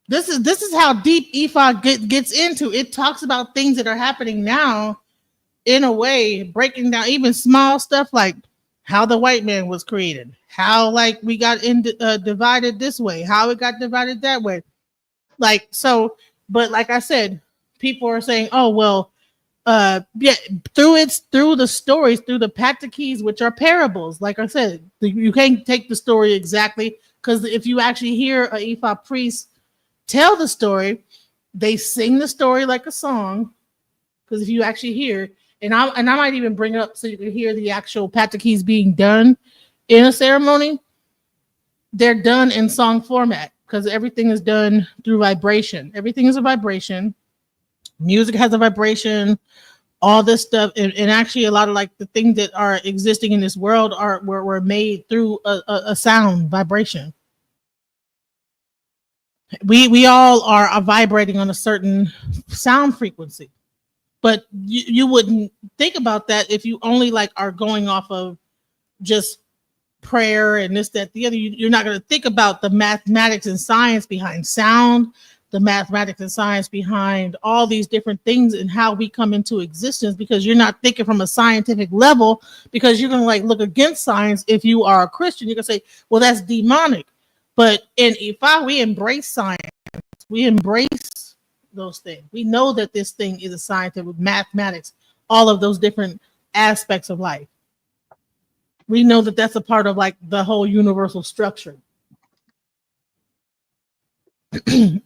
This is how deep IFA gets into. It talks about things that are happening now, in a way, breaking down even small stuff like how the white man was created, how like we got divided this way, how it got divided that way. Like, so, but like I said, people are saying, oh, well, yeah, through the stories, through the Patakeys, which are parables. Like I said, you can't take the story exactly, because if you actually hear a Ifa priest tell the story, they sing the story like a song. Because if you actually hear, and I might even bring up so you can hear the actual Patakeys being done in a ceremony, they're done in song format because everything is done through vibration. Everything is a vibration. Music has a vibration. All this stuff, and actually a lot of like the things that are existing in this world were made through a sound vibration. We all are vibrating on a certain sound frequency, but you wouldn't think about that if you only like are going off of just prayer and this, that, the other. You're not going to think about the mathematics and science behind sound, the mathematics and science behind all these different things and how we come into existence, because you're not thinking from a scientific level, because you're going to like look against science. If you are a Christian, you're going to say, well, that's demonic. But in Ifa, we embrace science. We embrace those things. We know that this thing is a scientific mathematics, all of those different aspects of life. We know that that's a part of like the whole universal structure.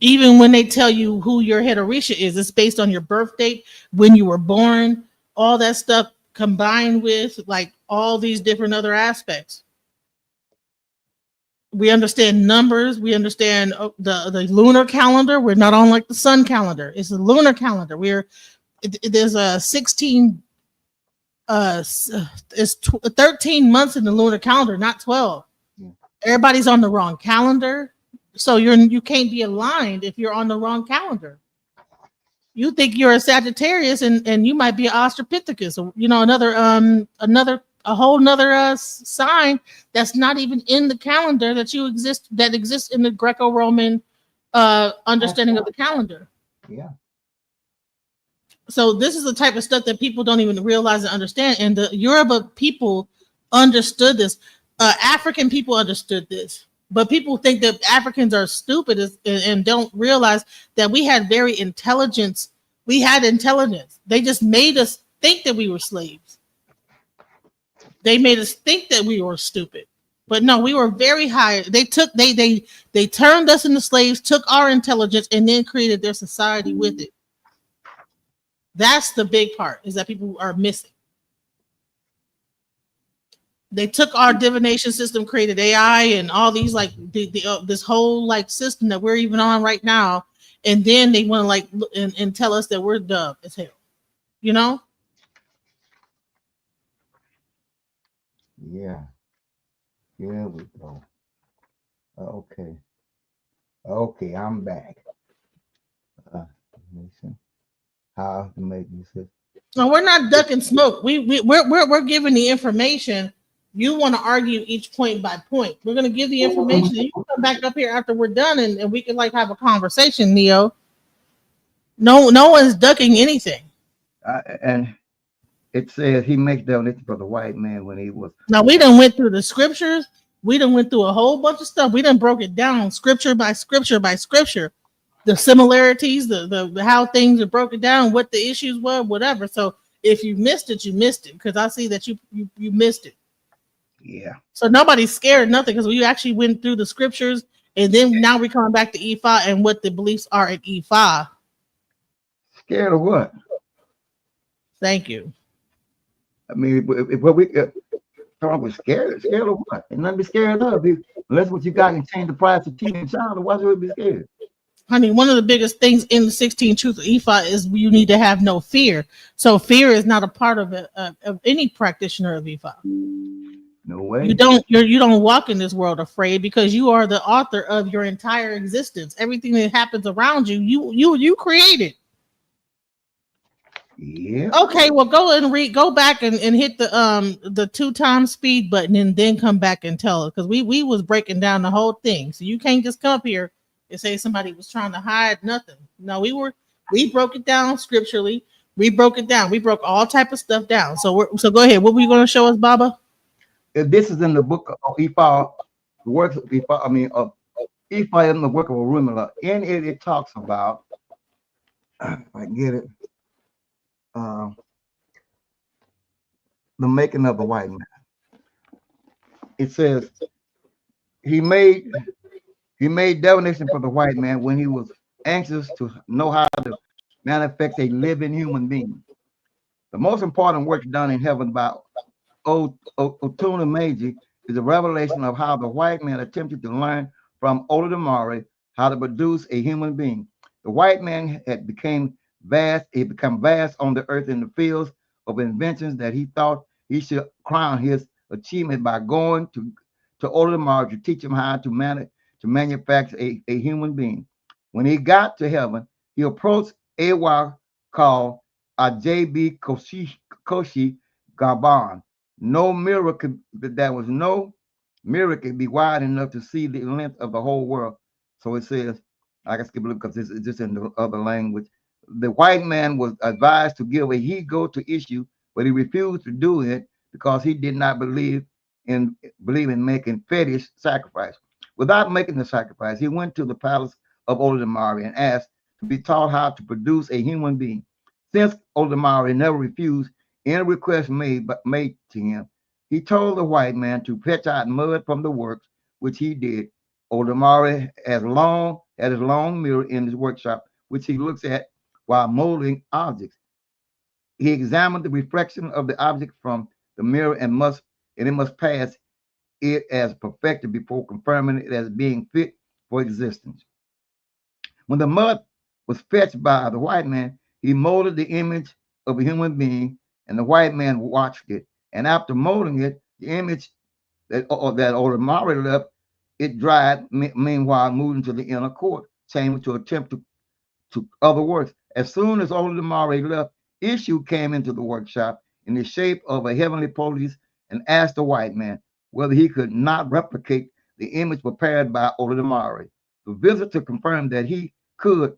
Even when they tell you who your head Orisha is, it's based on your birth date, when you were born, all that stuff combined with like all these different other aspects. We understand numbers. We understand the lunar calendar. We're not on like the sun calendar. It's a lunar calendar. There's a 16 it's 13 months in the lunar calendar, not 12. Everybody's on the wrong calendar, so you can't be aligned if you're on the wrong calendar. You think you're a Sagittarius and you might be an Australopithecus, or a whole nother sign that's not even in the calendar that exists in the Greco-Roman understanding of the calendar. Yeah. So this is the type of stuff that people don't even realize and understand. And the Yoruba people understood this. African people understood this. But people think that Africans are stupid and don't realize that we had intelligence. We had intelligence. They just made us think that we were slaves. They made us think that we were stupid. But no, we were very high. They turned us into slaves, took our intelligence, and then created their society with it. That's the big part, is that people are missing. They took our divination system, created AI and all these like this whole like system that we're even on right now, and then they want to like and tell us that we're dumb as hell, you know? Yeah. Here we go. Okay, I'm back. How to make this? No, we're not ducking smoke. We're giving the information. You want to argue each point by point. We're gonna give the information. And you can come back up here after we're done, and we can like have a conversation, Neo. No one's ducking anything. And it says he makes donation for the white man when he was. Now we done went through the scriptures. We done went through a whole bunch of stuff. We done broke it down scripture by scripture by scripture. The similarities, the how things are broken down, what the issues were, whatever. So if you missed it, you missed it, because I see that you missed it. Yeah. So nobody's scared of nothing, because we actually went through the scriptures, and then now we're coming back to Ifa and what the beliefs are in Ifa. Scared of what? Thank you. I mean, if we we're scared of what? And nothing to be scared of. Unless what you got can change the price of tea in China, why should we be scared? Honey, one of the biggest things in the 16 Truths of Ifa is you need to have no fear. So fear is not a part of any practitioner of Ifa. No way. You don't walk in this world afraid, because you are the author of your entire existence. Everything that happens around you, you created. Yeah. Okay, well go back and hit the 2x speed button, and then come back and tell us, because we was breaking down the whole thing. So you can't just come up here and say somebody was trying to hide nothing. No, we broke it down scripturally. We broke it down. We broke all type of stuff down. So go ahead. What were you going to show us, Baba? This is in the book of Ifa, the works of Ifa. I mean, Ifa in the work of Orunmila. In it talks about. If I get it. uh, the making of the white man. It says he made divination for the white man when he was anxious to know how to manifest a living human being. The most important work done in heaven by Otuna Meiji is a revelation of how the white man attempted to learn from Olodumare how to produce a human being. The white man had become vast on the earth in the fields of inventions that he thought he should crown his achievement by going to Olodumare to teach him how to manufacture a human being. When he got to heaven, he approached Awa called J.B. Koshi Gaban. No mirror could be wide enough to see the length of the whole world. So it says, I can skip a little because it's just in the other language. The white man was advised to give a he-goat to issue, but he refused to do it because he did not believe in making fetish sacrifice. Without making the sacrifice, he went to the palace of Olodumare and asked to be taught how to produce a human being. Since Olodumare never refused any request made to him, he told the white man to fetch out mud from the works, which he did. Olodumare had his long mirror in his workshop, which he looks at while molding objects. He examined the reflection of the object from the mirror and it must pass it as perfected before confirming it as being fit for existence. When the mud was fetched by the white man, he molded the image of a human being, and the white man watched it. And after molding it, the image that Olodumare left, it dried, meanwhile moving to the inner court chamber to attempt to other works. As soon as Olodumare left, Issue came into the workshop in the shape of a heavenly police and asked the white man whether he could not replicate the image prepared by Olodumare. The visitor confirmed that he could.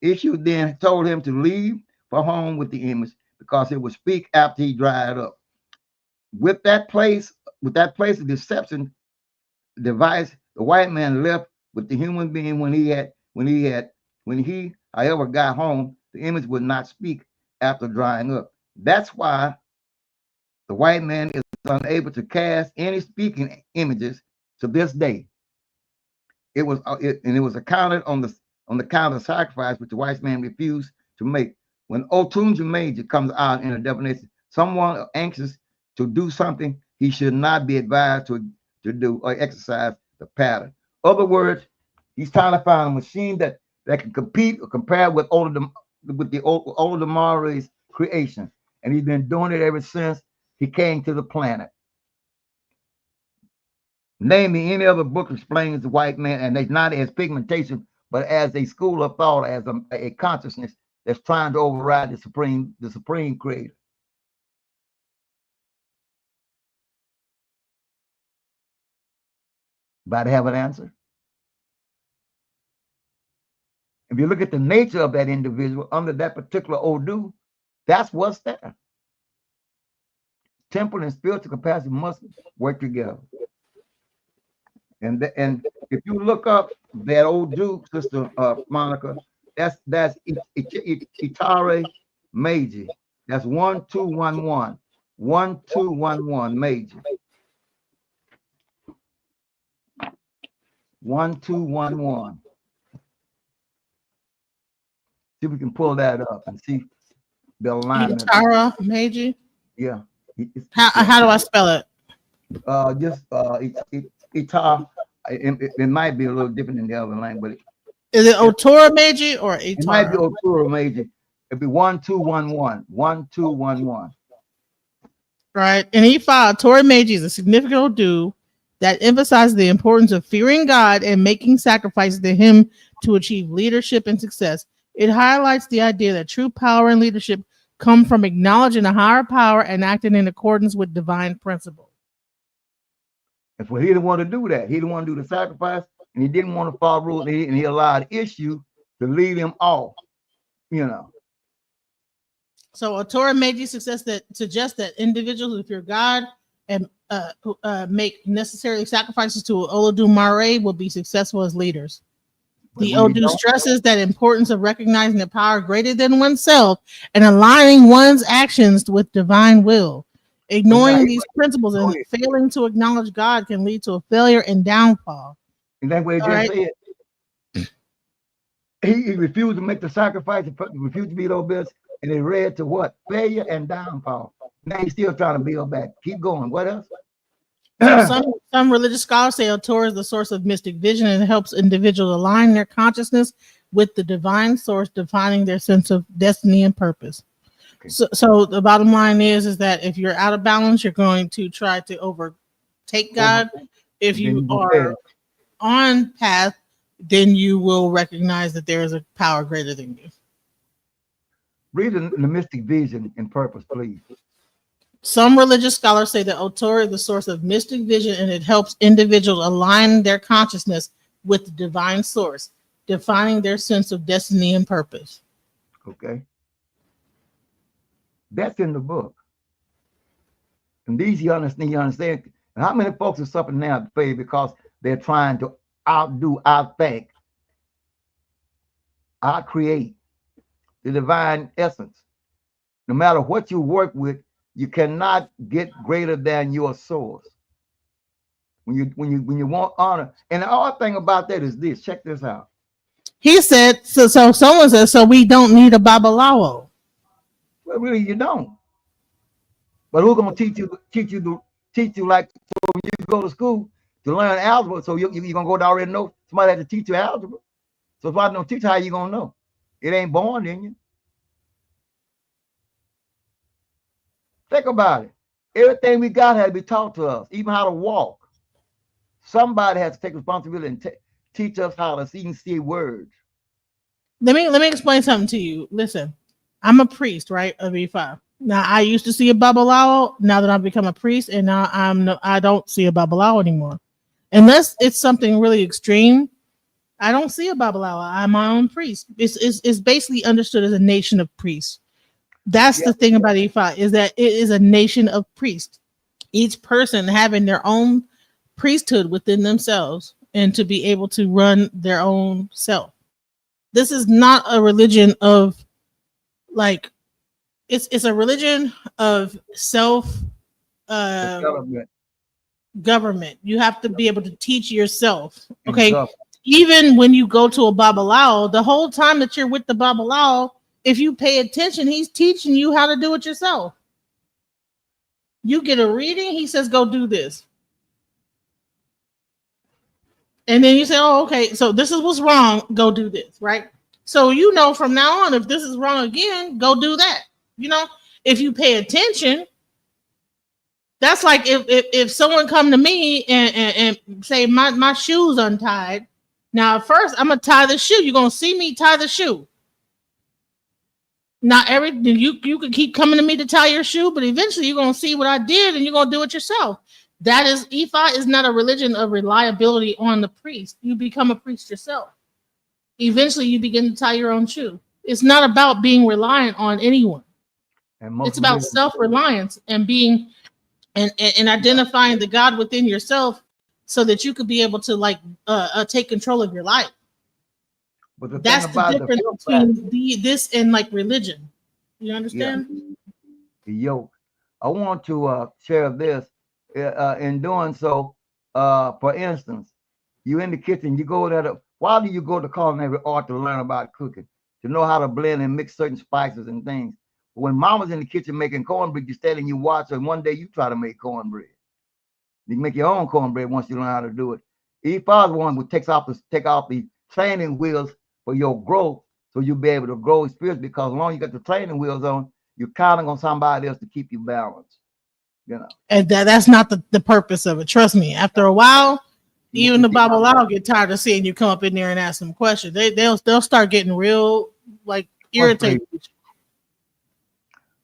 Issue then told him to leave for home with the image because it would speak after he dried up. With that place of deception device, the white man left with the human being when he, however, got home, the image would not speak after drying up. That's why the white man is unable to cast any speaking images to this day. It was accounted on the count of sacrifice which the white man refused to make. When Otunja Major comes out in a definition, someone anxious to do something he should not be advised to do or exercise the pattern. Other words, he's trying to find a machine that can compete or compare with the Olodumare's creation, and he's been doing it ever since he came to the planet. Name me any other book explains the white man, and it's not as pigmentation, but as a school of thought, as a consciousness that's trying to override the supreme creator. Anybody have an answer? If you look at the nature of that individual under that particular Odu, that's what's there. Temporal and spiritual capacity must work together. And if you look up that Odu, Sister Monica, that's Itare Meiji. That's 1211. 1211 Meiji. 1211. See if we can pull that up and see the alignment. Itara Meiji. Yeah. How do I spell it? Ita. It might be a little different in the other language. Is it Otora Meiji or Itara? It might be Otora Meiji. It'd be 1211. 1211. Right. In Ifa, Otora Meiji is a significant Odu that emphasizes the importance of fearing God and making sacrifices to him to achieve leadership and success. It highlights the idea that true power and leadership come from acknowledging a higher power and acting in accordance with divine principles. That's what he didn't want to do that. He didn't want to do the sacrifice, and he didn't want to follow rules, and he allowed Issue to lead him off, So Otora Meiji success that suggests that individuals who fear God and make necessary sacrifices to Olodumare will be successful as leaders. The Odu stresses that importance of recognizing the power greater than oneself and aligning one's actions with divine will. Ignoring these principles and failing to acknowledge God can lead to a failure and downfall. And that's what he just said. He refused to make the sacrifice, refused to be obedient, and it led to what? Failure and downfall. Now he's still trying to build back. Keep going. What else? So some religious scholars say Torah is the source of mystic vision and helps individuals align their consciousness with the divine source, defining their sense of destiny and purpose. Okay. So the bottom line is that if you're out of balance, you're going to try to overtake God. If you are on path, then you will recognize that there is a power greater than you. Read the mystic vision and purpose, please. Some religious scholars say that Torah is the source of mystic vision and it helps individuals align their consciousness with the divine source, defining their sense of destiny and purpose. Okay. That's in the book. And these you understand. And how many folks are suffering now to faith because they're trying to outdo, outthink, outcreate the divine essence. No matter what you work with, you cannot get greater than your source. When you want honor, and the odd thing about that is this. Check this out. He said, so someone says, so we don't need a Babalawo. Well, really, you don't. But who's gonna teach you like so when you go to school to learn algebra? So you're gonna go to already know somebody has to teach you algebra. So if I don't teach you, how you gonna know? It ain't born in you. Think about it. Everything we got had to be taught to us, even how to walk. Somebody has to take responsibility and teach us how to even see words. Let me explain something to you. Listen, I'm a priest, right, of IFA. Now I used to see a Babalawo. Now that I've become a priest, and now I don't see a Babalawo anymore, unless it's something really extreme. I don't see a Babalawo. I'm my own priest. It's basically understood as a nation of priests. That's the thing about IFA, is that it is a nation of priests, each person having their own priesthood within themselves and to be able to run their own self. This is not a religion of like, it's a religion of self government. You have to be able to teach yourself. Okay. Even when you go to a Babalawo, the whole time that you're with the Babalawo, if you pay attention, he's teaching you how to do it yourself. You get a reading, he says, go do this. And then you say, oh, okay, so this is what's wrong, go do this, right? So you know from now on, if this is wrong again, go do that. You know, if you pay attention, that's like if someone come to me and say my shoe's untied. Now, at first, I'm going to tie the shoe. You're going to see me tie the shoe. Not you can keep coming to me to tie your shoe, but eventually you're going to see what I did and you're going to do it yourself. That is, IFA is not a religion of reliability on the priest. You become a priest yourself. Eventually you begin to tie your own shoe. It's not about being reliant on anyone. It's about self-reliance and being and identifying the God within yourself so that you could be able to take control of your life. But that's the difference between this and like religion. You understand? Yeah. The yoke. I want to share this. In doing so, for instance, you in the kitchen, you go there. Why do you go to culinary art to learn about cooking? To know how to blend and mix certain spices and things. When mama's in the kitchen making cornbread, you stand and you watch her, and one day you try to make cornbread. You can make your own cornbread once you learn how to do it. IFA's one who take off the training wheels for your growth, so you'll be able to grow spiritually, because as long as you got the training wheels on, you're counting on somebody else to keep you balanced. You know. And that's not the purpose of it. Trust me. After a while, even the Babalawo get tired of seeing you come up in there and ask them questions. They'll start getting real irritated.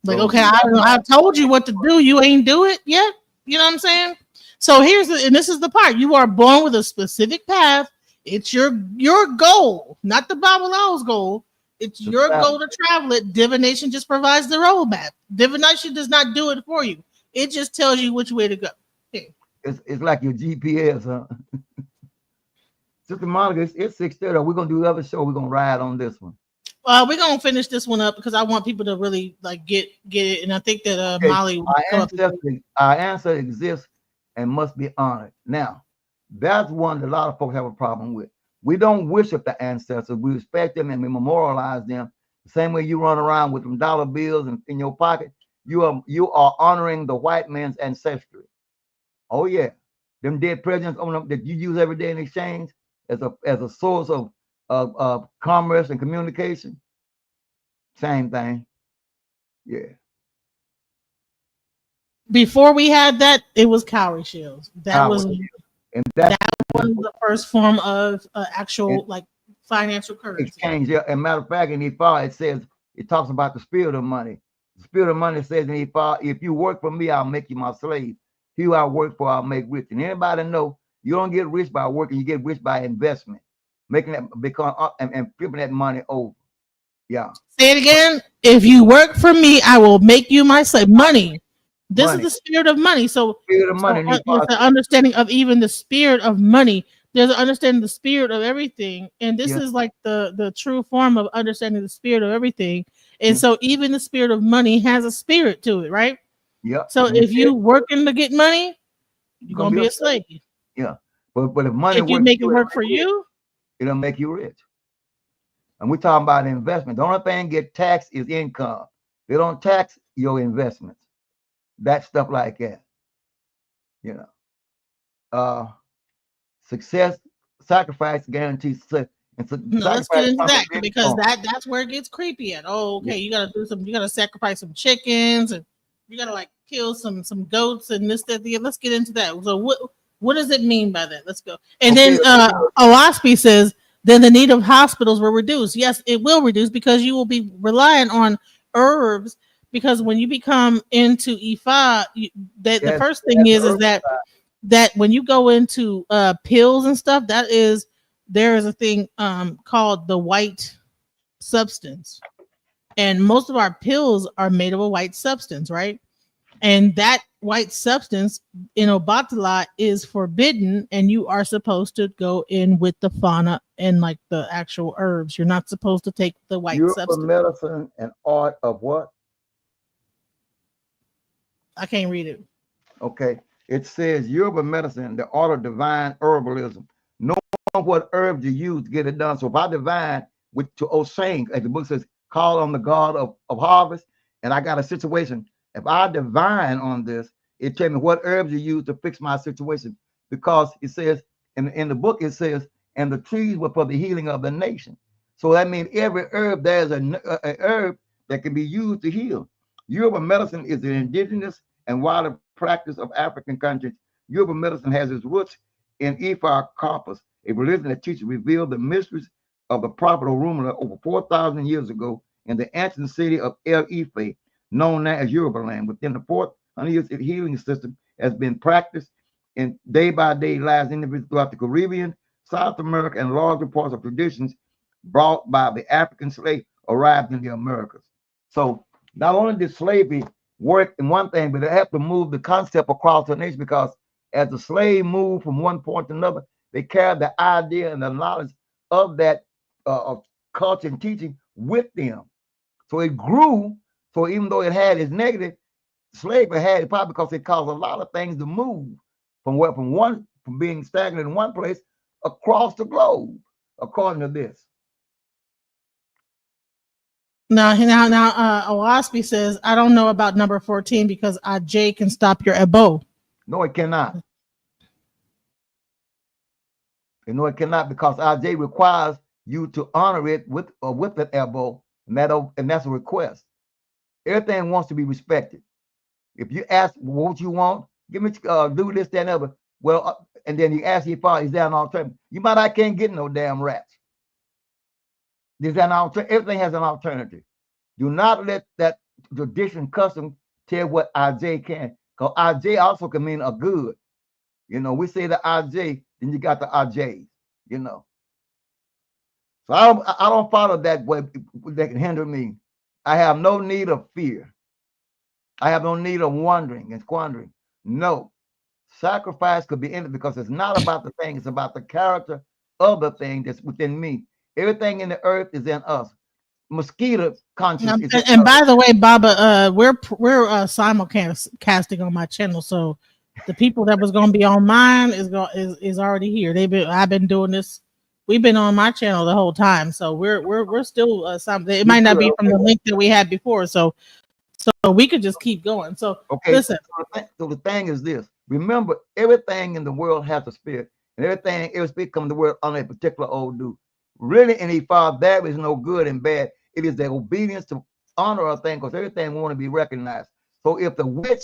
Like, okay, I told you what to do. You ain't do it yet. You know what I'm saying? So and this is the part. You are born with a specific path. It's your goal, not the Babalawo's goal. It's your goal to travel it. Divination just provides the roadmap. Divination does not do it for you. It just tells you which way to go. Okay. It's like your GPS, huh? Sister Monica, it's 6:30. We're gonna do the other show. We're gonna ride on this one. We're gonna finish this one up because I want people to really like get it, and I think that Okay, Molly will come up. our ancestors exist and must be honored. Now, that's one that a lot of folks have a problem with. We don't worship the ancestors. We respect them and we memorialize them. The same way you run around with them dollar bills in your pocket, you are honoring the white man's ancestry. Oh yeah, them dead presidents on them that you use every day in exchange as a source of commerce and communication. Same thing. Yeah. Before we had that, it was cowrie shells. That was and that was the first form of actual like financial currency exchange. Yeah. And matter of fact, in IFA, it talks about the spirit of money. The spirit of money says in IFA, if you work for me, I'll make you my slave. He who I work for, I'll make rich. And anybody know you don't get rich by working, you get rich by investment, making that become and flipping that money over. Yeah. Say it again. If you work for me, I will make you my slave. Money. This is the spirit of money. So, spirit of money. There's an understanding of even the spirit of money. There's an understanding the spirit of everything, and this is like the true form of understanding the spirit of everything. And so, even the spirit of money has a spirit to it, right? Yeah. So, if you working to get money, you're gonna be a slave. Yeah. But if money, if you make it work for you, it'll make you rich. And we're talking about investment. The only thing get taxed is income. They don't tax your investments. That stuff like that. You know. Success, sacrifice guarantees success. Let's get into that because that's where it gets creepy at. Oh, okay, you gotta you gotta sacrifice some chickens and you gotta like kill some goats and this, that, the. Let's get into that. So what does it mean by that? Let's go. And then Olaspi says, then the need of hospitals will reduce. Yes, it will reduce because you will be relying on herbs. Because when you become into IFA, the first thing is that when you go into pills and stuff, there is a thing called the white substance, and most of our pills are made of a white substance, right? And that white substance in Obatala is forbidden, and you are supposed to go in with the fauna and like the actual herbs. You're not supposed to take the white substance. Medicine and art of what? I can't read it. Okay. It says Yoruba medicine, the art of divine herbalism. Know what herbs you use to get it done. So if I divine to Osang, as the book says, call on the God of harvest, and I got a situation. If I divine on this, it tell me what herbs you use to fix my situation. Because it says in the book, it says, and the trees were for the healing of the nation. So that means every herb, there's a herb that can be used to heal. Yoruba medicine is an indigenous and wider practice of African countries. Yoruba medicine has its roots in Ifa corpus, a religion that teaches revealed the mysteries of the prophet Orunmila over 4,000 years ago in the ancient city of El Ife, known now as Yoruba land. Within the 400 years, its healing system has been practiced in day-by-day lives individuals throughout the Caribbean, South America, and larger parts of traditions brought by the African slave arrived in the Americas. So not only did slavery work in one thing, but they have to move the concept across the nation, because as the slave moved from one point to another, they carried the idea and the knowledge of that of culture and teaching with them. So it grew. So even though it had its negative, slavery had it probably because it caused a lot of things to move from being stagnant in one place across the globe, according to this. Now, Olaspi says, I don't know about number 14 because Aj can stop your ebo. No, it cannot. No, it cannot, because Aj requires you to honor it with an ebo, and that's a request. Everything wants to be respected. If you ask what you want, give me do this, that, and other. Well, and then you ask your father, is there an alternative? You might I can't get no damn rats. There's an alternative. Everything has an alternative. Do not let that tradition custom tell what Aj can, because Aj also can mean a good. You know, we say the Aj, then you got the Aj. You know, so I don't follow that way that can hinder me. I have no need of fear. I have no need of wondering and squandering. No, sacrifice could be ended because it's not about the thing; it's about the character other thing that's within me. Everything in the earth is in us. Mosquito conscious is in And us. by the way, Baba, we're simulcasting on my channel, so the people that was gonna be on mine is already here. I've been doing this. We've been on my channel the whole time, so we're still it might not be from the link that we had before, so we could just keep going. So Okay, listen. so the thing is this. Remember, everything in the world has a spirit, and every spirit comes to the world under a particular old dude. Really, in Ifa, there is no good and bad. It is the obedience to honor a thing, because everything want to be recognized. So if the witch,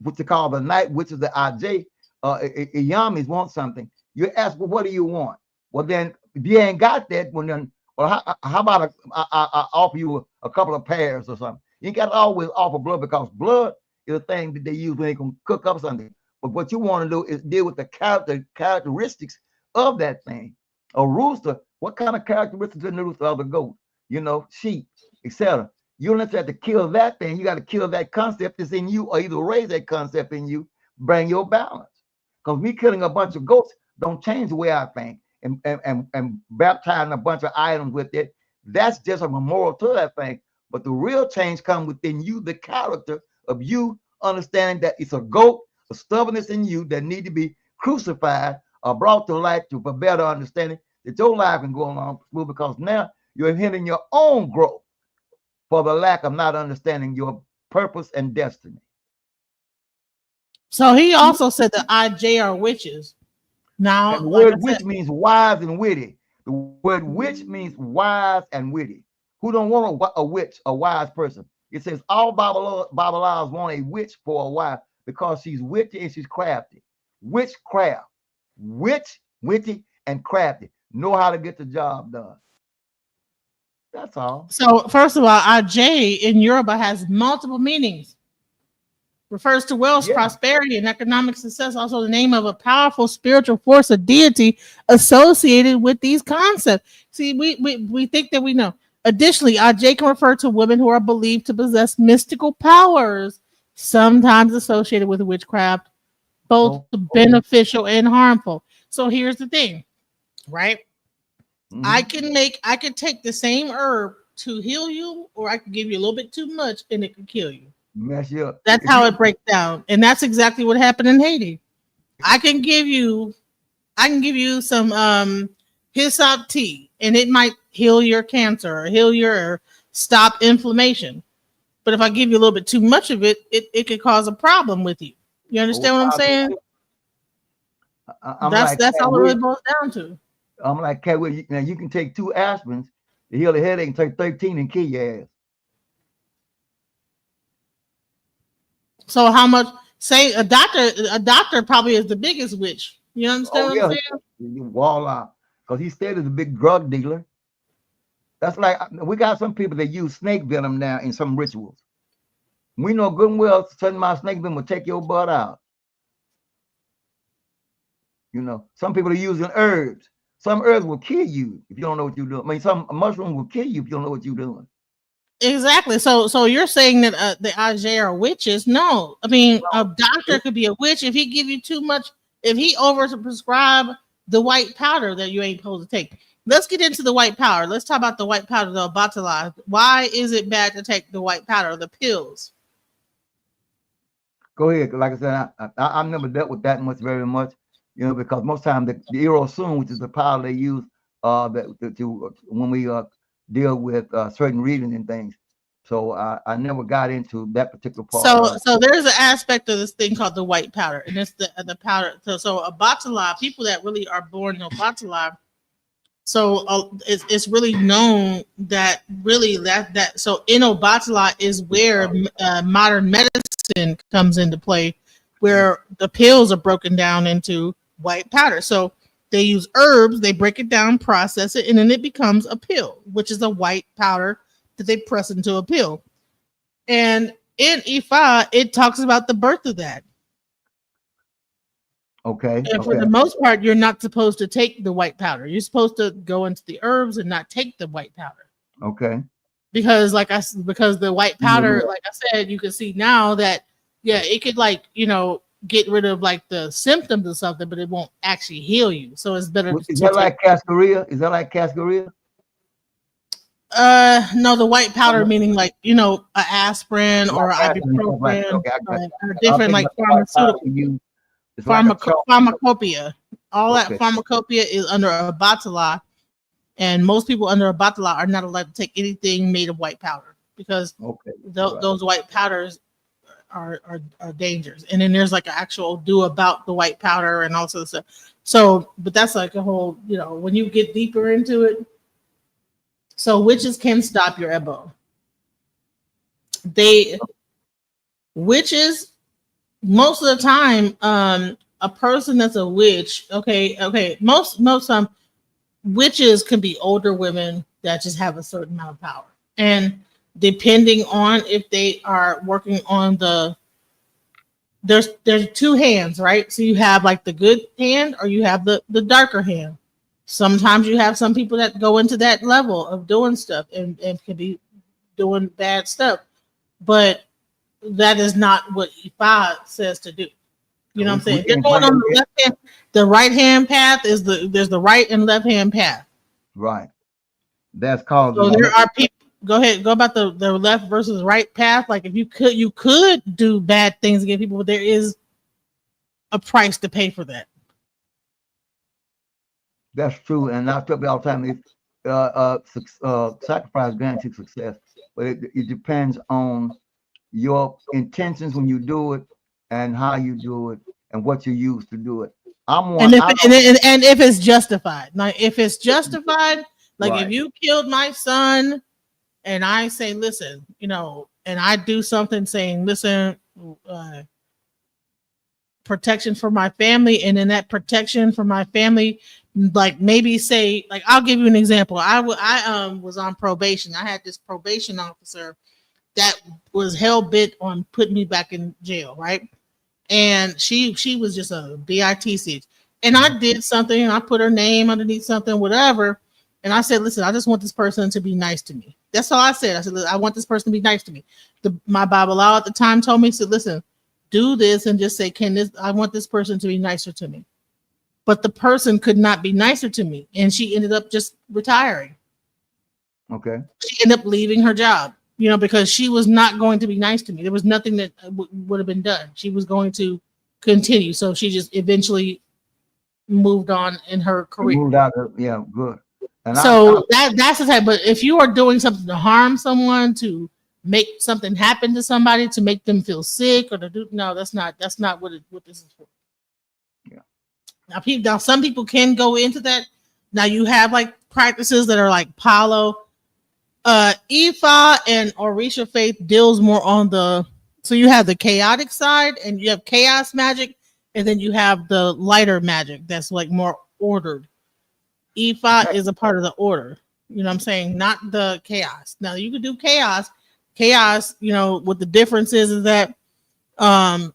what you call the night, which is the IJ, Yamis want something, you ask, well, what do you want? Well, then, if you ain't got that, well, then, well, how about I offer you a couple of pears or something? You ain't got to always offer blood, because blood is a thing that they use when they can cook up something. But what you want to do is deal with the characteristics of that thing. A rooster, what kind of characteristics in the rooster of the goat? You know, sheep, etc. You don't have to kill that thing. You got to kill that concept that's in you, or either raise that concept in you, bring your balance. Because me killing a bunch of goats don't change the way I think, and baptizing a bunch of items with it. That's just a memorial to that thing. But the real change comes within you, the character of you understanding that it's a goat, a stubbornness in you that need to be crucified or brought to light for better understanding that your life can go along smooth, because now you're hindering your own growth for the lack of not understanding your purpose and destiny. So he also said that IJ are witches. Now, and the word witch means wise and witty. The word witch means wise and witty. Who don't want a witch, a wise person? It says all Babalars want a witch for a wife because she's witty and she's crafty. Witchcraft. Witch, witty, and crafty. Know how to get the job done. That's all. So, first of all, IJ in Yoruba has multiple meanings. Refers to wealth, prosperity, and economic success. Also, the name of a powerful spiritual force, a deity associated with these concepts. See, we think that we know. Additionally, IJ can refer to women who are believed to possess mystical powers, sometimes associated with witchcraft, both beneficial and harmful. So here's the thing, right? Mm-hmm. I can take the same herb to heal you, or I can give you a little bit too much and it can kill you. Mess you up. That's how it breaks down. And that's exactly what happened in Haiti. I can give you some hyssop tea, and it might heal your cancer or stop inflammation. But if I give you a little bit too much of it, it could cause a problem with you. You understand what I'm saying? That's all it really boils down to. I'm like, Cat, now you can take 2 aspirins to heal a headache and take 13 and kill your ass. So how much? Say a doctor probably is the biggest witch. You understand what I'm saying? Voila, because he said he's a big drug dealer. That's like, we got some people that use snake venom now in some rituals. We know good and well, certain amount of snake venom will take your butt out. You know, some people are using herbs. Some herbs will kill you if you don't know what you're doing. I mean, some mushrooms will kill you if you don't know what you're doing. Exactly. So you're saying that the IJ are witches? No, I mean a doctor could be a witch if he give you too much. If he overprescribe the white powder that you ain't supposed to take. Let's get into the white powder. Let's talk about the white powder, the Obatala. Why is it bad to take the white powder, the pills? Go ahead. Like I said, I've never dealt with that much, very much. You know, because most times the Erosun, which is the powder they use when we deal with certain reading and things. So I never got into that particular part. So there's an aspect of this thing called the white powder, and it's the powder. So Obatala, people that really are born in Obatala, so it's really known that so in Obatala is where modern medicine comes into play, where the pills are broken down into white powder. So they use herbs, they break it down, process it, and then it becomes a pill, which is a white powder that they press into a pill. And in Ifa, it talks about the birth of that. Okay. And for the most part, you're not supposed to take the white powder. You're supposed to go into the herbs and not take the white powder. Okay. Because the white powder, like I said, you can see now that it could get rid of like the symptoms of something, but it won't actually heal you. So it's better. Is that like cascarilla? Is that like cascarilla? No, the white powder meaning like an aspirin or ibuprofen, or different like pharmaceutical pharmacopoeia. All that pharmacopoeia is under a batala, and most people under a batala are not allowed to take anything made of white powder because those white powders are dangerous. And then there's like an actual do about the white powder and also stuff. So, but that's like a whole, when you get deeper into it. So witches can stop your ebo. Witches, most of the time, a person that's a witch, most witches can be older women that just have a certain amount of power. And depending on if they are working on there's two hands, right? So you have like the good hand or you have the darker hand. Sometimes you have some people that go into that level of doing stuff and can be doing bad stuff, but that is not what IFA says to do. You know what I'm saying? They're going on the left hand. The right hand path there's the right and left hand path. Right. That's called. So there are people. Go ahead. Go about the left versus right path. Like if you could do bad things against people, but there is a price to pay for that. That's true, and I tell you all the time, if sacrifice guarantees success, but it depends on your intentions when you do it, and how you do it, and what you use to do it. And if it's justified, like if it's justified, like right. If you killed my son, and I say, listen, and I do something saying, listen, protection for my family, and in that protection for my family. Like maybe say, like I'll give you an example. I was on probation. I had this probation officer that was hell bent on putting me back in jail, right? And she was just a bitch. And I did something. I put her name underneath something, whatever. And I said, listen, I just want this person to be nice to me. That's all I said. I said, I want this person to be nice to me. My Babalawo at the time told me, said, listen, do this and just say, I want this person to be nicer to me. But the person could not be nicer to me. And she ended up just retiring. Okay. She ended up leaving her job, because she was not going to be nice to me. There was nothing that would have been done. She was going to continue. So she just eventually moved on in her career. Moved out of, yeah, good. And so that's the type. But if you are doing something to harm someone, to make something happen to somebody, to make them feel sick, or to do that's not what this is for. Now, some people can go into that. Now you have like practices that are like Palo. Ifa and Orisha faith deals more on so you have the chaotic side and you have chaos magic, and then you have the lighter magic that's like more ordered. Ifa is a part of the order. You know what I'm saying? Not the chaos. Now you can do chaos. Chaos, what the difference is that Ifa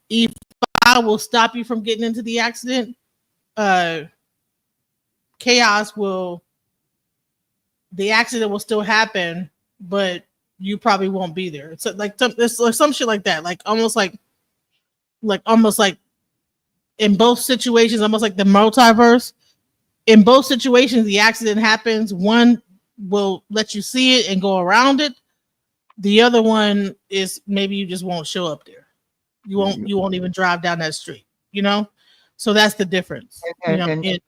will stop you from getting into the accident. Chaos the accident will still happen, but you probably won't be there. It's like some shit like that, like almost like in both situations, almost like the multiverse. In both situations, the accident happens. One will let you see it and go around it. The other one is maybe you just won't show up there. You won't even drive down that street. So that's the difference. And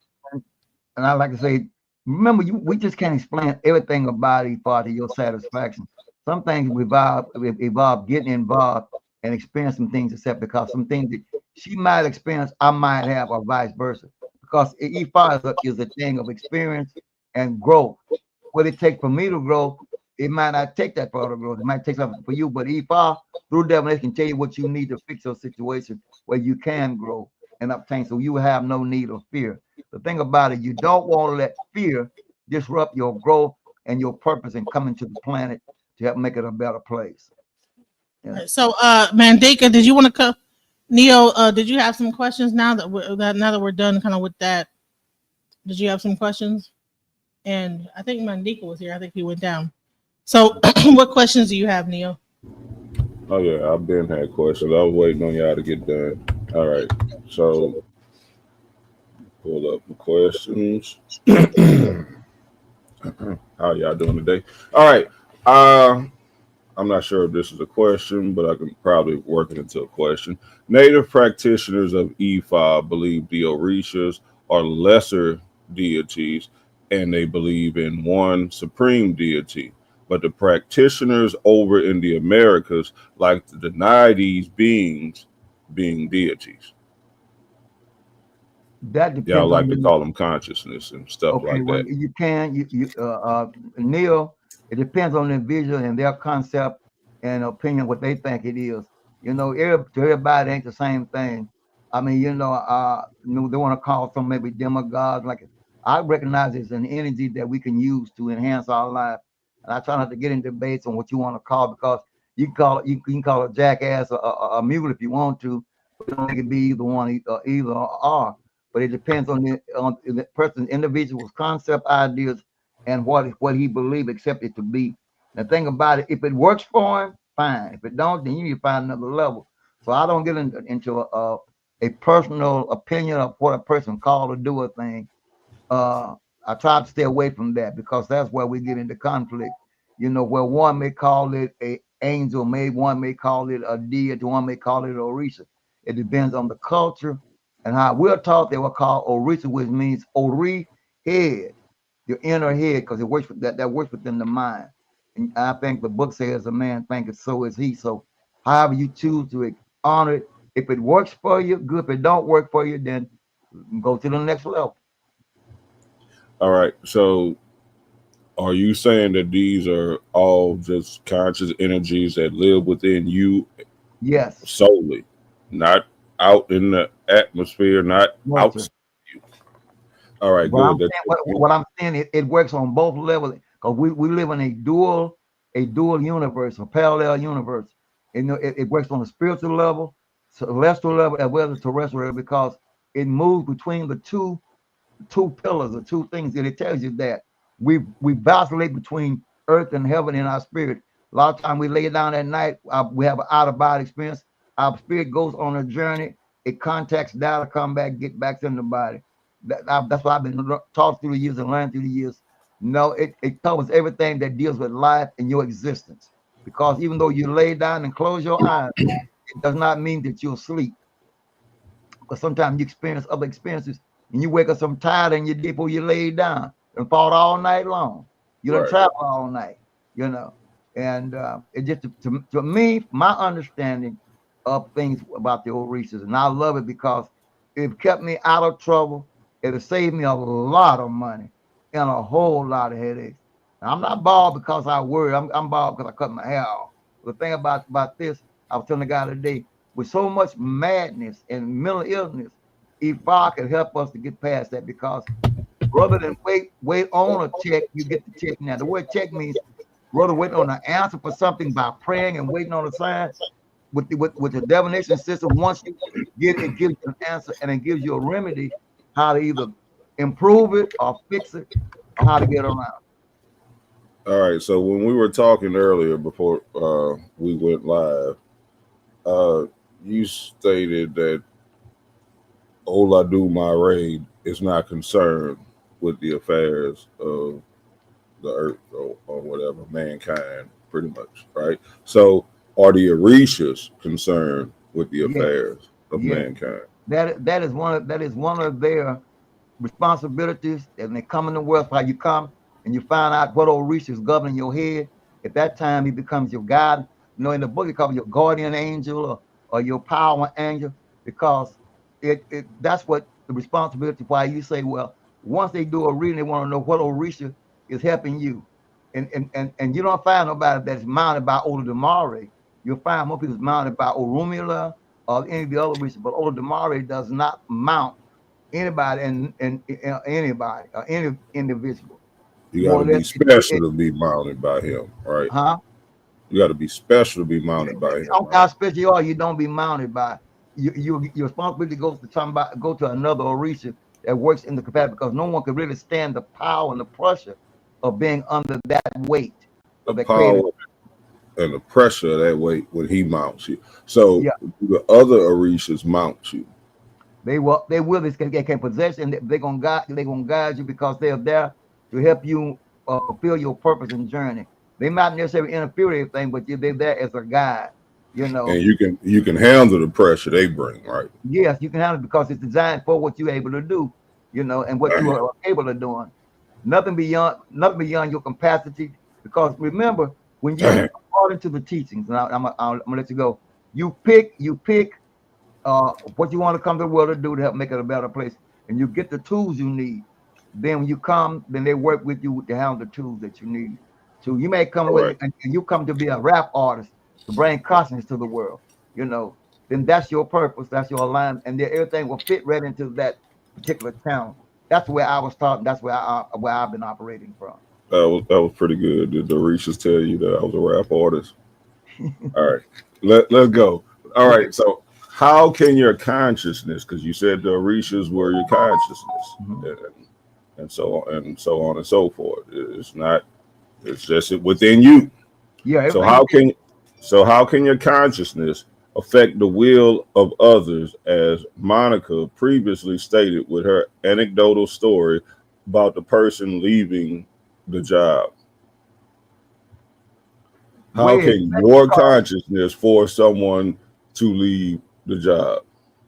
I like to say, remember, we just can't explain everything about IFA to your satisfaction. Some things we evolve getting involved and experience some things, except because some things that she might experience, I might have, or vice versa. Because IFA is a thing of experience and growth. What it takes for me to grow, it might not take that part of growth. It might take something for you, but IFA, through divination, can tell you what you need to fix your situation where you can grow and obtain, so you have no need of fear. The thing about it, you don't want to let fear disrupt your growth and your purpose in coming to the planet to help make it a better place. Yeah. So, Mandika, did you want to come? Neo, did you have some questions now that we're done kind of with that? Did you have some questions? And I think Mandika was here. I think he went down. So, what questions do you have, Neo? Oh yeah, I've been had questions. I was waiting on y'all to get done. All right. So pull up the questions. How y'all doing today? All right. I'm not sure if this is a question, but I can probably work it into a question. Native practitioners of Ifa believe the Orishas are lesser deities and they believe in one supreme deity. But the practitioners over in the Americas like to deny these beings being deities. That Y'all depends like on to the. call them consciousness and stuff Okay, like well, that. you can Neil. It depends on the individual and their concept and opinion what they think it is. To everybody ain't the same thing. I mean, they want to call some maybe demigods. Like I recognize it's an energy that we can use to enhance our life. And I try not to get in debates on what you want to call because you can call it jackass or a mule if you want to, but don't make it be either one, either or. But it depends on the person's individual's concept, ideas, and what he believe accept it to be. The thing about it, if it works for him, fine. If it don't, then you need to find another level. So I don't get into a personal opinion of what a person called to do a thing. I try to stay away from that because that's where we get into conflict. Where one may call it a angel, one may call it a deity, one may call it a orisha. It depends on the culture and how we're taught. They were called orisha, which means ori, head, your inner head, because it works that works within the mind. And I think the book says, "A man thinketh, so is he." So, however you choose to honor it, if it works for you, good. If it don't work for you, then go to the next level. All right. So are you saying that these are all just conscious energies that live within you Yes. solely, not out in the atmosphere, not No, sir. outside you? All right, But I'm good. That, saying what I'm saying, it works on both levels because we live in a dual universe, a parallel universe. It works on the spiritual level, celestial level, as well as terrestrial level because it moves between the two pillars, the two things, and it tells you that we vacillate between earth and heaven in our spirit. A lot of time we lay down at night, we have an out of body experience. Our spirit goes on a journey. It contacts data, come back, get back in the body. That's what I've been taught through the years and learned through the years. No, it covers everything that deals with life and your existence. Because even though you lay down and close your eyes, it does not mean that you'll sleep because sometimes you experience other experiences and you wake up some tired and you dip or you lay down and fought all night long. You don't right. travel all night, you know. And it just to me, my understanding of things about the old research, and I love it because it kept me out of trouble. It saved me a lot of money and a whole lot of headaches. And I'm not bald because I worry. I'm bald because I cut my hair off. The thing about this, I was telling the guy today, with so much madness and mental illness, if I could help us to get past that, because rather than wait on a check, you get the check now. The word check means rather wait on an answer for something by praying and waiting on a sign. With the divination system, once you get it, gives you an answer and it gives you a remedy how to either improve it or fix it or how to get around. All right. So when we were talking earlier before we went live, uh, you stated that Oladu Mare is not concerned with the affairs of the earth or whatever, mankind, pretty much, right? So are the Orishas concerned with the Yes, affairs of yes. mankind? That is one of their responsibilities. And they come in the world, how you come and you find out what old reach is governing your head. At that time, he becomes your God. In the book, he calls your guardian angel or your power angel, because that's what the responsibility. Why you say, well, once they do a reading, they want to know what Orisha is helping you. And you don't find nobody that's mounted by Olodumare. You'll find more people mounted by Orumila or any of the other Orisha, but Olodumare does not mount anybody and anybody or any individual. You got More to or less, be special to be mounted by him, right? huh? You got to be special to be mounted by him, On right? how special you are, you don't be mounted by your responsibility goes to somebody, go to another Orisha that works in the capacity, because no one could really stand the power and the pressure of being under that weight The of that creative. power, and the pressure of that weight when he mounts you. So Yeah. the other Orishas mount you. They will. They can possess, and they're gonna guide. They're gonna guide you because they're there to help you fulfill your purpose and journey. They might necessarily interfere with everything, but they're there as a guide. You know. And you can handle the pressure they bring, right? Yes, you can handle it because it's designed for what you're able to do. You know, and what you are able of doing. Nothing beyond your capacity. Because remember, when you according to the teachings, and I'm gonna let you go. You pick what you want to come to the world to do to help make it a better place, and you get the tools you need. Then when you come, then they work with you to handle the tools that you need. So you may come with, and you come to be a rap artist to bring consciousness to the world. You know, then that's your purpose, that's your alignment, and then everything will fit right into that particular town. That's where I was starting. That's where I've been operating from. That was pretty good. Did the Orishas tell you that I was a rap artist? All right, let's go. All right, so how can your consciousness, because you said the Orishas were your consciousness, and so on and so forth. It's just within you. Yeah. So how can your consciousness affect the will of others, as Monica previously stated with her anecdotal story about the person leaving the job? How can your consciousness force someone to leave the job?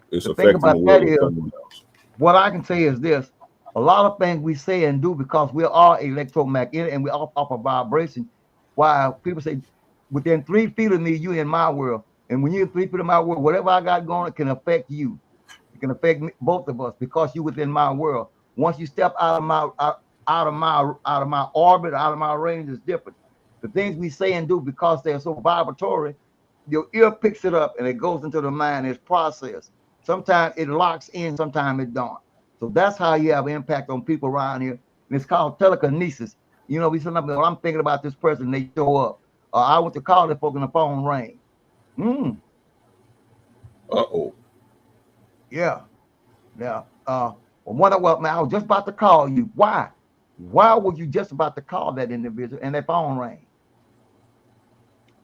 It's affecting the will of someone else. What I can say is this: a lot of things we say and do because we are electromagnetic and we offer vibration. While people say, within 3 feet of me, you in my world, and when you're 3 feet of my world, whatever I got going, it can affect you. It can affect both of us because you're within my world. Once you step out of my orbit, out of my range, is different. The things we say and do, because they're so vibratory, your ear picks it up and it goes into the mind. It's processed. Sometimes it locks in, sometimes it don't. So that's how you have impact on people around here. And it's called telekinesis. You know, we sometimes when I'm thinking about this person, they show up. I went to call that folk and the phone rang. Uh-oh. Yeah. Yeah. I was just about to call you. Why? Why were you just about to call that individual and their phone rang?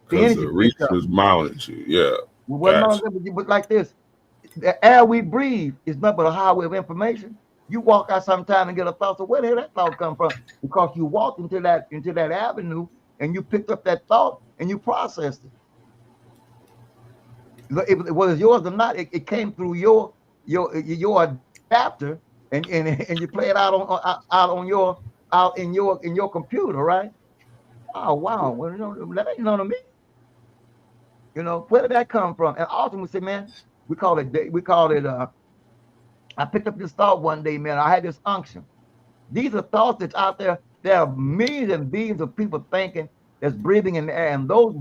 Because the Orishas mounted you. Yeah. But like this, the air we breathe is nothing but a highway of information. You walk out sometime and get a thought. So where did that thought come from? Because you walked into that avenue and you picked up that thought and you processed it. Whether it's yours or not, it came through your adapter and you play it out in your computer, right? Oh wow, well, that ain't none of me. Where did that come from? And ultimately, say, man, we call it. I picked up this thought one day, man. I had this unction. These are thoughts that's out there. There are millions and billions of people thinking, that's breathing in the air, and those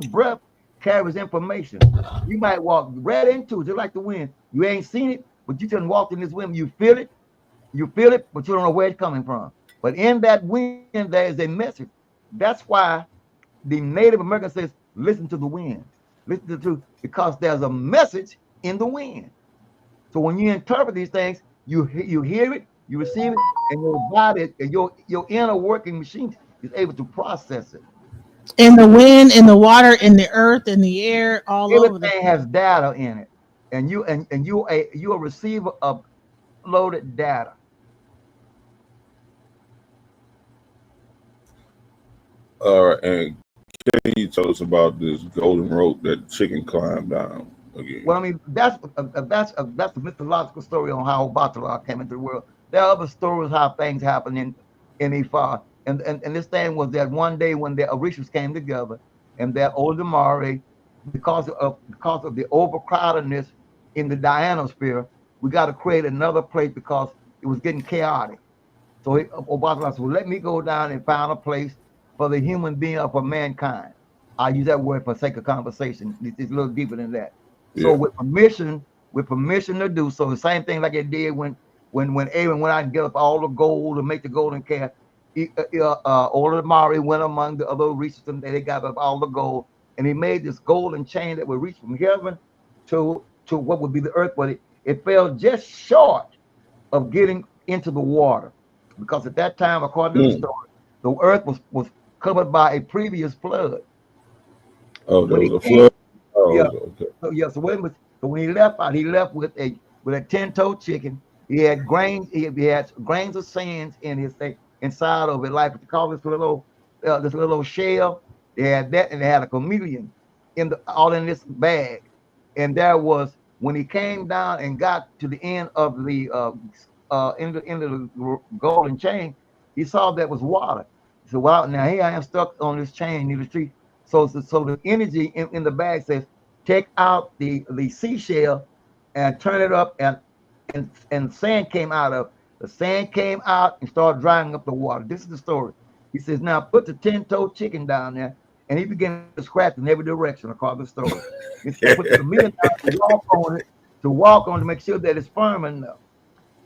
breath carries information. You might walk right into it, just like the wind. You ain't seen it, but you just walked in this wind. You feel it, but you don't know where it's coming from. But in that wind, there is a message. That's why the Native American says, listen to the wind. Listen to the truth, because there's a message in the wind. So when you interpret these things, you hear it, you receive it, and your body, your inner working machine is able to process it. In the wind, in the water, in the earth, in the air, everything has data in it, and you're a receiver of loaded data. All right, and can you tell us about this golden rope that the chicken climbed down again? Well, I mean, that's a mythological story on how Obatala came into the world. There are other stories how things happen in IFA, and this thing was that one day when the Orishas came together, and that Oldemare, because of the overcrowdedness in the Dianosphere, we got to create another place because it was getting chaotic. So Obatala said, well, let me go down and find a place for the human being or for mankind. I use that word for sake of conversation. It's a little deeper than that. Yeah. So with permission to do so, the same thing like it did when Aaron went out and get up all the gold to make the golden calf. Oldemare went among the other Orishas and they got up all the gold, and he made this golden chain that would reach from heaven to what would be the earth, but it fell just short of getting into the water, because at that time, according to the story, the earth was covered by a previous flood. Oh, there When was he a came, flood. Oh, yeah. okay. So when he left out, he left with a 10-toe chicken. He had grains. He had grains of sands in his thing inside of it, like what you call this little shell. They had that, and they had a chameleon all in this bag. And there was when he came down and got to the end of the end of the golden chain, he saw that was water. He said, "Wow, now here I am stuck on this chain near the tree." So the energy in the bag says, take out the seashell and turn it up, and sand came out of the sand came out and started drying up the water. This is the story. He says, now put the 10-toe chicken down there, and he began to scratch in every direction according to the story. He said, put the chameleon down to walk on to make sure that it's firm enough.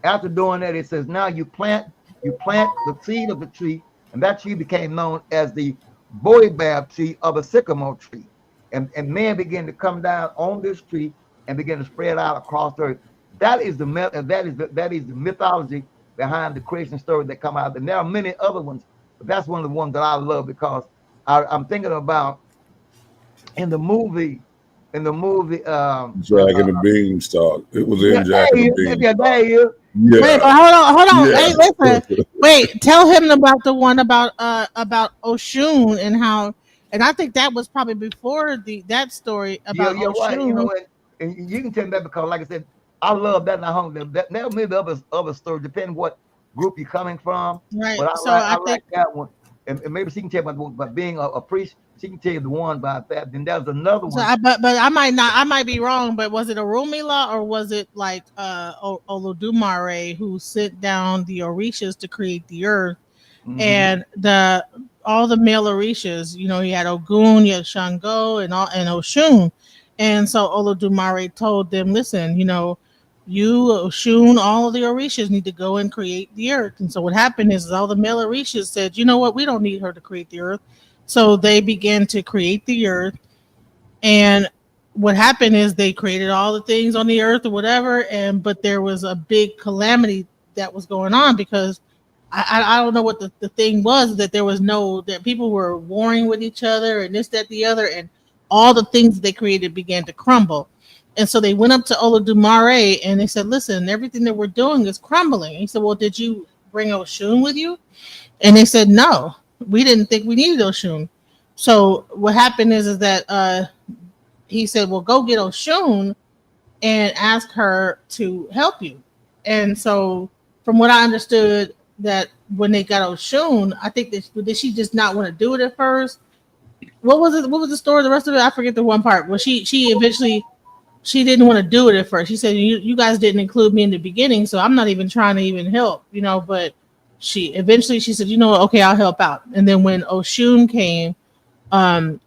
After doing that, it says, now you plant the seed of the tree, and that tree became known as the boabab tree of a sycamore tree. And men began to come down on this tree and begin to spread out across the earth. That is the mythology behind the creation story that come out. And there are many other ones, but that's one of the ones that I love because I'm thinking about in the movie, Jack and the Beanstalk. It was in Jack and the Beanstalk. Wait, but hold on. Hey, listen. Wait, tell him about the one about Oshun and how, and I think that was probably before that story about Oshun. Right. You know, and you can tell me that because, like I said, I love that. And I hung that. There may be other stories depending what group you're coming from. Right. But I like that one, and maybe she can tell me about being a priest. She can tell you the one about that. Then there's another one. So but I might be wrong. But was it Orunmila or was it like Olodumare who sent down the Orishas to create the earth? Mm-hmm. And all the male Orishas, you know, he had Ogun, he had Shango, and Oshun. And so Olodumare told them, listen, you know, you, Oshun, all of the Orishas need to go and create the earth. And so what happened is all the male Orishas said, you know what, we don't need her to create the earth. So they began to create the earth. And what happened is they created all the things on the earth or whatever. But there was a big calamity that was going on because I don't know what the thing was, that there was that people were warring with each other and this, that, the other, and all the things that they created began to crumble. And so they went up to Olodumare and they said, listen, everything that we're doing is crumbling. And he said, well, did you bring Oshun with you? And they said, no, we didn't think we needed Oshun. So what happened is that he said, well, go get Oshun and ask her to help you. And so from what I understood, that when they got Oshun, I think did she just not want to do it at first? What was it? What was the story? The rest of it, I forget the one part. Well, she eventually she didn't want to do it at first. She said, you guys didn't include me in the beginning, so I'm not even trying to even help, you know. But she eventually said, you know what, okay, I'll help out. And then when Oshun came,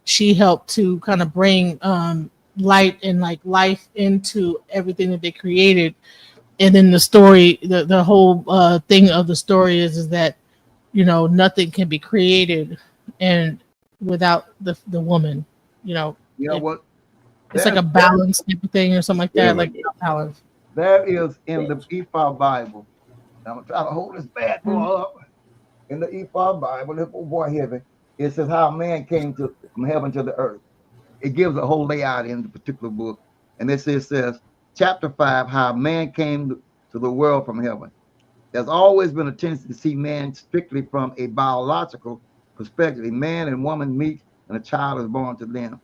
she helped to kind of bring light and like life into everything that they created. And then the story, the whole thing of the story is that, you know, nothing can be created and without the woman, you know. You know what? It's like a balance type of thing or something like that, like balance. There is in the IFA Bible. I'm gonna try to hold this bad boy up. In the IFA Bible, this boy heavy. It says how man came from heaven to the earth. It gives a whole layout in the particular book, and it says chapter 5, how man came to the world from heaven. There's always been a tendency to see man strictly from a biological perspective. A man and woman meet, and a child is born to them.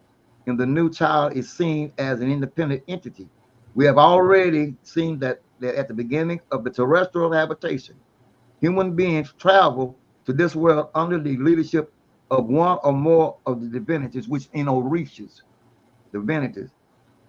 And the new child is seen as an independent entity. We have already seen that at the beginning of the terrestrial habitation, human beings travel to this world under the leadership of one or more of the divinities, which in Orishas, divinities.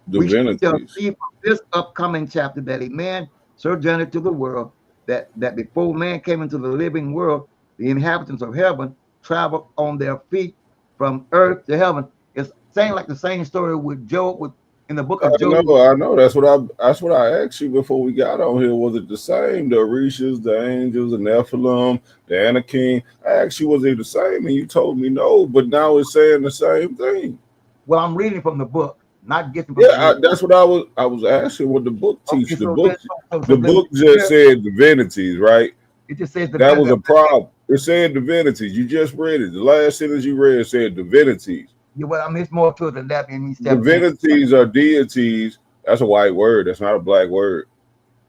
We shall see from this upcoming chapter that a man sojourned to the world, that before man came into the living world, the inhabitants of heaven traveled on their feet from earth to heaven. It's saying like the same story with Job, in the book of Job. I know. That's what I asked you before we got on here. Was it the same? The Orishas, the angels, the Nephilim, the Anakim? I asked you, was it the same? And you told me no, but now it's saying the same thing. Well, I'm reading from the book. Not getting that's what I was asking what the book teaches. The book just said divinities, right? It just says that was a problem. It said divinities. You just read it. The last sentence you read said divinities. Yeah, well, I mean, it's more to it than that. Divinities are deities. That's a white word. That's not a black word.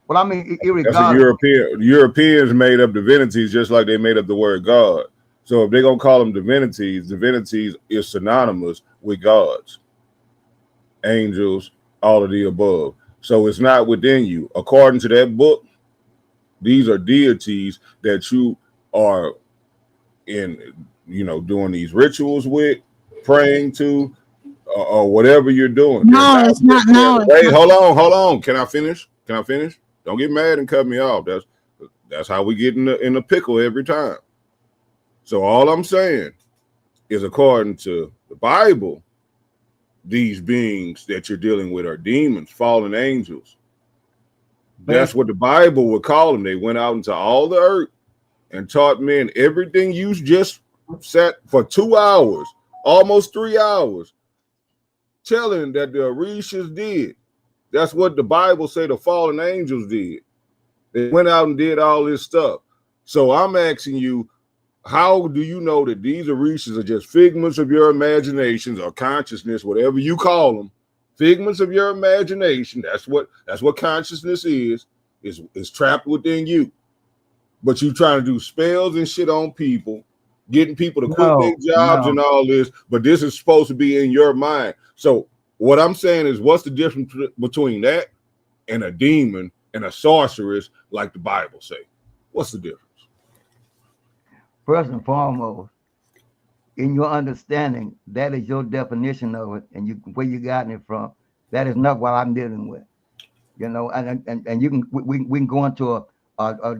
Well, I mean, that's a European. Europeans made up divinities just like they made up the word God. So if they're gonna call them divinities, divinities is synonymous with gods, angels, all of the above. So it's not within you. According to that book, these are deities that you are doing these rituals with, praying to, or whatever you're doing. No, it's not. No. Wait, hold on. Can I finish? Don't get mad and cut me off. That's how we get in the pickle every time. So all I'm saying is, according to the Bible, these beings that you're dealing with are demons, fallen angels. That's what the Bible would call them. They went out into all the earth and taught men everything you just sat for 2 hours, almost 3 hours, telling that the Orishas did. That's what the Bible say the fallen angels did. They went out and did all this stuff. So I'm asking you, how do you know that these Orishas are just figments of your imaginations or consciousness, whatever you call them, figments of your imagination? That's what consciousness is trapped within you. But you trying to do spells and shit on people, getting people to quit their jobs and all this, but this is supposed to be in your mind. So what I'm saying is, what's the difference between that and a demon and a sorceress, like the Bible say? What's the difference? First and foremost, in your understanding, that is your definition of it, and where you gotten it from. That is not what I'm dealing with. And you can we can go into a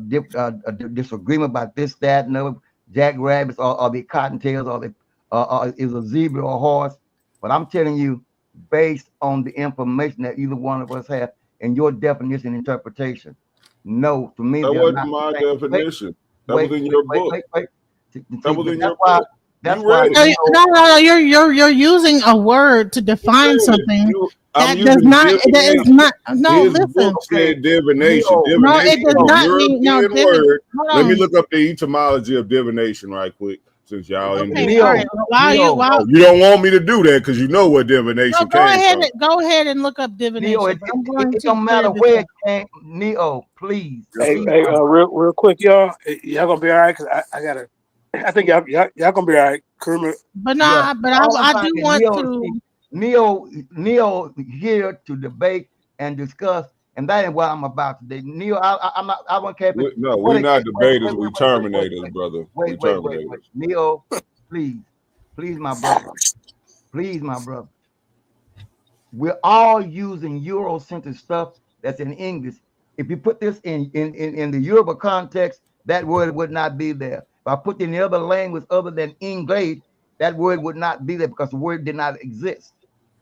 disagreement about this, that, and other jackrabbits, or the cottontails, or is a zebra or a horse. But I'm telling you, based on the information that either one of us have and your definition and interpretation, no, to me, that wasn't my definition. That was in your book. That was in your book. That's why. No. You're using a word to define something. That does not. That is not. No, his listen. Book said divination. No, it does not mean no. Let me look up the etymology of divination right quick, since y'all in here. All right. You don't want me to do that because you know what divination came from. Go ahead and look up divination. It don't matter where it came. Neo, please. Hey, real quick, y'all. Y'all gonna be all right? Cause I think y'all gonna be all right. Kermit. But no, yeah. But I do want to. Neo here to debate and discuss, and that is what I'm about today. Neo, I'm not. I won't care. No, we're not debaters. We terminators, brother. Wait. Neo, please, my brother. We're all using Eurocentric stuff that's in English. If you put this in the Yoruba context, that word would not be there. If I put it in the other language other than English, that word would not be there because the word did not exist.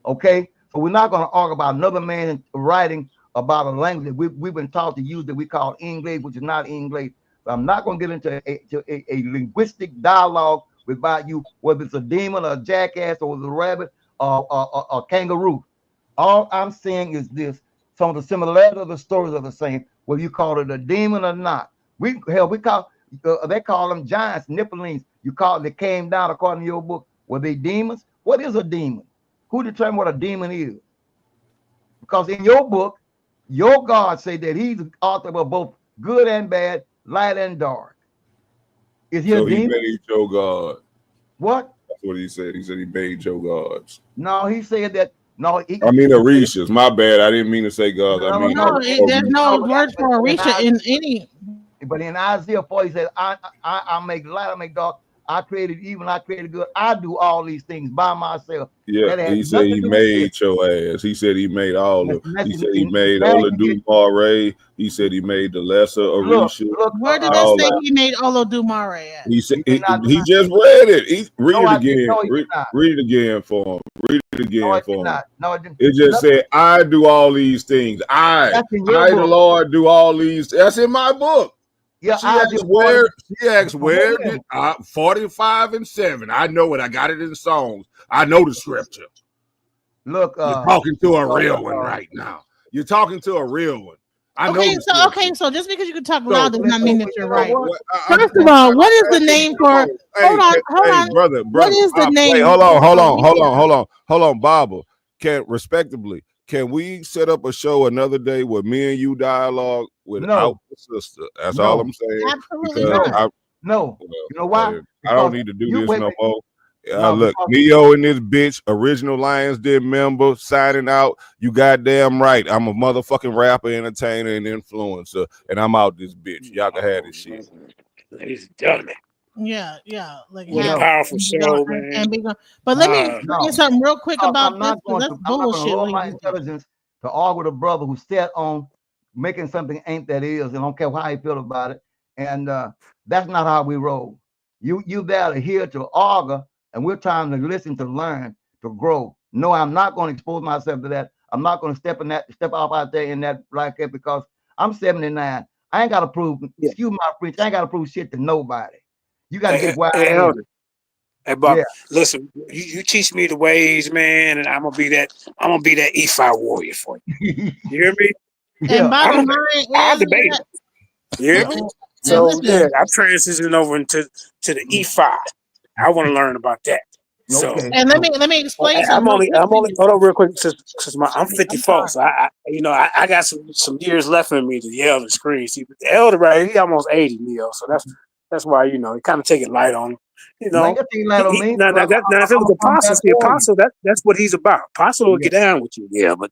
Okay, so we're not going to argue about another man writing about a language that we've been taught to use that we call English, which is not English. So I'm not going to get into a linguistic dialogue about you, whether it's a demon or a jackass or a rabbit or a kangaroo. All I'm saying is this: some of the similarities of the stories are the same, whether you call it a demon or not. They call them giants, Nephilims. They came down according to your book. Were they demons? What is a demon? Who determined what a demon is? Because in your book, your God say that he's the author of both good and bad, light and dark. Is he a demon? He made your God. What? That's what he said. He said he made your gods. No, he said that. No, I mean Orishas. My bad. I didn't mean to say God. There's no word for Orisha in any. But in Isaiah 4, he said, I make light, I make dark. I created evil, I created good. I do all these things by myself. Yeah, he said he made your ass. He said he made all of. He said he made Olodumare. He said he made the lesser Orisha. Where did it say he made Olodumare at? He said he just read it. Read it again. Read it again for him. Read it again for him. No, it just said, I do all these things. I the Lord, do all these. That's in my book. Yeah, she asked where did 45 and 7. I know it. I got it in songs. I know the scripture. Look, you're talking to a real one right now. You're talking to a real one. So just because you can talk loud does not mean that you're right. First of all, what is the name for? Hold on, brother. What is the name? Wait, hold on, Baba. Can we set up a show another day where me and you dialogue without the sister? That's all I'm saying. Absolutely not. You know why? I don't need to do this no more. No, look, Neo and this bitch, original Lions Den member, signing out. You goddamn right. I'm a motherfucking rapper, entertainer, and influencer, and I'm out this bitch. Y'all can have this shit. Ladies and gentlemen. Yeah. Like what a powerful show, man. But let me say something real quick about this. That's bullshit. I'm not going to my intelligence to argue with a brother who set on making something ain't that is, and I don't care how he feel about it. And that's not how we roll. You there to hear to argue. And we're trying to listen, to learn, to grow. No, I'm not going to expose myself to that. I'm not going to step off out there in that like that because I'm 79. I ain't got to prove, excuse my French, I ain't got to prove shit to nobody. You got to get where I am. Hey, Bob, listen, you teach me the ways, man, and I'm gonna be that IFA warrior for you. You hear me? And bottom line, I'll debate it. You hear me? So I'm transitioning over into the IFA. I want to learn about that. So, and let me explain. I'm only hold on real quick because I'm 54, so I got some years left in me to yell and scream. See, but the elder right here, he almost 80, Neo. So that's why he kind of take it light on him. Now if it was the apostle, that's what he's about. Apostle will get down with you, but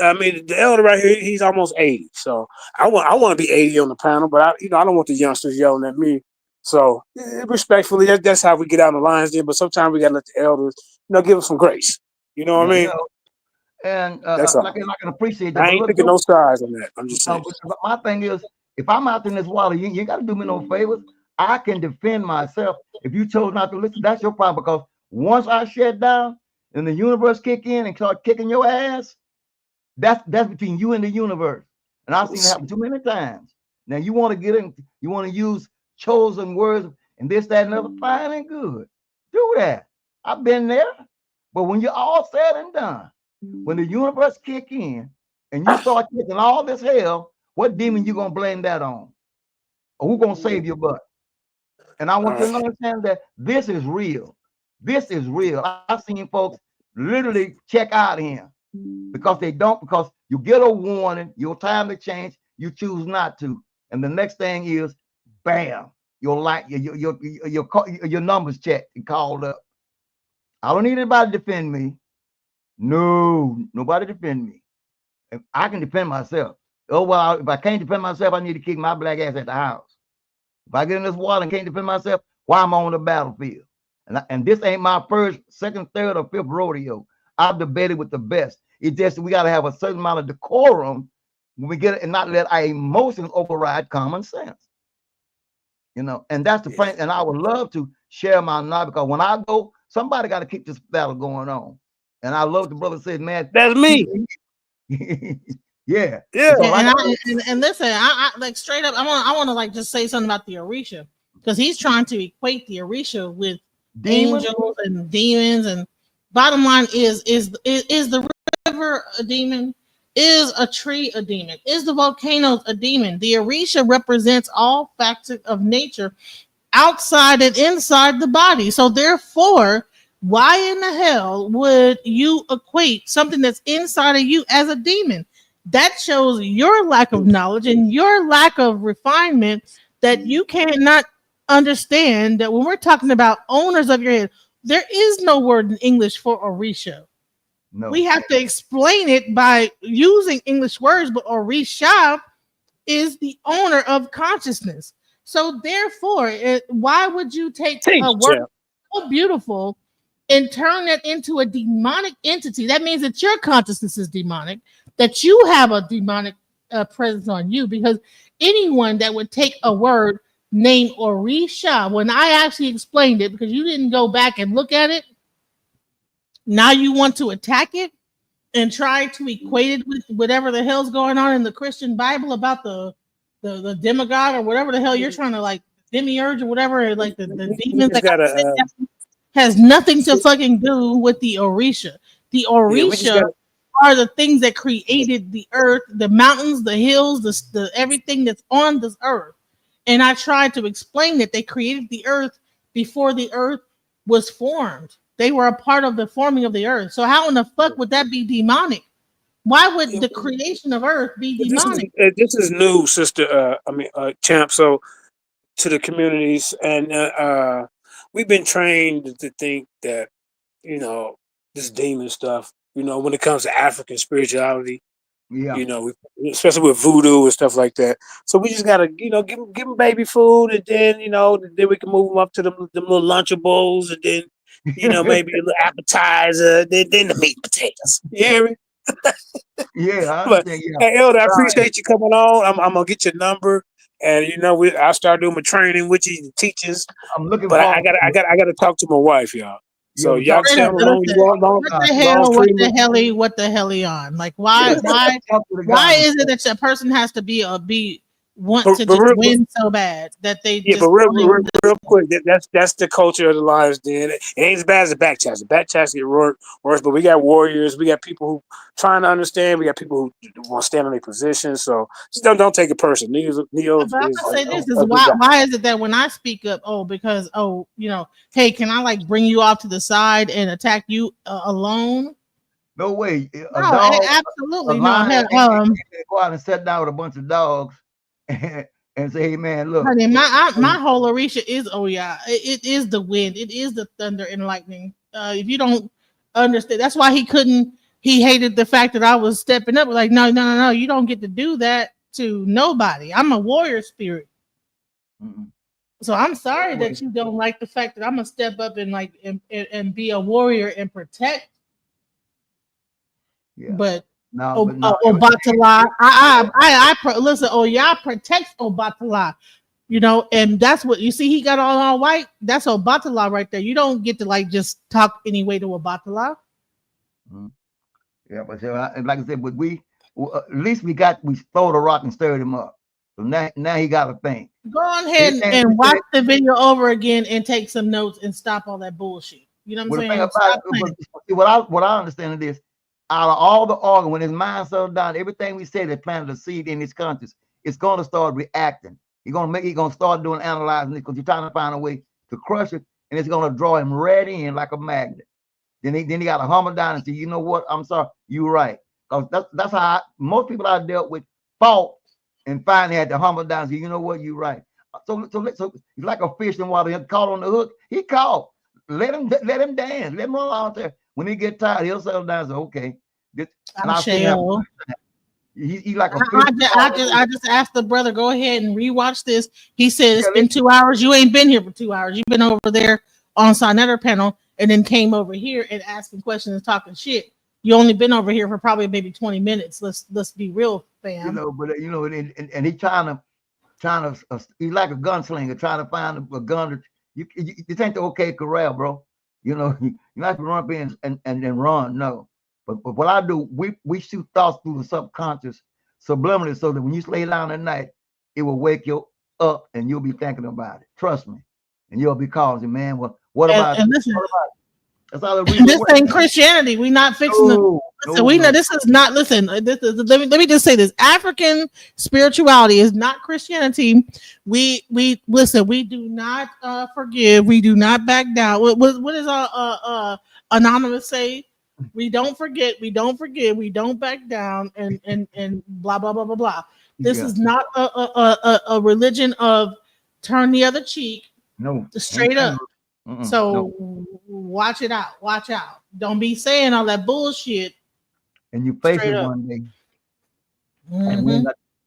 I mean the elder right here, he's almost 80. So I want to be 80 on the panel, but I don't want the youngsters yelling at me. So respectfully, that's how we get out of the lines there. But sometimes we gotta let the elders, give us some grace. You know what I mean? And I can appreciate that. I ain't picking no sides on that. I'm just saying. My thing is, if I'm out in this water, you ain't gotta do me no favors. I can defend myself. If you chose not to listen, that's your problem. Because once I shut down and the universe kick in and start kicking your ass, that's between you and the universe. And I've seen it happen too many times. Now you want to get in, you want to use chosen words and this, that, and other, fine and good. Do that. I've been there. But when you're all said and done, when the universe kick in and you start kicking all this hell, what demon you gonna blame that on? Or who gonna save your butt? And I want you to understand that this is real. This is real. I've seen folks literally check out here because you get a warning, your time to change, you choose not to. And the next thing is, bam, your numbers checked and called up. I don't need anybody to defend me. No, nobody defend me. I can defend myself. Oh, well, if I can't defend myself, I need to kick my black ass at the house. If I get in this water and can't defend myself, why am I on the battlefield? And this ain't my first, second, third, or fifth rodeo. I've debated with the best. It's just we got to have a certain amount of decorum when we get it and not let our emotions override common sense. And that's the point. And I would love to share my knowledge because when I go, somebody got to keep this battle going on. And I love the brother said, man, that's me. Yeah. And listen, I like straight up, I want to like just say something about the Orisha because he's trying to equate the Orisha with angels and demons. And bottom line is the river a demon? Is a tree a demon? Is the volcano a demon? The Orisha represents all facets of nature outside and inside the body. So therefore, why in the hell would you equate something that's inside of you as a demon? That shows your lack of knowledge and your lack of refinement that you cannot understand that when we're talking about owners of your head, there is no word in English for Orisha. No. We have to explain it by using English words, but Orisha is the owner of consciousness. So therefore, why would you take a word so beautiful and turn that into a demonic entity? That means that your consciousness is demonic, that you have a demonic presence on you, because anyone that would take a word named Orisha, when I actually explained it, because you didn't go back and look at it, now you want to attack it and try to equate it with whatever the hell's going on in the Christian Bible about the demigod or whatever the hell you're trying to like demiurge or whatever, like the demons that has nothing to fucking do with the Orisha. The Orisha are the things that created the earth, the mountains, the hills, the everything that's on this earth. And I tried to explain that they created the earth before the earth was formed. They were a part of the forming of the earth. So how in the fuck would that be demonic? Why would the creation of earth be demonic? This is new, sister. Champ. So to the communities, and we've been trained to think that this demon stuff. When it comes to African spirituality, Yeah. especially with voodoo and stuff like that. So we just gotta, give them baby food, and then then we can move them up to them little Lunchables, and then maybe a little appetizer, then the meat and potatoes. You hear me? Yeah, I But understand. Yeah. hey, Elder, I appreciate you coming on. I'm gonna get your number, and I'll start doing my training with you, the teachers. I'm looking But forward. I gotta talk to my wife, y'all. So Yeah, y'all can stay on the line. What the hell are you on? Like why is it that a person has to be want to just win so bad that they just real quick, that's the culture of the Lions Den. It ain't as bad as the back chats. The back chats get worse, but we got warriors, we got people who trying to understand, we got people who want to stand on their position. So just don't take it personal. Neo but I'm gonna say this is why is it that when I speak up, because hey, can I like bring you off to the side and attack you alone? No way. No, absolutely no. Go out and sit down with a bunch of dogs and say, hey man, look. Honey, my whole Orisha is Oya. It is the wind. It is the thunder and lightning. If you don't understand, that's why he hated the fact that I was stepping up. Like, no, you don't get to do that to nobody. I'm a warrior spirit. Mm-mm. So I'm sorry that you don't like the fact that I'm gonna step up and and be a warrior and protect. Yeah. But Obatala, listen. Y'all protects Obatala, and that's what you see. He got all white. That's Obatala right there. You don't get to just talk anyway to Obatala. Mm-hmm. Yeah, but like I said, but at least we stole the rock and stirred him up. So now he got to think. Go ahead and watch the video over again and take some notes and stop all that bullshit. You know what I'm saying? What I understand is, out of all the organ, when his mind settles down, everything we say that planted a seed in his conscience, it's going to start reacting. He's gonna start doing analyzing it because you're trying to find a way to crush it, and it's gonna draw him right in like a magnet. Then he got to humble down and say, you know what? I'm sorry, you're right. Because that's how most people I dealt with fought and finally had to humble down and say, you know what? You're right. So he's like a fish in water. He caught on the hook. He caught. Let him dance. Let him run out there. When he get tired, he'll settle down and say, okay. He's like a fish. I just asked the brother, go ahead and rewatch this. He said it's been 2 hours. You ain't been here for 2 hours. You've been over there on Sonetter panel and then came over here and asking questions and talking shit. You only been over here for probably maybe 20 minutes. Let's be real, fam. And he's trying to he's like a gunslinger trying to find a gun. You think the OK corral, bro? You're not to run up in and then run. No, but what I do, we shoot thoughts through the subconscious subliminally, so that when you lay down at night, it will wake you up and you'll be thinking about it. Trust me, and you'll be calling, man. Well, what about? And listen, that's all this ain't Christianity. We not fixing we know this is not. Listen, this is. Let me just say this: African spirituality is not Christianity. We listen. We do not forgive. We do not back down. What does Anonymous say? We don't forget. We don't forgive. We don't back down. And blah blah blah blah blah. This is not a religion of turn the other cheek. No, straight up. So watch it out. Watch out. Don't be saying all that bullshit. And you face it one day. Mm-hmm.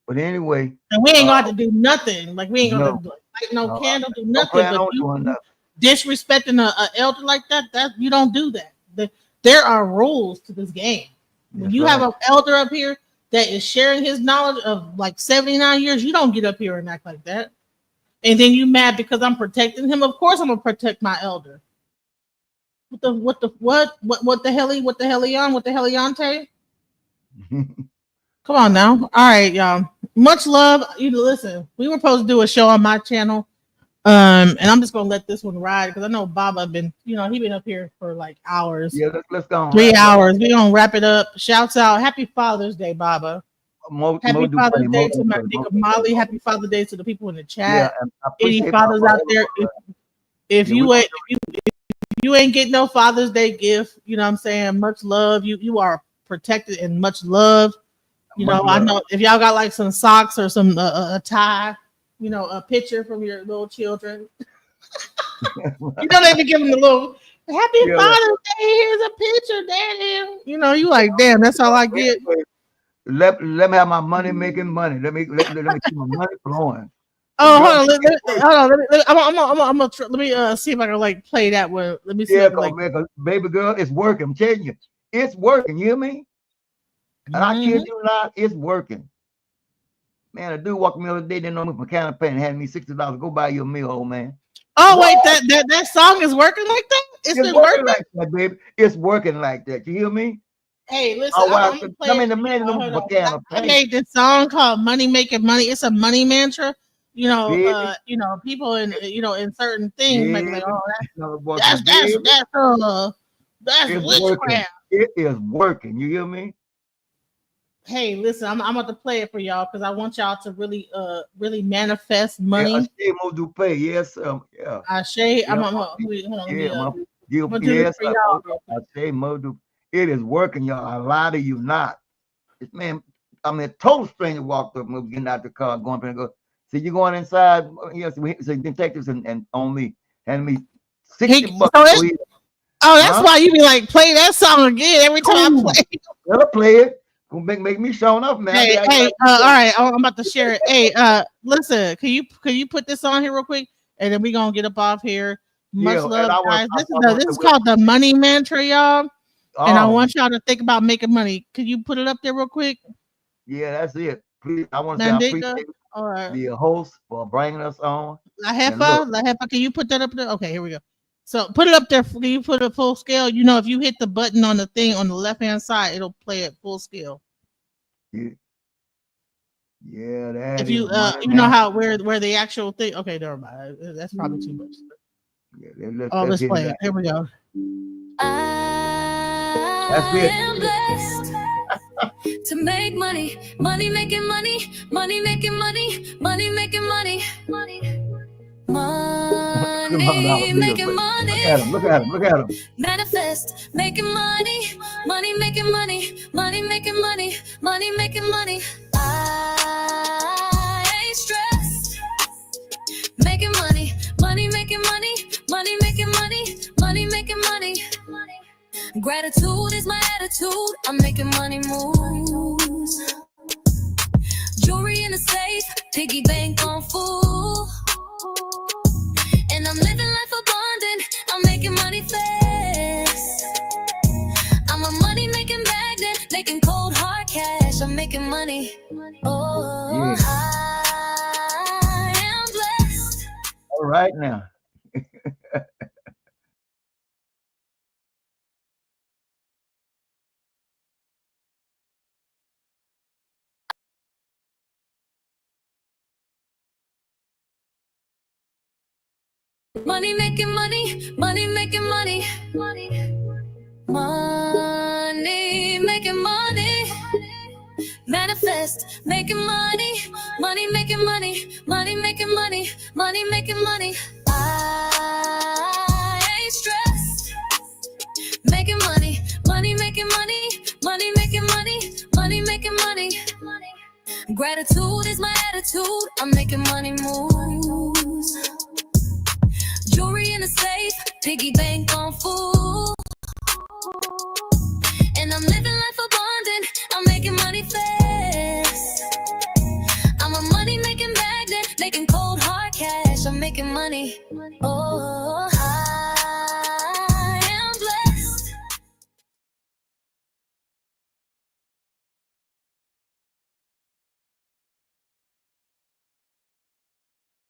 But anyway. And we ain't going to do nothing. Like we ain't going to light no candle, do nothing. But you disrespecting an elder like that, you don't do that. There are rules to this game. When you have an elder up here that is sharing his knowledge of like 79 years, you don't get up here and act like that. And then you mad because I'm protecting him. Of course I'm gonna protect my elder. What the hell he on? Come on now. All right, y'all. Much love. You listen. We were supposed to do a show on my channel And I'm just gonna let this one ride because I know Baba been, he been up here for like hours. Yeah, let's go on. 3 hours. We're gonna wrap it up. Shouts out. Happy Father's Day, Baba. Happy Father's Day to my nigga Molly. Happy Father's Day to the people in the chat. Any fathers out there, if you ain't getting no Father's Day gift, you know what I'm saying? Much love. You are protected and much love. I know if y'all got like some socks or some a tie, a picture from your little children. They be giving the little Happy Father's Day. Here's a picture, Daddy. You like, damn, that's all I get. Let me have my money making money. Let me keep my money flowing. Oh, hold on. Let me see if I can like play that one. Let me see. Yeah, baby girl, it's working. I'm telling you, it's working. You hear me? And I kid you not, it's working. Man, a dude walked me the other day, didn't know me from Canada Pen, had me $60. Go buy you a meal, old man. Oh, wait, that song is working like that? It's been working like that, baby. It's working like that. You hear me? Hey, listen, I'm gonna play I made this song called Money Making Money. It's a money mantra. People in in certain things might be like, oh, that's witchcraft. It is working. You hear me? Hey, listen, I'm about to play it for y'all because I want y'all to really manifest money. Yeah, Ashe do pay. Yes, yeah. Ashe, I'm gonna do this for y'all. Ashe Modu. It is working, y'all. I lie to you not. Man, I mean, a total stranger walked up and was getting out the car, going up and go. So you going inside? Yes, so detectives and on me, handing me $60. That's why you be like, play that song again every time I play. I'll play it. Gonna make me showing up, man. Hey, all right, I'm about to share it. Hey, listen, can you put this on here real quick, and then we gonna get up off here. Much love, guys. This is called the Money Mantra, y'all. And I want y'all to think about making money. Can you put it up there real quick? Yeah, that's it. Please, I want to say I appreciate the host for bringing us on. La Jefa, can you put that up there? Okay, here we go. So put it up there. Can you put it full scale? If you hit the button on the thing on the left-hand side, it'll play at full scale. Yeah, that if you know how where the actual thing. Okay, never mind. That's probably too much. Yeah, let's play it. Here we go. That's it. Blessed to make money, money making money, money making money, money making money, money. Money making money. Look at him. Manifest, making money, money making money, money making money, money making money. I ain't stressed. Making money, money making money, money making money, money making money. Gratitude is my attitude. I'm making money moves. Jewelry in the safe, piggy bank on full. And I'm living life abundant, I'm making money fast. I'm a money making magnet, making cold hard cash. I'm making money. Oh, yeah. I am blessed. All right now. Money making money, money making money, money, money making money. Manifest, making money, money making money, money making money, money making money. I ain't stressed. Making money, money making money, money making money, money making money. Gratitude is my attitude. I'm making money moves. Jewelry in the safe, piggy bank on full. And I'm living life abundant, I'm making money fast. I'm a money making magnet, making cold hard cash. I'm making money. Oh.